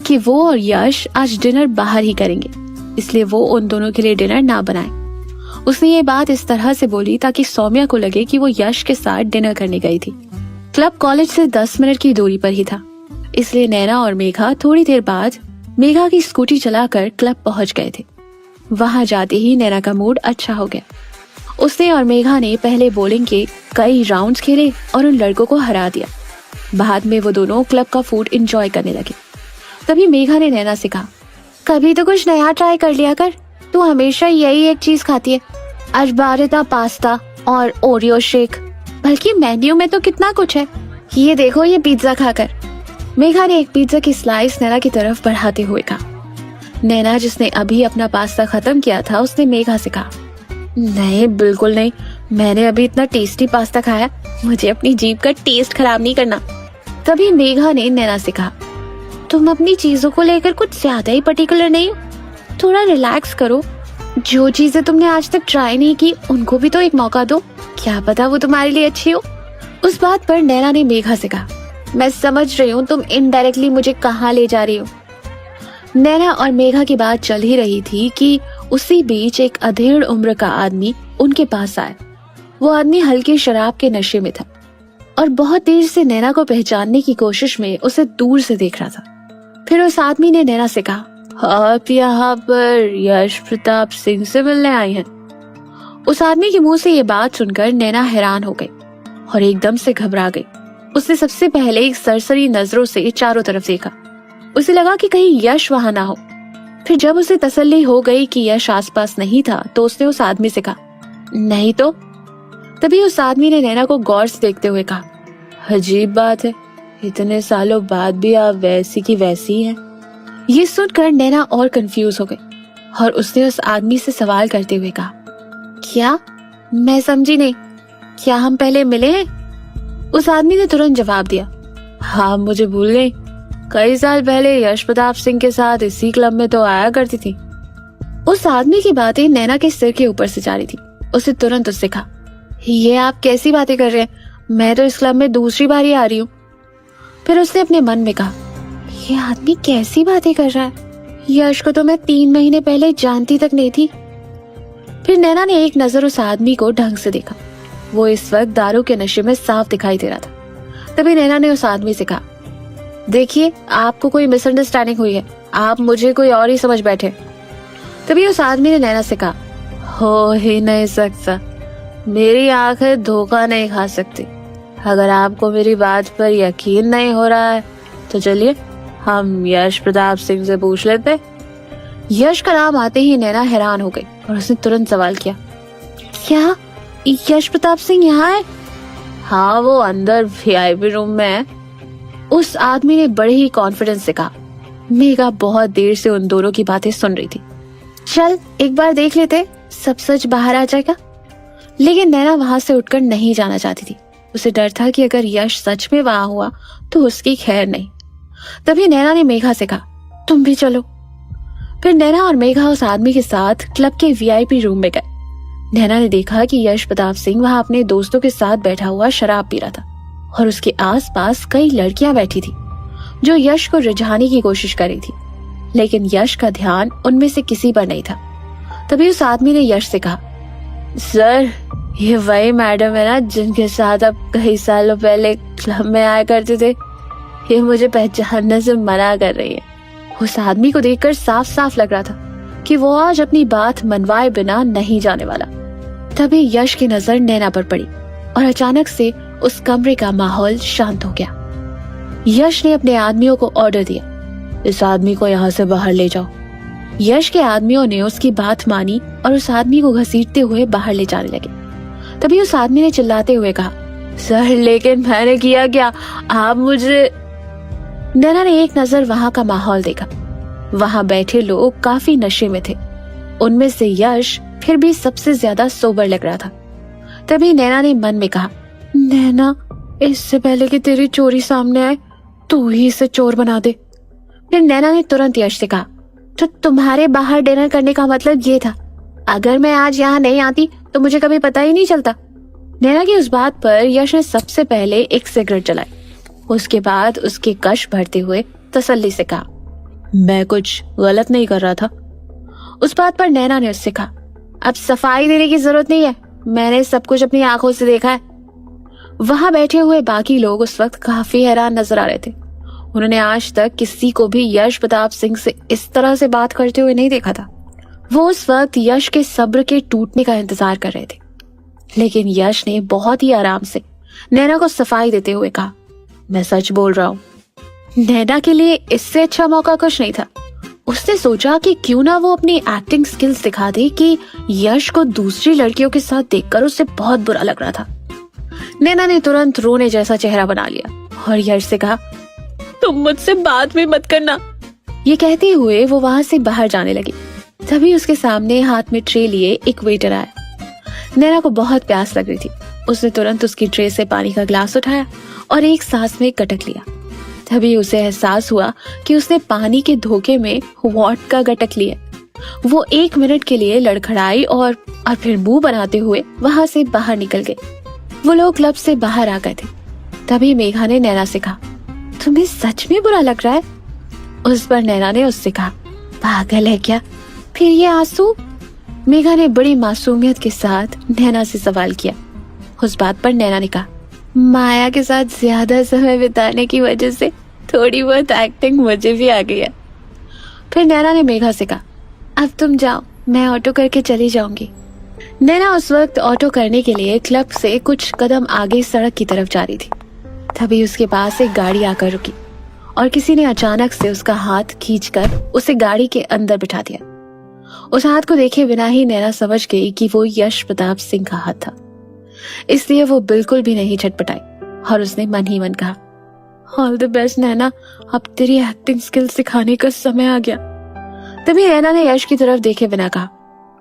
कि वो और यश आज डिनर बाहर ही करेंगे, इसलिए वो उन दोनों के लिए डिनर ना बनाए। उसने ये बात इस तरह से बोली ताकि सौम्या को लगे कि वो यश के साथ डिनर करने गई थी। क्लब कॉलेज से 10 मिनट की दूरी पर ही था, इसलिए नैना और मेघा थोड़ी देर बाद मेघा की स्कूटी चलाकर क्लब पहुंच गए थे। वहां जाते ही नैना का मूड अच्छा हो गया। उसने और मेघा ने पहले बॉलिंग के कई राउंड्स खेले और उन लड़कों को हरा दिया। बाद में वो दोनों क्लब का फूड एंजॉय करने लगे। तभी मेघा ने नैना से कहा, कभी तो कुछ नया ट्राई कर लिया कर, तू हमेशा यही एक चीज खाती है, आज बारिता पास्ता और ओरियो शेक, बल्कि मेन्यू में तो कितना कुछ है। ये देखो ये पिज्जा खाकर। मेघा ने एक पिज्जा की स्लाइस नैना की तरफ बढ़ाते हुए कहा। नैना, जिसने अभी अपना पास्ता खत्म किया था, उसने मेघा से कहा, नहीं बिल्कुल नहीं, मैंने अभी इतना टेस्टी पास्ता खाया, मुझे अपनी जीभ का टेस्ट खराब नहीं करना। तभी मेघा ने नैना से कहा, तुम अपनी चीजों को लेकर कुछ ज्यादा ही पर्टिकुलर नहीं हो, थोड़ा रिलैक्स करो। जो चीजें तुमने आज तक ट्राई नहीं की उनको भी तो एक मौका दो, क्या पता वो तुम्हारे लिए अच्छी हो। उस बात पर नैना ने मेघा से कहा, मैं समझ रही हूँ तुम इनडायरेक्टली मुझे कहाँ ले जा रही हो। नैना और मेघा की बात चल ही रही थी कि उसी बीच एक अधेड़ उम्र का आदमी उनके पास आया। वो आदमी हल्की शराब के नशे में था और बहुत देर से नैना को पहचानने की कोशिश में उसे दूर से देख रहा था। फिर उस आदमी ने नैना से कहा, आप यहाँ पर यश प्रताप सिंह से मिलने आई हैं। उस आदमी के मुंह से ये बात सुनकर नैना हैरान हो गई और एकदम से घबरा गई। उसने सबसे पहले एक सरसरी नजरों से चारों तरफ देखा। उसे लगा कि कहीं यश वहां ना हो। फिर जब उसे तसल्ली हो गई कि यश आसपास नहीं था तो उसने उस आदमी से कहा, नहीं तो। तभी उस आदमी ने नैना को गौर से देखते हुए कहा, अजीब बात है, इतने सालों बाद भी आप वैसी की वैसी हैं। ये सुनकर नैना और कंफ्यूज हो गई और उसने उस आदमी से सवाल करते हुए कहा, क्या? मैं समझी नहीं, क्या हम पहले मिले हैं? उस आदमी ने तुरंत जवाब दिया, हाँ मुझे भूल गई, कई साल पहले यश प्रताप सिंह के साथ इसी क्लब में तो आया करती थी। उस आदमी की बातें नैना के सिर के ऊपर से जा रही थी। उसे तुरंत उससे कहा, ये आप कैसी बातें कर रहे हैं, मैं तो इस क्लब में दूसरी बार ही आ रही हूँ। फिर उसने अपने मन में कहा, ये आदमी कैसी बातें कर रहा है, यश को तो मैं 3 महीने पहले जानती तक नहीं थी। फिर नैना ने एक नजर उस आदमी को ढंग से देखा। वो इस वक्त दारू के नशे में साफ दिखाई दे रहा था। तभी नैना ने उस आदमी से कहा, देखिए आपको कोई मिसअंडरस्टैंडिंग हुई है, आप मुझे कोई और ही समझ बैठे। तभी उस आदमी ने नैना से कहा, हो ही नहीं सकता, मेरी आंखें धोखा नहीं खा सकती। अगर आपको मेरी बात पर यकीन नहीं हो रहा है तो चलिए हम यश प्रताप सिंह से पूछ लेते। यश का नाम आते ही नैना हैरान हो गई और उसने तुरंत सवाल किया, क्या यश प्रताप सिंह यहाँ है? हाँ, वो अंदर VIP रूम में है। उस आदमी ने बड़े ही कॉन्फिडेंस से कहा। मेघा बहुत देर से उन दोनों की बातें सुन रही थी। चल एक बार देख लेते, सब सच बाहर आ जाएगा। लेकिन नैना वहां से उठकर नहीं जाना चाहती थी। उसे डर था कि अगर यश सच में वहां हुआ तो उसकी खैर नहीं। तभी नैना ने मेघा से कहा, तुम भी चलो। फिर नैना और मेघा उस आदमी के साथ क्लब के VIP रूम में गए। नैना ने देखा कि यश प्रताप सिंह वहां अपने दोस्तों के साथ बैठा हुआ शराब पी रहा था और उसके आसपास कई लड़कियां बैठी थी जो यश को रिझाने की कोशिश कर रही थी, लेकिन यश का ध्यान उनमें से किसी पर नहीं था। तभी उस आदमी ने यश से कहा, सर ये वही मैडम है ना जिनके साथ आप कई सालों पहले क्लब में आया करते थे, ये मुझे पहचानने से मना कर रही है। उस आदमी को देखकर साफ साफ लग रहा था कि वो आज अपनी बात मनवाए बिना नहीं जाने वाला। तभी यश की नजर नैना पर पड़ी और अचानक से उस कमरे का माहौल शांत हो गया। यश ने अपने आदमियों को ऑर्डर दिया, इस आदमी को यहाँ से बाहर ले जाओ। यश के आदमियों ने उसकी बात मानी और उस आदमी को घसीटते हुए बाहर ले जाने लगे। तभी उस आदमी ने चिल्लाते हुए कहा, सर लेकिन मैंने किया क्या, आप मुझे। नैना ने एक नजर वहां का माहौल देखा। वहां बैठे लोग काफी नशे में थे। उनमें से यश फिर भी सबसे ज्यादा सोबर लग रहा था। तभी नैना ने मन में कहा, नैना इससे पहले कि तेरी चोरी सामने आए तू ही इसे चोर बना दे। फिर नैना ने तुरंत यश से कहा, तो तुम्हारे बाहर डिनर करने का मतलब ये था? अगर मैं आज यहाँ नहीं आती तो मुझे कभी पता ही नहीं चलता। नैना की उस बात पर यश ने सबसे पहले एक सिगरेट जलाई। उसके बाद उसके कश भरते हुए तसल्ली से कहा, मैं कुछ गलत नहीं कर रहा था। उस बात पर नैना ने उससे कहा, अब सफाई देने की जरूरत नहीं है, मैंने सब कुछ अपनी आंखों से देखा है। वहां बैठे हुए बाकी लोग उस वक्त काफी हैरान नजर आ रहे थे। उन्होंने आज तक किसी को भी यश प्रताप सिंह से इस तरह से बात करते हुए नहीं देखा था। वो उस वक्त यश के सब्र के टूटने का इंतजार कर रहे थे, लेकिन यश ने बहुत ही आराम से नैना को सफाई देते हुए कहा, मैं सच बोल रहा हूँ। नैना के लिए इससे अच्छा मौका कुछ नहीं था। उसने सोचा कि क्यों ना वो अपनी एक्टिंग स्किल्स दिखा दे कि यश को दूसरी लड़कियों के साथ देखकर उसे बहुत बुरा लग रहा था। नैना ने तुरंत रोने जैसा चेहरा बना लिया और यश से कहा, तुम मुझसे बात भी मत करना। ये कहते हुए वो वहां से बाहर जाने लगी। तभी उसके सामने हाथ में ट्रे लिए एक वेटर आया। नैना को बहुत प्यास लग रही थी। उसने तुरंत उसकी ट्रे से पानी का ग्लास उठाया और एक सांस में गटक लिया। तभी उसे एहसास हुआ कि उसने पानी के धोखे में वोडका गटक लिया। वो 1 मिनट के लिए लड़खड़ाई और फिर मुंह बनाते हुए वहां से बाहर निकल गए। वो लोग क्लब से बाहर आ गए थे। तभी मेघा ने नैना से कहा, तुम्हें सच में बुरा लग रहा है? उस पर नैना ने उससे कहा, पागल है क्या, फिर ये आंसू? मेघा ने बड़ी मासूमियत के साथ नैना से सवाल किया। उस बात पर नैना ने कहा, माया के साथ ज्यादा समय बिताने की वजह से थोड़ी बहुत एक्टिंग मुझे भी आ गई है। फिर नैना ने मेघा से कहा, अब तुम जाओ, मैं ऑटो करके चली जाऊंगी। नैना उस वक्त ऑटो करने के लिए क्लब से कुछ कदम आगे सड़क की तरफ जा रही थी। तभी उसके पास एक गाड़ी आकर रुकी और किसी ने अचानक से उसका हाथ खींचकर उसे गाड़ी के अंदर बिठा दिया। उस हाथ को देखे बिना ही नैना समझ गई कि वो यश प्रताप सिंह का हाथ था। इसलिए वो बिल्कुल भी नहीं छटपटाई और उसने मन ही मन कहा, ऑल द बेस्ट नैना, अब तेरी एक्टिंग स्किल सिखाने का समय आ गया। तभी नैना ने यश की तरफ देखे बिना कहा,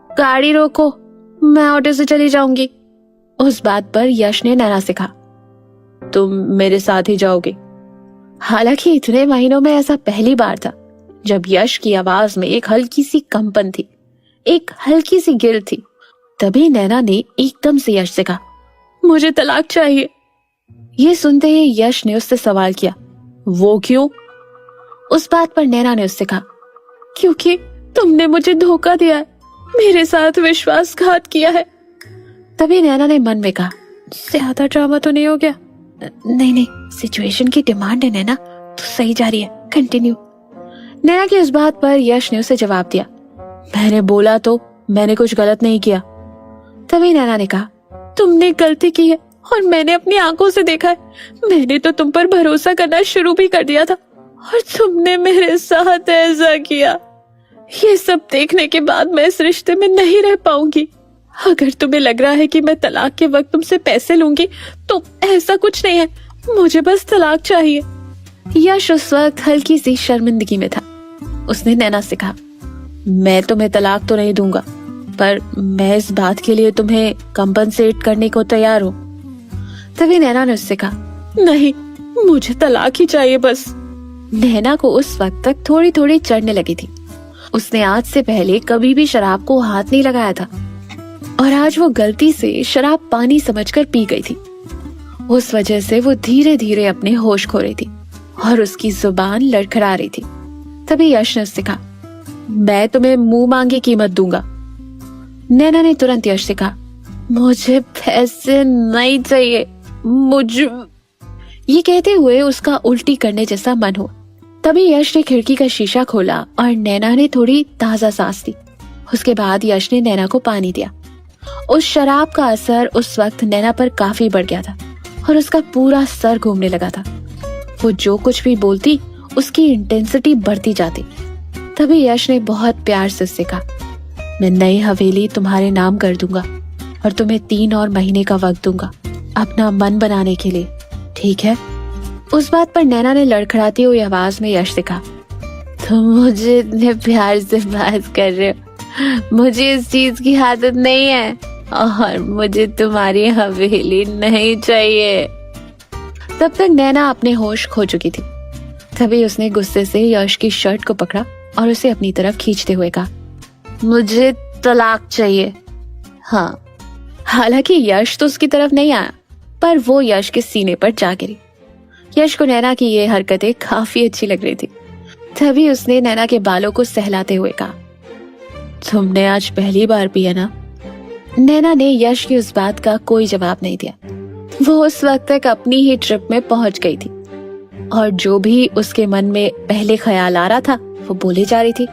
गाड़ी रोको, मैं ऑटो से चली जाऊंगी। उस बात पर यश ने नैना से कहा, तुम मेरे साथ ही जाओगे। हालांकि इतने महीनों में ऐसा पहली बार था जब यश की आवाज में एक हल्की सी कंपन थी, एक हल्की सी गिल थी। तभी नैना ने एकदम से यश से कहा, मुझे तलाक चाहिए। ये सुनते ही यश ने उससे सवाल किया, वो क्यों? उस बात पर नैना ने उससे कहा, क्योंकि तुमने मुझे धोखा दिया है, मेरे साथ विश्वासघात किया है। तभी नैना ने मन में कहा, ज्यादा ड्रामा तो नहीं हो गया? नहीं, सिचुएशन की डिमांड है नैना, तो सही जा रही है, कंटिन्यू। नैना की उस बात पर यश ने उसे जवाब दिया, मैंने बोला तो मैंने कुछ गलत नहीं किया। तभी नैना ने कहा, तुमने गलती की है और मैंने अपनी आंखों से देखा है। मैंने तो तुम पर भरोसा करना शुरू भी कर दिया था और तुमने मेरे साथ ऐसा किया। ये सब देखने के बाद मैं इस रिश्ते में नहीं रह पाऊंगी। अगर तुम्हें लग रहा है कि मैं तलाक के वक्त तुमसे पैसे लूंगी तो ऐसा कुछ नहीं है, मुझे बस तलाक चाहिए। यश उस वक्त हल्की सी शर्मिंदगी में था। उसने नैना से कहा, मैं तुम्हें तलाक तो नहीं दूंगा, पर मैं इस बात के लिए तुम्हें कंपनसेट करने को तैयार हूँ। तभी नैना ने उससे कहा, नहीं, मुझे तलाक ही चाहिए बस। नैना को उस वक्त तक थोड़ी थोड़ी चढ़ने लगी थी। उसने आज से पहले कभी भी शराब को हाथ नहीं लगाया था और आज वो गलती से शराब पानी समझकर पी गई थी। उस वजह से वो धीरे धीरे अपने होश खो रही थी और उसकी जुबान लड़खड़ा रही थी। तभी यश ने उससे कहा, मैं तुम्हें मुंह मांगी कीमत दूंगा। नैना ने तुरंत यश से कहा, मुझे पैसे नहीं चाहिए, मुझे। ये कहते हुए उसका उल्टी करने जैसा मन हुआ। तभी यश ने खिड़की का शीशा खोला और नैना ने थोड़ी ताजा सांस ली। उसके बाद यश ने नैना को पानी दिया। उस शराब का असर उस वक्त नैना पर काफी बढ़ गया था और उसका पूरा सर घूमने लगा था। वो जो कुछ भी बोलती उसकी इंटेंसिटी बढ़ती जाती। तभी यश ने बहुत प्यार से उससे कहा, मैं नई हवेली तुम्हारे नाम कर दूंगा और तुम्हें 3 और महीने का वक्त दूंगा अपना मन बनाने के लिए, ठीक है? उस बात पर नैना ने लड़खड़ाती हुई आवाज में यश से कहा, तुम मुझे इतने प्यार से बात कर रहे हो, मुझे इस चीज की आदत नहीं है और मुझे तुम्हारी हवेली नहीं चाहिए। तब तक नैना अपने होश खो चुकी थी। तभी उसने गुस्से से यश की शर्ट को पकड़ा और उसे अपनी तरफ खींचते हुए कहा, मुझे तलाक चाहिए। हाँ, हालांकि यश तो उसकी तरफ नहीं आया, पर वो यश के सीने पर जा गिरी। यश को नैना की ये हरकतें काफी अच्छी लग रही थी। तभी उसने नैना के बालों को सहलाते हुए कहा, तुमने आज पहली बार पिया ना? नैना ने यश की उस बात का कोई जवाब नहीं दिया। वो उस वक्त तक अपनी ही ट्रिप में पहुंच गई थी और जो भी उसके मन में पहले ख्याल आ रहा था वो बोले जा रही थी।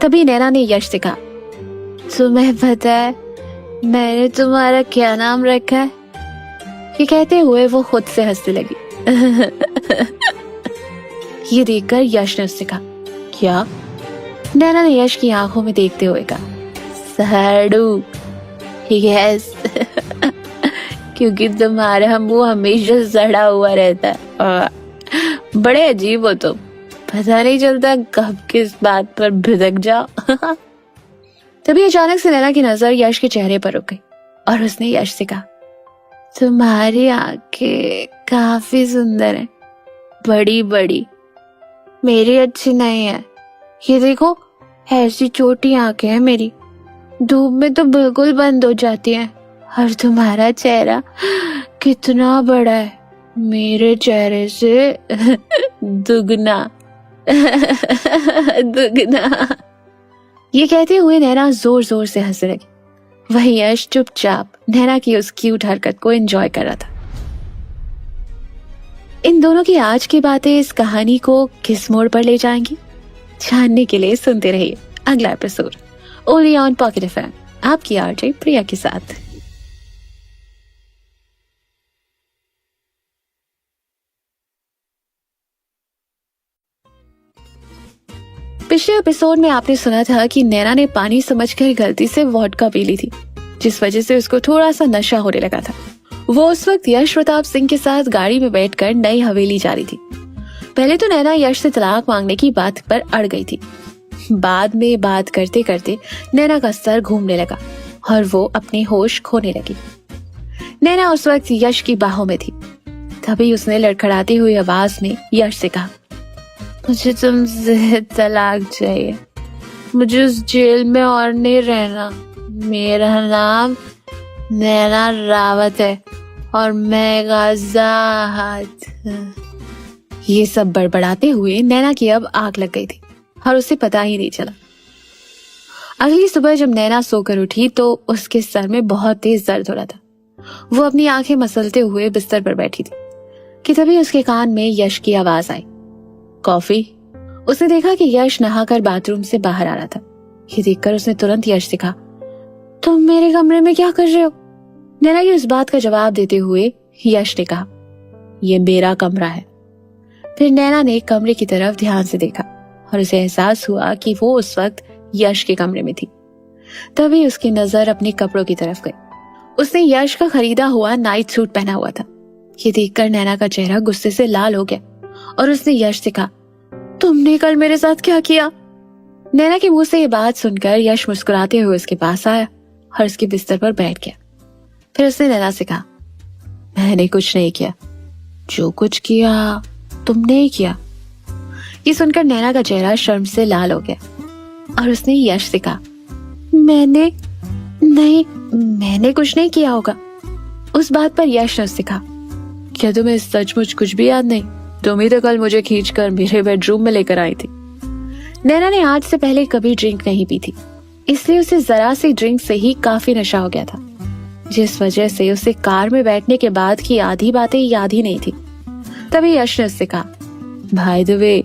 तभी नैना ने यश से कहा, तुम्हें पता है मैंने तुम्हारा क्या नाम रखा है? ये कहते हुए वो खुद से हंसने लगी। ये देखकर यश ने उससे कहा, क्या? नैना ने यश की आंखों में देखते हुए कहा, सहड़ू। यस, क्योंकि तुम्हारा मुंह हमेशा सड़ा हुआ रहता है। बड़े अजीब हो तुम, पता नहीं चलता कब किस बात पर भिदक जाओ। तभी अचानक से नैना की नजर यश के चेहरे पर रुक गई और उसने यश से कहा, तुम्हारी आंखें काफी सुंदर हैं, बड़ी बड़ी। मेरी अच्छी नहीं है, ये देखो ऐसी छोटी आंखें हैं मेरी, धूप में तो बिल्कुल बंद हो जाती हैं। और तुम्हारा चेहरा कितना बड़ा है, मेरे चेहरे से दुगना। दुगना। ये कहते हुए नैना जोर जोर से हंसने लगी। वही यश चुपचाप नैना की उस क्यूट हरकत को एंजॉय कर रहा था। इन दोनों की आज की बातें इस कहानी को किस मोड़ पर ले जाएंगी, जानने के लिए सुनते रहिए अगला episode only on pocket FM, आपकी आरजे प्रिया के साथ। पिछले एपिसोड में आपने सुना था कि नैना ने पानी समझकर गलती से वोडका पी ली थी, जिस वजह से उसको थोड़ा सा नशा होने लगा था। वो उस वक्त यश प्रताप सिंह के साथ गाड़ी में बैठकर नई हवेली जा रही थी। पहले तो नैना यश से तलाक मांगने की बात पर अड़ गई थी। बाद में बात करते करते नैना का सर घूमने लगा और वो अपने होश खोने लगी। नैना उस वक्त यश की बाहों में थी। तभी उसने लड़खड़ाती हुई आवाज में यश से कहा, मुझे तुमसे तलाक चाहिए, मुझे उस जेल में और नहीं रहना। मेरा नाम नैना रावत है और मैं एक आजाद। ये सब बड़बड़ाते हुए नैना की अब आग लग गई थी और उसे पता ही नहीं चला। अगली सुबह जब नैना सोकर उठी तो उसके सर में बहुत तेज दर्द हो रहा था। वो अपनी आंखें मसलते हुए बिस्तर पर बैठी थी कि तभी उसके कान में यश की आवाज आई, कॉफी। उसने देखा कि यश नहाकर बाथरूम से बाहर आ रहा था। ये देखकर उसने तुरंत यश से कहा, तुम मेरे कमरे में क्या कर रहे हो? नैना की उस बात का जवाब देते हुए यश ने कहा, ये मेरा कमरा है। फिर नैना ने कमरे की तरफ ध्यान से देखा और उसे एहसास हुआ कि वो उस वक्त यश के कमरे में थी। तभी उसकी नजर अपने कपड़ों की तरफ गई। उसने यश का खरीदा हुआ नाइट सूट पहना हुआ था। ये देखकर नैना का चेहरा गुस्से से लाल हो गया और उसने यश से कहा, तुमने कल मेरे साथ क्या किया? नैना के मुंह से ये बात सुनकर यश मुस्कुराते हुए उसके पास आया और उसके बिस्तर पर बैठ गया। फिर उसने नैना से कहा, मैंने कुछ नहीं किया, जो कुछ किया तुमने ही किया। ये सुनकर नैना का चेहरा शर्म से लाल हो गया और उसने यश से कहा, मैंने कुछ नहीं किया होगा। उस बात पर यश ने उससे कहा, क्या तुम्हें सचमुच कुछ भी याद नहीं? तुम ही तो कल मुझे खींचकर मेरे बेडरूम में लेकर आई थी। नैना ने आज से पहले कभी ड्रिंक नहीं पी थी, इसलिए उसे जरा सी ड्रिंक से ही काफी नशा हो गया था, जिस वजह से उसे कार में बैठने के बाद की आधी बातें याद ही नहीं थी। तभी यश ने उससे कहा, बाय द वे,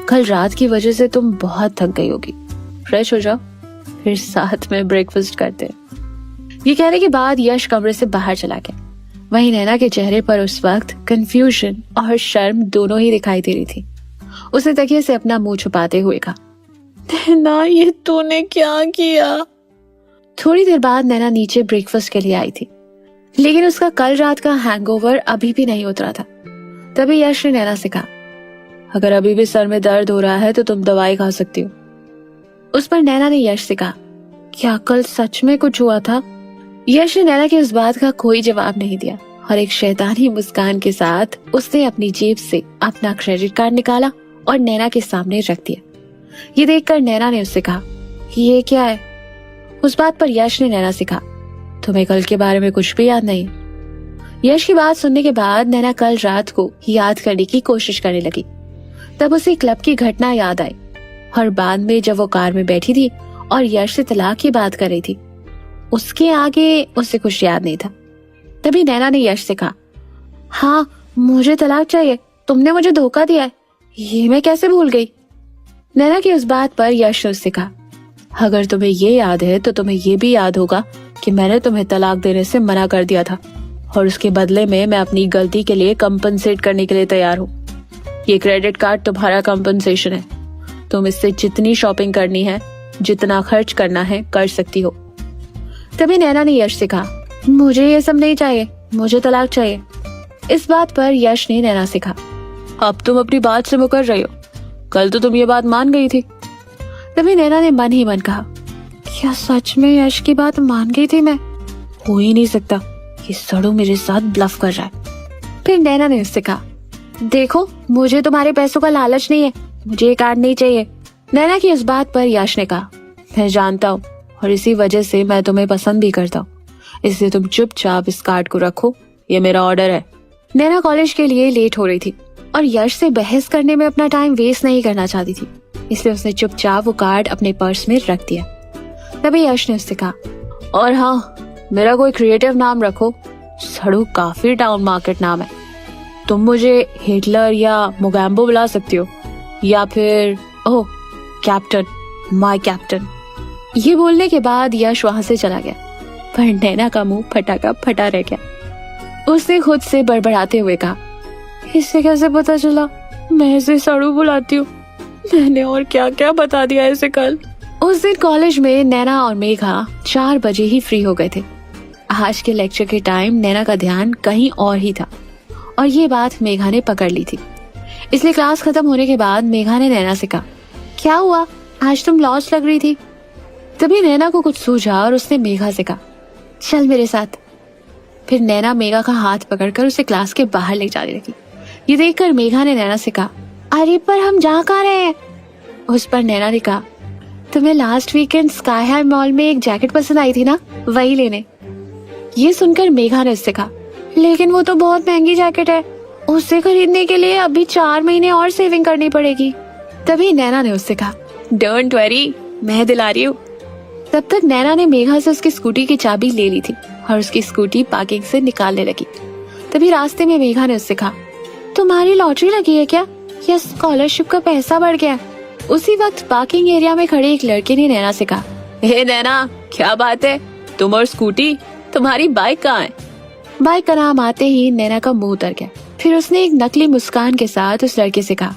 कल रात की वजह से तुम बहुत थक गई होगी, फ्रेश हो जाओ, फिर साथ में ब्रेकफास्ट करते हैं। ये कहने के बाद यश कमरे से बाहर चला गया। वहीं नैना के चेहरे पर उस वक्त कंफ्यूजन और शर्म दोनों ही दिखाई दे रही थी। उसने तकिए से अपना मुंह छुपाते हुए कहा, नैना ये तूने क्या किया? थोड़ी देर बाद नैना नीचे ब्रेकफास्ट के लिए आई थी, लेकिन उसका कल रात का हैंगओवर अभी भी नहीं उतरा था। तभी यश ने नैना से कहा, अगर अभी भी सर में दर्द हो रहा है तो तुम दवाई खा सकती हो। उस पर नैना ने यश से कहा, क्या कल सच में कुछ हुआ था? यश ने नैना की उस बात का कोई जवाब नहीं दिया और एक शैतानी मुस्कान के साथ उसने अपनी जेब से अपना क्रेडिट कार्ड निकाला और नैना के सामने रख दिया। ये देखकर नैना ने उससे कहा, ये क्या है? उस बात पर यश ने नैना से कहा, तुम्हें कल के बारे में कुछ भी याद नहीं? यश की बात सुनने के बाद नैना कल रात को याद करने की कोशिश करने लगी। तब उसे क्लब की घटना याद आई और बाद में जब वो कार में बैठी थी और यश से तलाक की बात कर रही थी, उसके आगे उसे कुछ याद नहीं था। तभी नैना ने यश से कहा, हाँ मुझे तलाक चाहिए, तुमने मुझे धोखा दिया है, ये मैं कैसे भूल गई? नैना की उस बात पर यश ने उससे कहा, अगर तुम्हें ये याद है तो तुम्हें ये भी याद होगा कि मैंने तुम्हें तलाक देने से मना कर दिया था और उसके बदले में मैं अपनी गलती के लिए कंपनसेट करने के लिए तैयार हूँ। ये क्रेडिट कार्ड तुम्हारा कंपनसेशन है, तुम इससे जितनी शॉपिंग करनी है, जितना खर्च करना है कर सकती हो। तभी नैना ने यश से कहा, मुझे ये सब नहीं चाहिए, मुझे तलाक चाहिए। इस बात पर यश ने नैना से कहा, अब तुम अपनी बात से मुकर रही हो, कल तो तुम ये बात मान गई थी। तभी नैना ने मन ही मन कहा, क्या सच में यश की बात मान गई थी मैं? हो ही नहीं सकता, ये सड़ू मेरे साथ ब्लफ कर रहा है। फिर नैना ने उससे कहा, देखो मुझे तुम्हारे पैसों का लालच नहीं है, मुझे ये कार्ड नहीं चाहिए। नैना की इस बात पर यश ने कहा, मैं जानता हूँ और इसी वजह से मैं तुम्हें पसंद भी करता हूँ, इसलिए तुम चुपचाप इस कार्ड को रखो, ये मेरा ऑर्डर है। नैना कॉलेज के लिए लेट हो रही थी और यश से बहस करने में अपना टाइम वेस्ट नहीं करना चाहती थी, इसलिए उसने चुपचाप वो कार्ड अपने पर्स में रख दिया। तभी यश ने उससे कहा, और हाँ मेरा कोई क्रिएटिव नाम रखो, सड़ू काफी टाउन मार्केट नाम है, तुम मुझे हिटलर या मोगैम्बो बुला सकती हो, या फिर ओह कैप्टन, माय कैप्टन। ये बोलने के बाद यश वहां से चला गया, पर नैना का मुंह फटा का फटा रह गया। उसने खुद से बड़बड़ाते हुए कहा, इससे कैसे पता चला मैं इसे सड़ू बुलाती हूँ? मैंने और क्या क्या बता दिया इसे कल। उस दिन कॉलेज में नैना और मेघा 4 बजे ही फ्री हो गए थे। आज के लेक्चर के टाइम नैना का ध्यान कहीं और ही था और ये बात मेघा ने पकड़ ली थी, इसलिए क्लास खत्म होने के बाद मेघा ने नैना से कहा, क्या हुआ, आज तुम लॉस्ट लग रही थी? तभी नैना को कुछ सूझा और उसने मेघा से कहा, चल मेरे साथ। फिर नैना मेघा का हाथ पकड़कर उसे क्लास के बाहर ले जाने लगी। ये देखकर मेघा ने नैना से कहा, अरे पर हम जा कहाँ रहे हैं? उस पर नैना ने कहा, तुम्हें last weekend sky high mall में एक जैकेट पसंद आई थी ना, वही लेने। ये सुनकर मेघा ने उससे कहा, लेकिन वो तो बहुत महंगी जैकेट है, उसे खरीदने के लिए अभी 4 महीने और सेविंग करनी पड़ेगी। तभी नैना ने उससे कहा, डोंट वरी, मैं दिला रही हूँ। तब तक नैना ने मेघा से उसकी स्कूटी की चाबी ले ली थी और उसकी स्कूटी पार्किंग से निकालने लगी। तभी रास्ते में मेघा ने उससे कहा, तुम्हारी लॉटरी लगी है क्या, या स्कॉलरशिप का पैसा बढ़ गया? उसी वक्त पार्किंग एरिया में खड़े एक लड़के ने नैना से कहा, हे नैना क्या बात है, तुम और स्कूटी, तुम्हारी बाइक कहाँ है? बाइक का नाम आते ही नैना का मुंह उतर गया। फिर उसने एक नकली मुस्कान के साथ उस लड़के से कहा,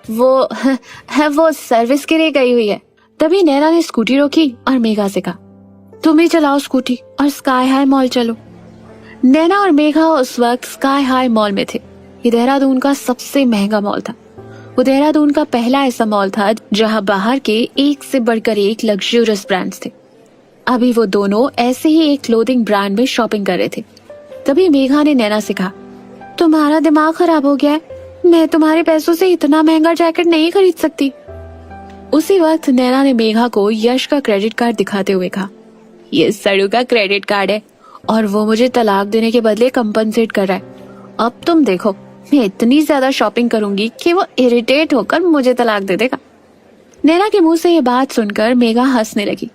वो सर्विस के लिए गई हुई है। तभी नैना ने स्कूटी रोकी और मेघा से कहा, तुम ही चलाओ स्कूटी और स्काई हाई मॉल चलो। नैना और मेघा उस वक्त स्काई हाई मॉल में थे। ये देहरादून का सबसे महंगा मॉल था। वो देहरादून का पहला ऐसा मॉल था जहां बाहर के एक से बढ़कर एक लग्जरियस ब्रांड्स थे। अभी वो दोनों ऐसे ही एक क्लोथिंग ब्रांड में शॉपिंग कर रहे थे। तभी मेघा ने नैना से कहा, तुम्हारा दिमाग खराब हो गया है, मैं तुम्हारे पैसों से इतना महंगा जैकेट नहीं खरीद सकती। उसी वक्त नैना ने मेघा को यश का क्रेडिट कार्ड दिखाते हुए कहा, ये सड़ू का क्रेडिट कार्ड है और वो मुझे तलाक देने के बदले कंपनसेट कर रहा है। अब तुम देखो, मैं इतनी ज्यादा शॉपिंग करूंगी कि वो इरिटेट होकर मुझे तलाक दे देगा। नैना के मुंह से ये बात सुनकर मेघा हंसने लगी।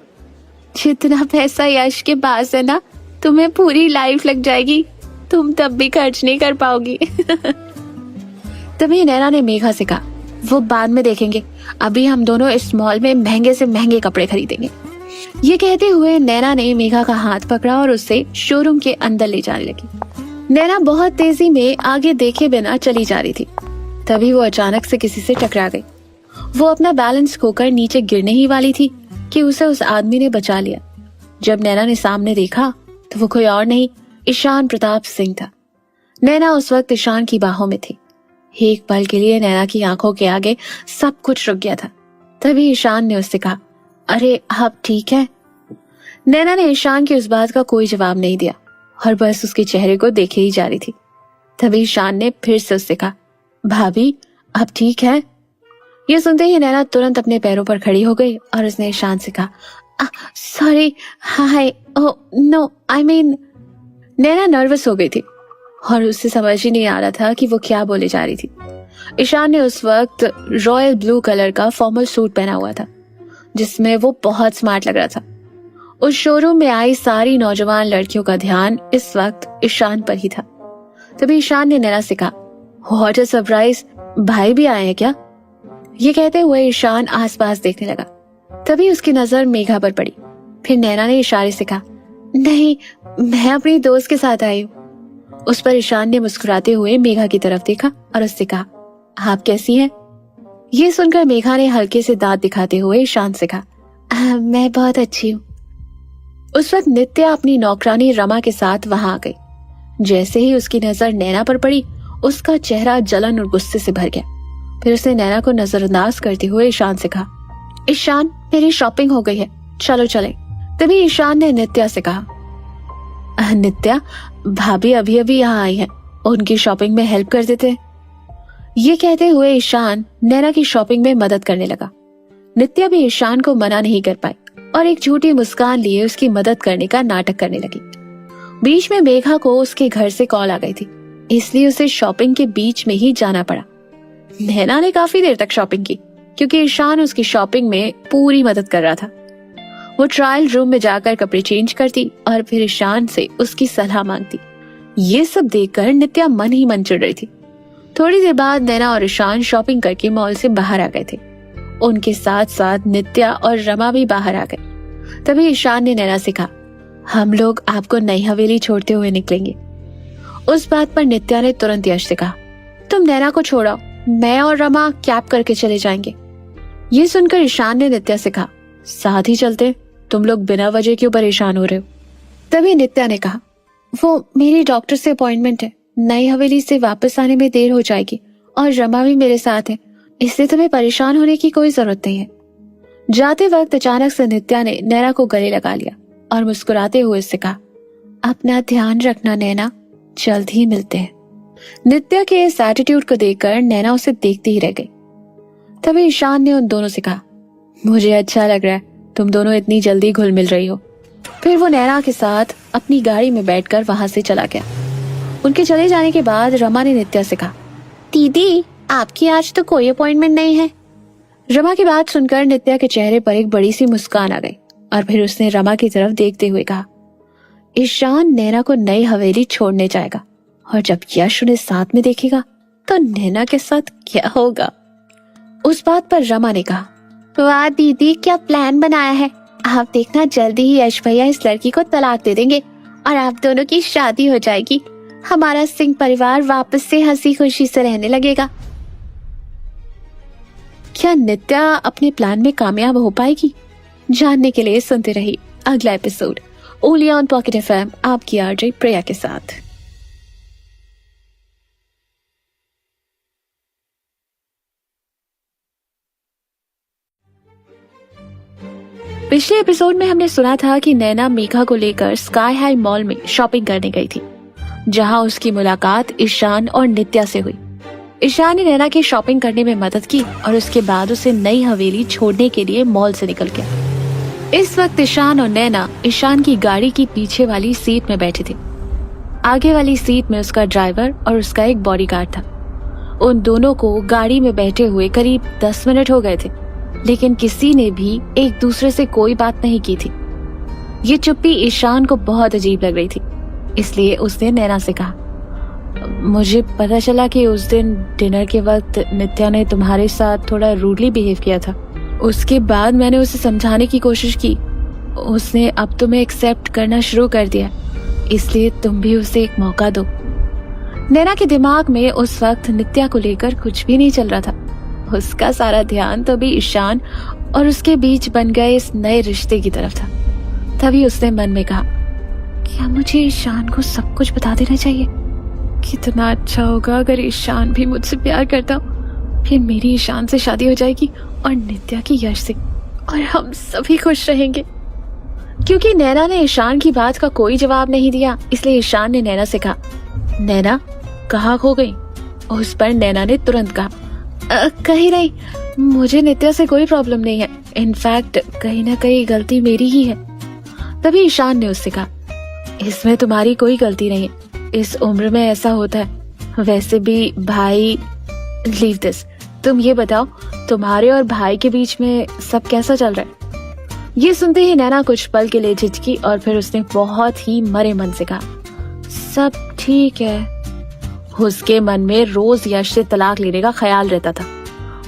जितना पैसा यश के पास है ना, तुम्हें पूरी लाइफ लग जाएगी, तुम तब भी खर्च नहीं कर पाओगी। तभी नैना ने मेघा से कहा, वो बाद में देखेंगे, अभी हम दोनों इस मॉल में महंगे से महंगे कपड़े खरीदेंगे। ये कहते हुए नैना ने मेघा का हाथ पकड़ा और उसे शोरूम के अंदर ले जाने लगी। नैना बहुत तेजी में आगे देखे बिना चली जा रही थी। तभी वो अचानक से किसी से टकरा गई। वो अपना बैलेंस खोकर नीचे गिरने ही वाली थी कि उसे उस आदमी ने बचा लिया। जब नैना ने सामने देखा तो वो कोई और नहीं, ईशान प्रताप सिंह था। नैना उस वक्त ईशान की बाहों में थी। एक पल के लिए नैना की आंखों के आगे सब कुछ रुक गया था। तभी ईशान ने उससे कहा, अरे आप ठीक है? नैना ने ईशान की उस बात का कोई जवाब नहीं दिया और बस उसके चेहरे को देखे ही जा रही थी। तभी ईशान ने फिर से उससे कहा, भाभी आप ठीक है? ये सुनते ही नैना तुरंत अपने पैरों पर खड़ी हो गई और उसने ईशान से कहा, sorry, hi, oh no, I mean. Naina nervous हो गई थी और उससे समझ ही नहीं आ रहा था कि वो क्या बोले जा रही थी। ईशान ने उस वक्त रॉयल ब्लू कलर का फॉर्मल सूट पहना हुआ था जिसमें वो बहुत स्मार्ट लग रहा था। उस शोरूम में आई सारी नौजवान लड़कियों का ध्यान इस वक्त ईशान पर ही था। तभी ईशान ने नैना से कहा, व्हाट अ सरप्राइज, भाई भी आए हैं क्या? ये कहते हुए ईशान आसपास देखने लगा। तभी उसकी नजर मेघा पर पड़ी। फिर नैना ने इशारे से कहा, नहीं, मैं अपनी दोस्त के साथ आई हूँ। उस पर ईशान ने मुस्कुराते हुए मेघा की तरफ देखा और उससे कहा, आप कैसी हैं? ये सुनकर मेघा ने हल्के से दांत दिखाते हुए ईशान से कहा, मैं बहुत अच्छी हूँ। उस वक्त नित्या अपनी नौकरानी रमा के साथ वहां आ गई। जैसे ही उसकी नजर नैना पर पड़ी, उसका चेहरा जलन और गुस्से से भर गया। फिर उसने नैना को नजरअंदाज करते हुए ईशान से कहा, ईशान, मेरी शॉपिंग हो गई है, चलो चले। तभी ईशान ने नित्या से कहा, नित्या, भाभी अभी अभी यहाँ आई हैं, उनकी शॉपिंग में हेल्प कर देते। ये कहते हुए ईशान नैना की शॉपिंग में मदद करने लगा। नित्या भी ईशान को मना नहीं कर पाई और एक झूठी मुस्कान लिए उसकी मदद करने का नाटक करने लगी। बीच में मेघा को उसके घर से कॉल आ गई थी, इसलिए उसे शॉपिंग के बीच में ही जाना पड़ा। नैना ने काफी देर तक शॉपिंग की क्योंकि ईशान उसकी शॉपिंग में पूरी मदद कर रहा था। वो ट्रायल रूम में जाकर कपड़े चेंज करती और फिर ईशान से उसकी सलाह मांगती। ये सब देखकर नित्या मन ही मन चिढ़ रही थी। थोड़ी देर बाद नैना और ईशान शॉपिंग करके मॉल से बाहर आ गए थे। उनके साथ साथ नित्या और रमा भी बाहर आ गए। तभी ईशान ने नैना से कहा, हम लोग आपको नई हवेली छोड़ते हुए निकलेंगे। उस बात पर नित्या ने तुरंत यश से कहा, तुम नैना को छोड़ो, मैं और रमा कैब करके चले जाएंगे। ये सुनकर ईशान ने नित्या से कहा, साथ ही चलते, तुम लोग बिना वजह क्यों परेशान हो रहे हो? तभी नित्या ने कहा, वो मेरी डॉक्टर से अपॉइंटमेंट है, नई हवेली से वापस आने में देर हो जाएगी और रमा भी मेरे साथ है, इसलिए तुम्हें परेशान होने की कोई जरूरत नहीं है। जाते वक्त अचानक से नित्या ने नैना को गले लगा लिया और मुस्कुराते हुए उससे कहा, अपना ध्यान रखना नैना, जल्द ही मिलते हैं। नित्या के इस एटीट्यूड को देखकर नैना उसे देखती ही रह गई। तभी ईशान ने उन दोनों से कहा, मुझे अच्छा लग रहा है, तुम दोनों इतनी जल्दी घुल मिल रही हो। फिर वो नैना के साथ अपनी गाड़ी में बैठकर वहां से चला गया। उनके चले जाने के बाद रमा ने नित्या से कहा, दीदी, आपकी आज तो कोई अपॉइंटमेंट नहीं है। रमा की बात सुनकर नित्या के चेहरे पर एक बड़ी सी मुस्कान आ गई और फिर उसने रमा की तरफ देखते हुए कहा, ईशान नैना को नई हवेली छोड़ने जाएगा और जब यश उन्हें साथ में देखेगा तो नैना के साथ क्या होगा? उस बात पर रमा ने कहा, वाह दीदी, क्या प्लान बनाया है। आप देखना, जल्दी ही यश भैया इस लड़की को तलाक दे देंगे और आप दोनों की शादी हो जाएगी। हमारा सिंह परिवार वापस से हंसी खुशी से रहने लगेगा। क्या नित्या अपने प्लान में कामयाब हो पाएगी? जानने के लिए सुनते रहिए अगला episode only on pocket FM, आपकी आरजे प्रिया के साथ। पिछले एपिसोड में हमने सुना था कि नैना मेघा को लेकर स्काई हाई मॉल में शॉपिंग करने गई थी, जहां उसकी मुलाकात ईशान और नित्या से हुई। ईशान ने नैना की शॉपिंग करने में मदद की और उसके बाद उसे नई हवेली छोड़ने के लिए मॉल से निकल गया। इस वक्त ईशान और नैना ईशान की गाड़ी की पीछे वाली सीट में बैठे थे। आगे वाली सीट में उसका ड्राइवर और उसका एक बॉडीगार्ड था। उन दोनों को गाड़ी में बैठे हुए करीब 10 मिनट हो गए थे, लेकिन किसी ने भी एक दूसरे से कोई बात नहीं की थी। ये चुप्पी ईशान को बहुत अजीब लग रही थी, इसलिए उसने नैना से कहा, मुझे पता चला कि उस दिन डिनर के वक्त नित्या ने तुम्हारे साथ थोड़ा रूडली बिहेव किया था। उसके बाद मैंने उसे समझाने की कोशिश की, उसने अब तुम्हें एक्सेप्ट करना शुरू कर दिया, इसलिए तुम भी उसे एक मौका दो। नैना के दिमाग में उस वक्त नित्या को लेकर कुछ भी नहीं चल रहा था। उसका सारा ध्यान तभी ईशान और उसके बीच बन गए इस नए रिश्ते की तरफ था। तभी उसने मन में कहा, क्या मुझे ईशान को सब कुछ बता देना चाहिए? कितना अच्छा होगा अगर ईशान भी मुझसे प्यार करता, फिर मेरी ईशान से शादी हो जाएगी और नित्या की यश से, और हम सभी खुश रहेंगे। क्योंकि नैना ने ईशान की बात का कोई जवाब नहीं दिया, इसलिए ईशान ने नैना से कहा, नैना कहाँ खो गई? उस पर नैना ने तुरंत कहा, कहीं नहीं, मुझे नित्या से कोई प्रॉब्लम नहीं है, इनफैक्ट कहीं ना कहीं गलती मेरी ही है। तभी ईशान ने उससे कहा, इसमें तुम्हारी कोई गलती नहीं है, इस उम्र में ऐसा होता है। वैसे भी भाई, लीव दिस, तुम ये बताओ तुम्हारे और भाई के बीच में सब कैसा चल रहा है? ये सुनते ही नैना कुछ पल के लिए झिझकी और फिर उसने बहुत ही मरे मन से कहा, सब ठीक है। उसके मन में रोज यश से तलाक लेने का ख्याल रहता था।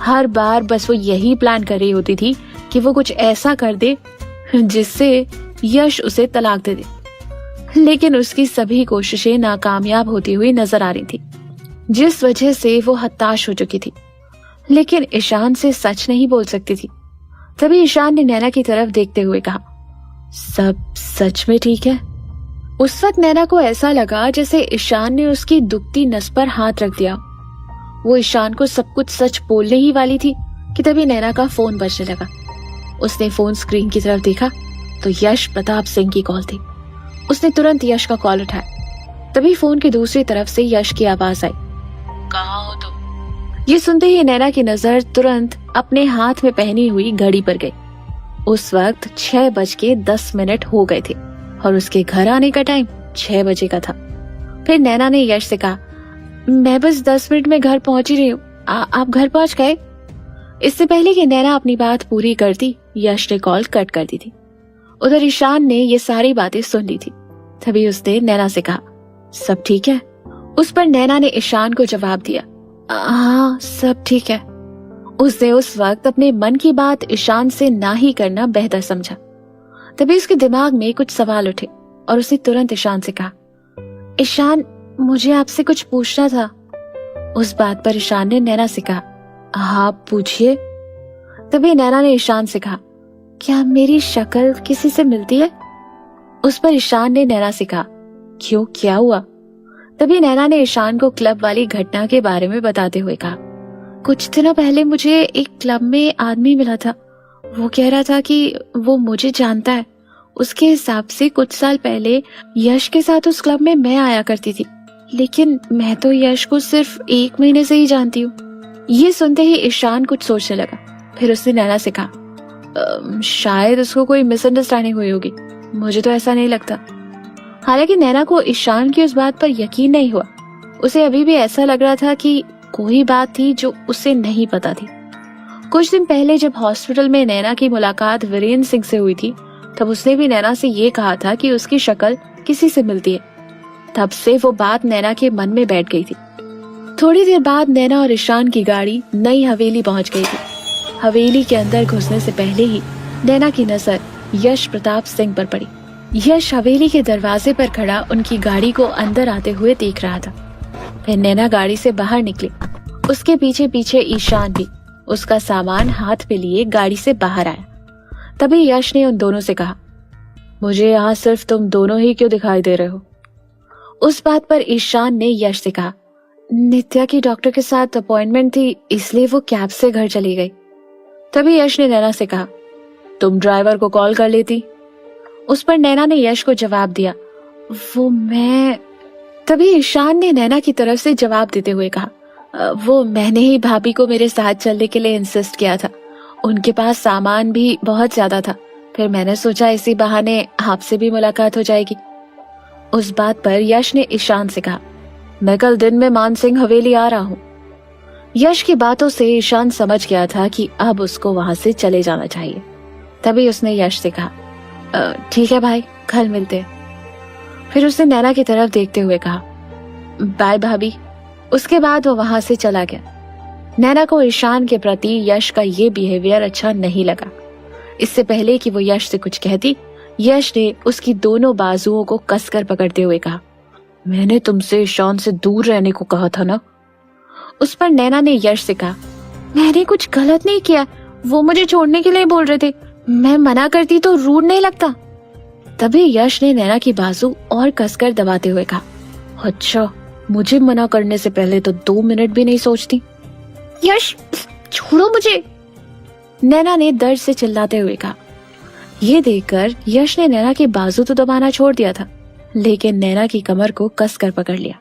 हर बार बस वो यही प्लान कर रही होती थी कि वो कुछ ऐसा कर दे जिससे यश उसे तलाक दे दे। लेकिन उसकी सभी कोशिशें नाकामयाब होती हुई नजर आ रही थी, जिस वजह से वो हताश हो चुकी थी। लेकिन ईशान से सच नहीं बोल सकती थी। तभी ईशान ने नैना की तरफ देखते हुए कहा, सब सच में ठीक है? उस वक्त नैना को ऐसा लगा जैसे ईशान ने उसकी दुखती नस पर हाथ रख दिया। वो ईशान को सब कुछ सच बोलने ही वाली थी कि तभी नैना का फोन बजने लगा। उसने फोन स्क्रीन की तरफ देखा तो यश प्रताप सिंह की कॉल थी। उसने तुरंत यश का कॉल उठाया। तभी फोन की दूसरी तरफ से यश की आवाज आई, कहाँ हो तुम? ये सुनते ही नैना की नजर तुरंत अपने हाथ में पहनी हुई घड़ी पर गई। उस वक्त 6:10 हो गए थे और उसके घर आने का टाइम 6 बजे का था। फिर नैना ने यश से कहा, मैं बस 10 मिनट में घर पहुंच ही रही हूँ, आप घर पहुंच गए? इससे पहले कि नैना अपनी बात पूरी करती, यश ने कॉल कट कर दी थी। उधर ईशान ने ये सारी बातें सुन ली थी। तभी उसने नैना से कहा, सब ठीक है? उस पर नैना ने ईशान को जवाब दिया, हाँ सब ठीक है। उसने उस वक्त अपने मन की बात ईशान से ना ही करना बेहतर समझा। तभी उसके दिमाग में कुछ सवाल उठे और उसने तुरंत ईशान से कहा, ईशान मुझे आपसे कुछ पूछना था। उस बात पर ईशान ने नैना से कहा, हाँ पूछिए। तभी नैना ने ईशान से कहा, क्या मेरी शक्ल किसी से मिलती है? उस पर ईशान ने नैना से कहा, क्यों क्या हुआ? तभी नैना ने ईशान को क्लब वाली घटना के बारे में बताते हुए कहा, कुछ दिनों पहले मुझे एक क्लब में आदमी मिला था। वो कह रहा था कि वो मुझे जानता है। उसके हिसाब से कुछ साल पहले यश के साथ उस क्लब में मैं आया करती थी, लेकिन मैं तो यश को सिर्फ 1 महीने से ही जानती हूँ। ये सुनते ही ईशान कुछ सोचने लगा। फिर उसने नैना से कहा, शायद उसको कोई मिसअंडरस्टैंडिंग हुई होगी, मुझे तो ऐसा नहीं लगता। हालांकि नैना को ईशान की उस बात पर यकीन नहीं हुआ। उसे अभी भी ऐसा लग रहा था कि कोई बात थी जो उसे नहीं पता थी। कुछ दिन पहले जब हॉस्पिटल में नैना की मुलाकात वीरेंद्र सिंह से हुई थी, तब उसने भी नैना से ये कहा था कि उसकी शक्ल किसी से मिलती है। तब से वो बात नैना के मन में बैठ गई थी। थोड़ी देर बाद नैना और ईशान की गाड़ी नई हवेली पहुंच गई थी। हवेली के अंदर घुसने से पहले ही नैना की नजर यश प्रताप सिंह पर पड़ी। यश हवेली के दरवाजे पर खड़ा उनकी गाड़ी को अंदर आते हुए देख रहा था। फिर नैना गाड़ी से बाहर निकली। उसके पीछे पीछे ईशान भी उसका सामान हाथ पे लिए गाड़ी से बाहर आया। तभी यश ने उन दोनों से कहा, मुझे यहाँ सिर्फ तुम दोनों ही क्यों दिखाई दे रहे हो? उस बात पर ईशान ने यश से कहा, नित्या की डॉक्टर के साथ अपॉइंटमेंट थी, इसलिए वो कैब से घर चली गई। तभी यश ने नैना से कहा, तुम ड्राइवर को कॉल कर लेती। उस पर नैना ने यश को जवाब दिया, वो मैं। तभी ईशान ने नैना की तरफ से जवाब देते हुए कहा, वो मैंने ही भाभी को मेरे साथ चलने के लिए इंसिस्ट किया था। उनके पास सामान भी बहुत ज्यादा था, फिर मैंने सोचा इसी बहाने आपसे भी मुलाकात हो जाएगी। उस बात पर यश ने ईशान से कहा, मैं कल दिन में मान सिंह हवेली आ रहा हूँ। यश की बातों से ईशान समझ गया था कि अब उसको वहां से चले जाना चाहिए। तभी उसने यश से कहा, ठीक है भाई, कल मिलते हैं। फिर उसने नैना की तरफ देखते हुए कहा, बाय भाभी। उसके बाद वो वहां से चला गया। नैना को ईशान के प्रति यश का ये बिहेवियर अच्छा नहीं लगा। इससे पहले कि वो यश से कुछ कहती, यश ने उसकी दोनों बाजुओं को कसकर पकड़ते हुए कहा, मैंने तुमसे ईशान से दूर रहने को कहा था ना? उस पर नैना ने यश से कहा, मैंने कुछ गलत नहीं किया, वो मुझे छोड़ने के लिए बोल रहे थे, मैं मना करती तो रूड नहीं लगता। तभी यश ने नैना की बाजू और कसकर दबाते हुए कहा, अच्छा, मुझे मना करने से पहले तो 2 मिनट भी नहीं सोचती। यश छोड़ो मुझे, नैना ने दर्द से चिल्लाते हुए कहा। ये देखकर यश ने नैना की बाजू तो दबाना छोड़ दिया था, लेकिन नैना की कमर को कसकर पकड़ लिया।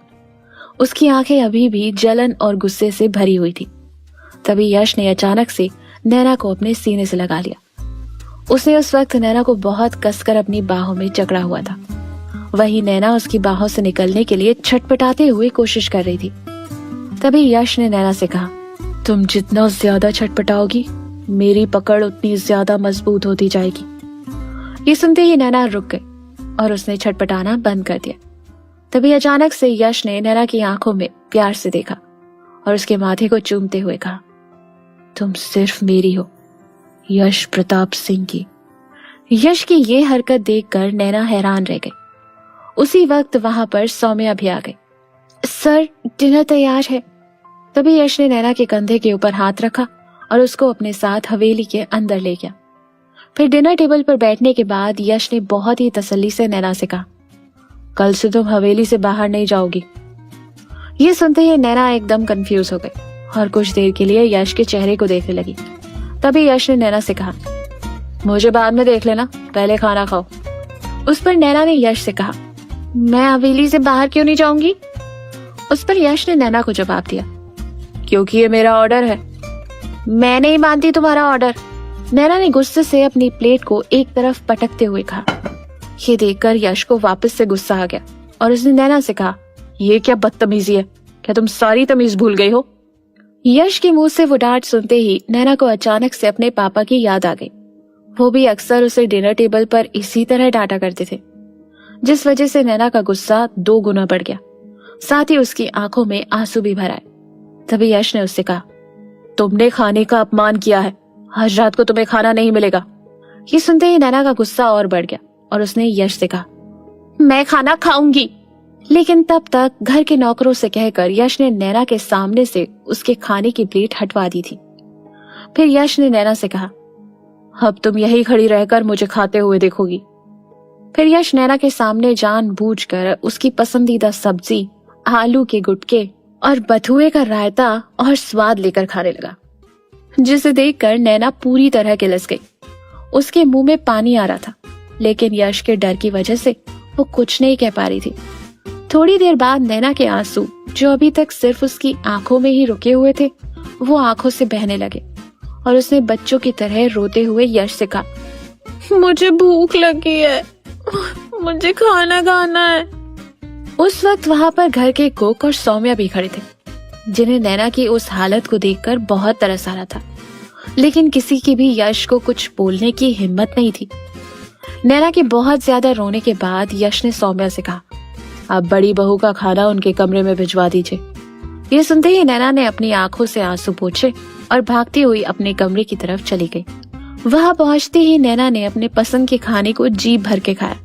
उसकी आंखें अभी भी जलन और गुस्से से भरी हुई थी। तभी यश ने अचानक से नैना को अपने सीने से लगा लिया। उसने उस वक्त नैना को बहुत कसकर अपनी बाहों में जकड़ा हुआ था। वही नैना उसकी बाहों से निकलने के लिए छटपटाते हुए कोशिश कर रही थी। तभी यश ने नैना से कहा, तुम जितना ज्यादा छटपटाओगी मेरी पकड़ उतनी ज्यादा मजबूत होती जाएगी। ये सुनते ही नैना रुक गई और उसने छटपटाना बंद कर दिया। तभी अचानक से यश ने नैना की आंखों में प्यार से देखा और उसके माथे को चूमते हुए कहा, तुम सिर्फ मेरी हो, यश प्रताप सिंह की। यश की ये हरकत देखकर नैना हैरान रह गई। उसी वक्त वहां पर सौम्या भी आ गई। सर, डिनर तैयार है। तभी यश ने नैना के कंधे के ऊपर हाथ रखा और उसको अपने साथ हवेली के अंदर ले गया। फिर डिनर टेबल पर बैठने के बाद यश ने बहुत ही तसल्ली से नैना से कहा, कल से तुम हवेली से बाहर नहीं जाओगी। ये सुनते ही नैना एकदम कंफ्यूज हो गई और कुछ देर के लिए यश के चेहरे को देखने लगी। तभी यश ने नैना से कहा, मुझे बाद में देख लेना, पहले खाना खाओ। उस पर नैना ने यश से कहा, मैं हवेली से बाहर क्यों नहीं जाऊंगी? उस पर यश ने नैना को जवाब दिया, क्योंकि ये मेरा ऑर्डर है। मैं नहीं मानती तुम्हारा ऑर्डर। नैना ने गुस्से से अपनी प्लेट को एक तरफ पटकते हुए कहा। ये देखकर यश को वापस से गुस्सा आ गया और उसने नैना से कहा, ये क्या बदतमीजी है, क्या तुम सारी तमीज भूल गई हो? यश के मुंह से वो डांट सुनते ही नैना को अचानक से अपने पापा की याद आ गई। वो भी अक्सर उसे डिनर टेबल पर इसी तरह डांटा करते थे, जिस वजह से नैना का गुस्सा 2 गुना बढ़ गया। साथ ही उसकी आंखों में आंसू भी भर आए। तभी यश ने उससे कहा, तुमने खाने का अपमान किया है, आज रात को तुम्हें खाना नहीं मिलेगा। ये सुनते ही नैना का गुस्सा और बढ़ गया और उसने यश से कहा, मैं खाना खाऊंगी। लेकिन तब तक घर के नौकरों से कहकर यश ने नैना के सामने से उसके खाने की प्लेट हटवा दी थी। फिर यश ने नैना से कहा, अब तुम यही खड़ी रहकर मुझे खाते हुए देखोगी। फिर यश नैना के सामने जानबूझकर उसकी पसंदीदा सब्जी, आलू के गुटके और बथुए का रायता और स्वाद लेकर खाने लगा, जिसे देखकर नैना पूरी तरह किलस गई। उसके मुंह में पानी आ रहा था, लेकिन यश के डर की वजह से वो कुछ नहीं कह पा रही थी। थोड़ी देर बाद नैना के आंसू, जो अभी तक सिर्फ उसकी आंखों में ही रुके हुए थे, वो आंखों से बहने लगे और उसने बच्चों की तरह रोते हुए यश से कहा, मुझे भूख लगी है, मुझे खाना खाना है। उस वक्त वहां पर घर के कुक और सौम्या भी खड़े थे, जिन्हें नैना की उस हालत को देखकर बहुत तरस आ रहा था, लेकिन किसी की भी यश को कुछ बोलने की हिम्मत नहीं थी। नैना के बहुत ज्यादा रोने के बाद यश ने सौम्या से कहा, अब बड़ी बहू का खाना उनके कमरे में भिजवा दीजिए। ये सुनते ही नैना ने अपनी आंखों से आंसू पोंछे और भागती हुई अपने कमरे की तरफ चली गई। वहां पहुंचते ही नैना ने अपने पसंद के खाने को जी भर के खाया।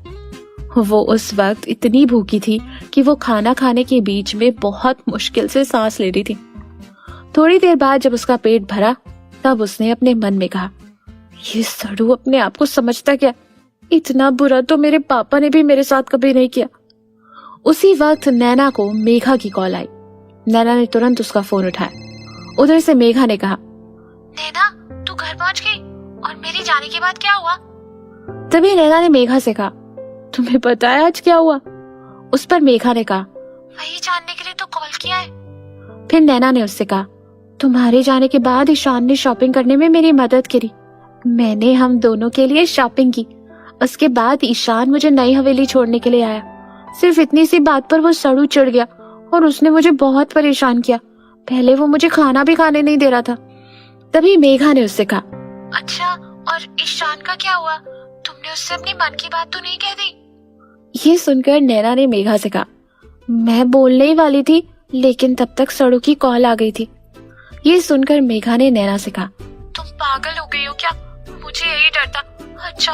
वो उस वक्त इतनी भूखी थी कि वो खाना खाने के बीच में बहुत मुश्किल से सांस ले रही थी। थोड़ी देर बाद जब उसका पेट भरा, तब उसने अपने मन में कहा, ये सड़ू अपने आप को समझता क्या, इतना बुरा तो मेरे पापा ने भी मेरे साथ कभी नहीं किया। उसी वक्त नैना को मेघा की कॉल आई। नैना ने तुरंत उसका फोन उठाया। उधर से मेघा ने कहा, नैना, तू घर पहुंच गई और मेरे जाने के बाद क्या हुआ? तभी नैना ने मेघा से कहा, तुम्हें पता है आज क्या हुआ? उस पर मेघा ने कहा, वही जानने के लिए तो कॉल किया है। फिर नैना ने उससे कहा, तुम्हारे जाने के बाद ईशान ने शॉपिंग करने में मेरी मदद करी। मैंने हम दोनों के लिए शॉपिंग की। उसके बाद ईशान मुझे नई हवेली छोड़ने के लिए आया। सिर्फ इतनी सी बात पर वो सड़ू चिढ़ गया और उसने मुझे बहुत परेशान किया। पहले वो मुझे खाना भी खाने नहीं दे रहा था। तभी मेघा ने उससे कहा, अच्छा, और ईशान का क्या हुआ? तुमने उससे अपनी मन की बात तो नहीं कह दी? ये सुनकर नैना ने मेघा से कहा, मैं बोलने ही वाली थी, लेकिन तब तक सड़ू की कॉल आ गई थी। ये सुनकर मेघा ने नैना से कहा, तुम पागल हो गई हो क्या? मुझे यही डर था। अच्छा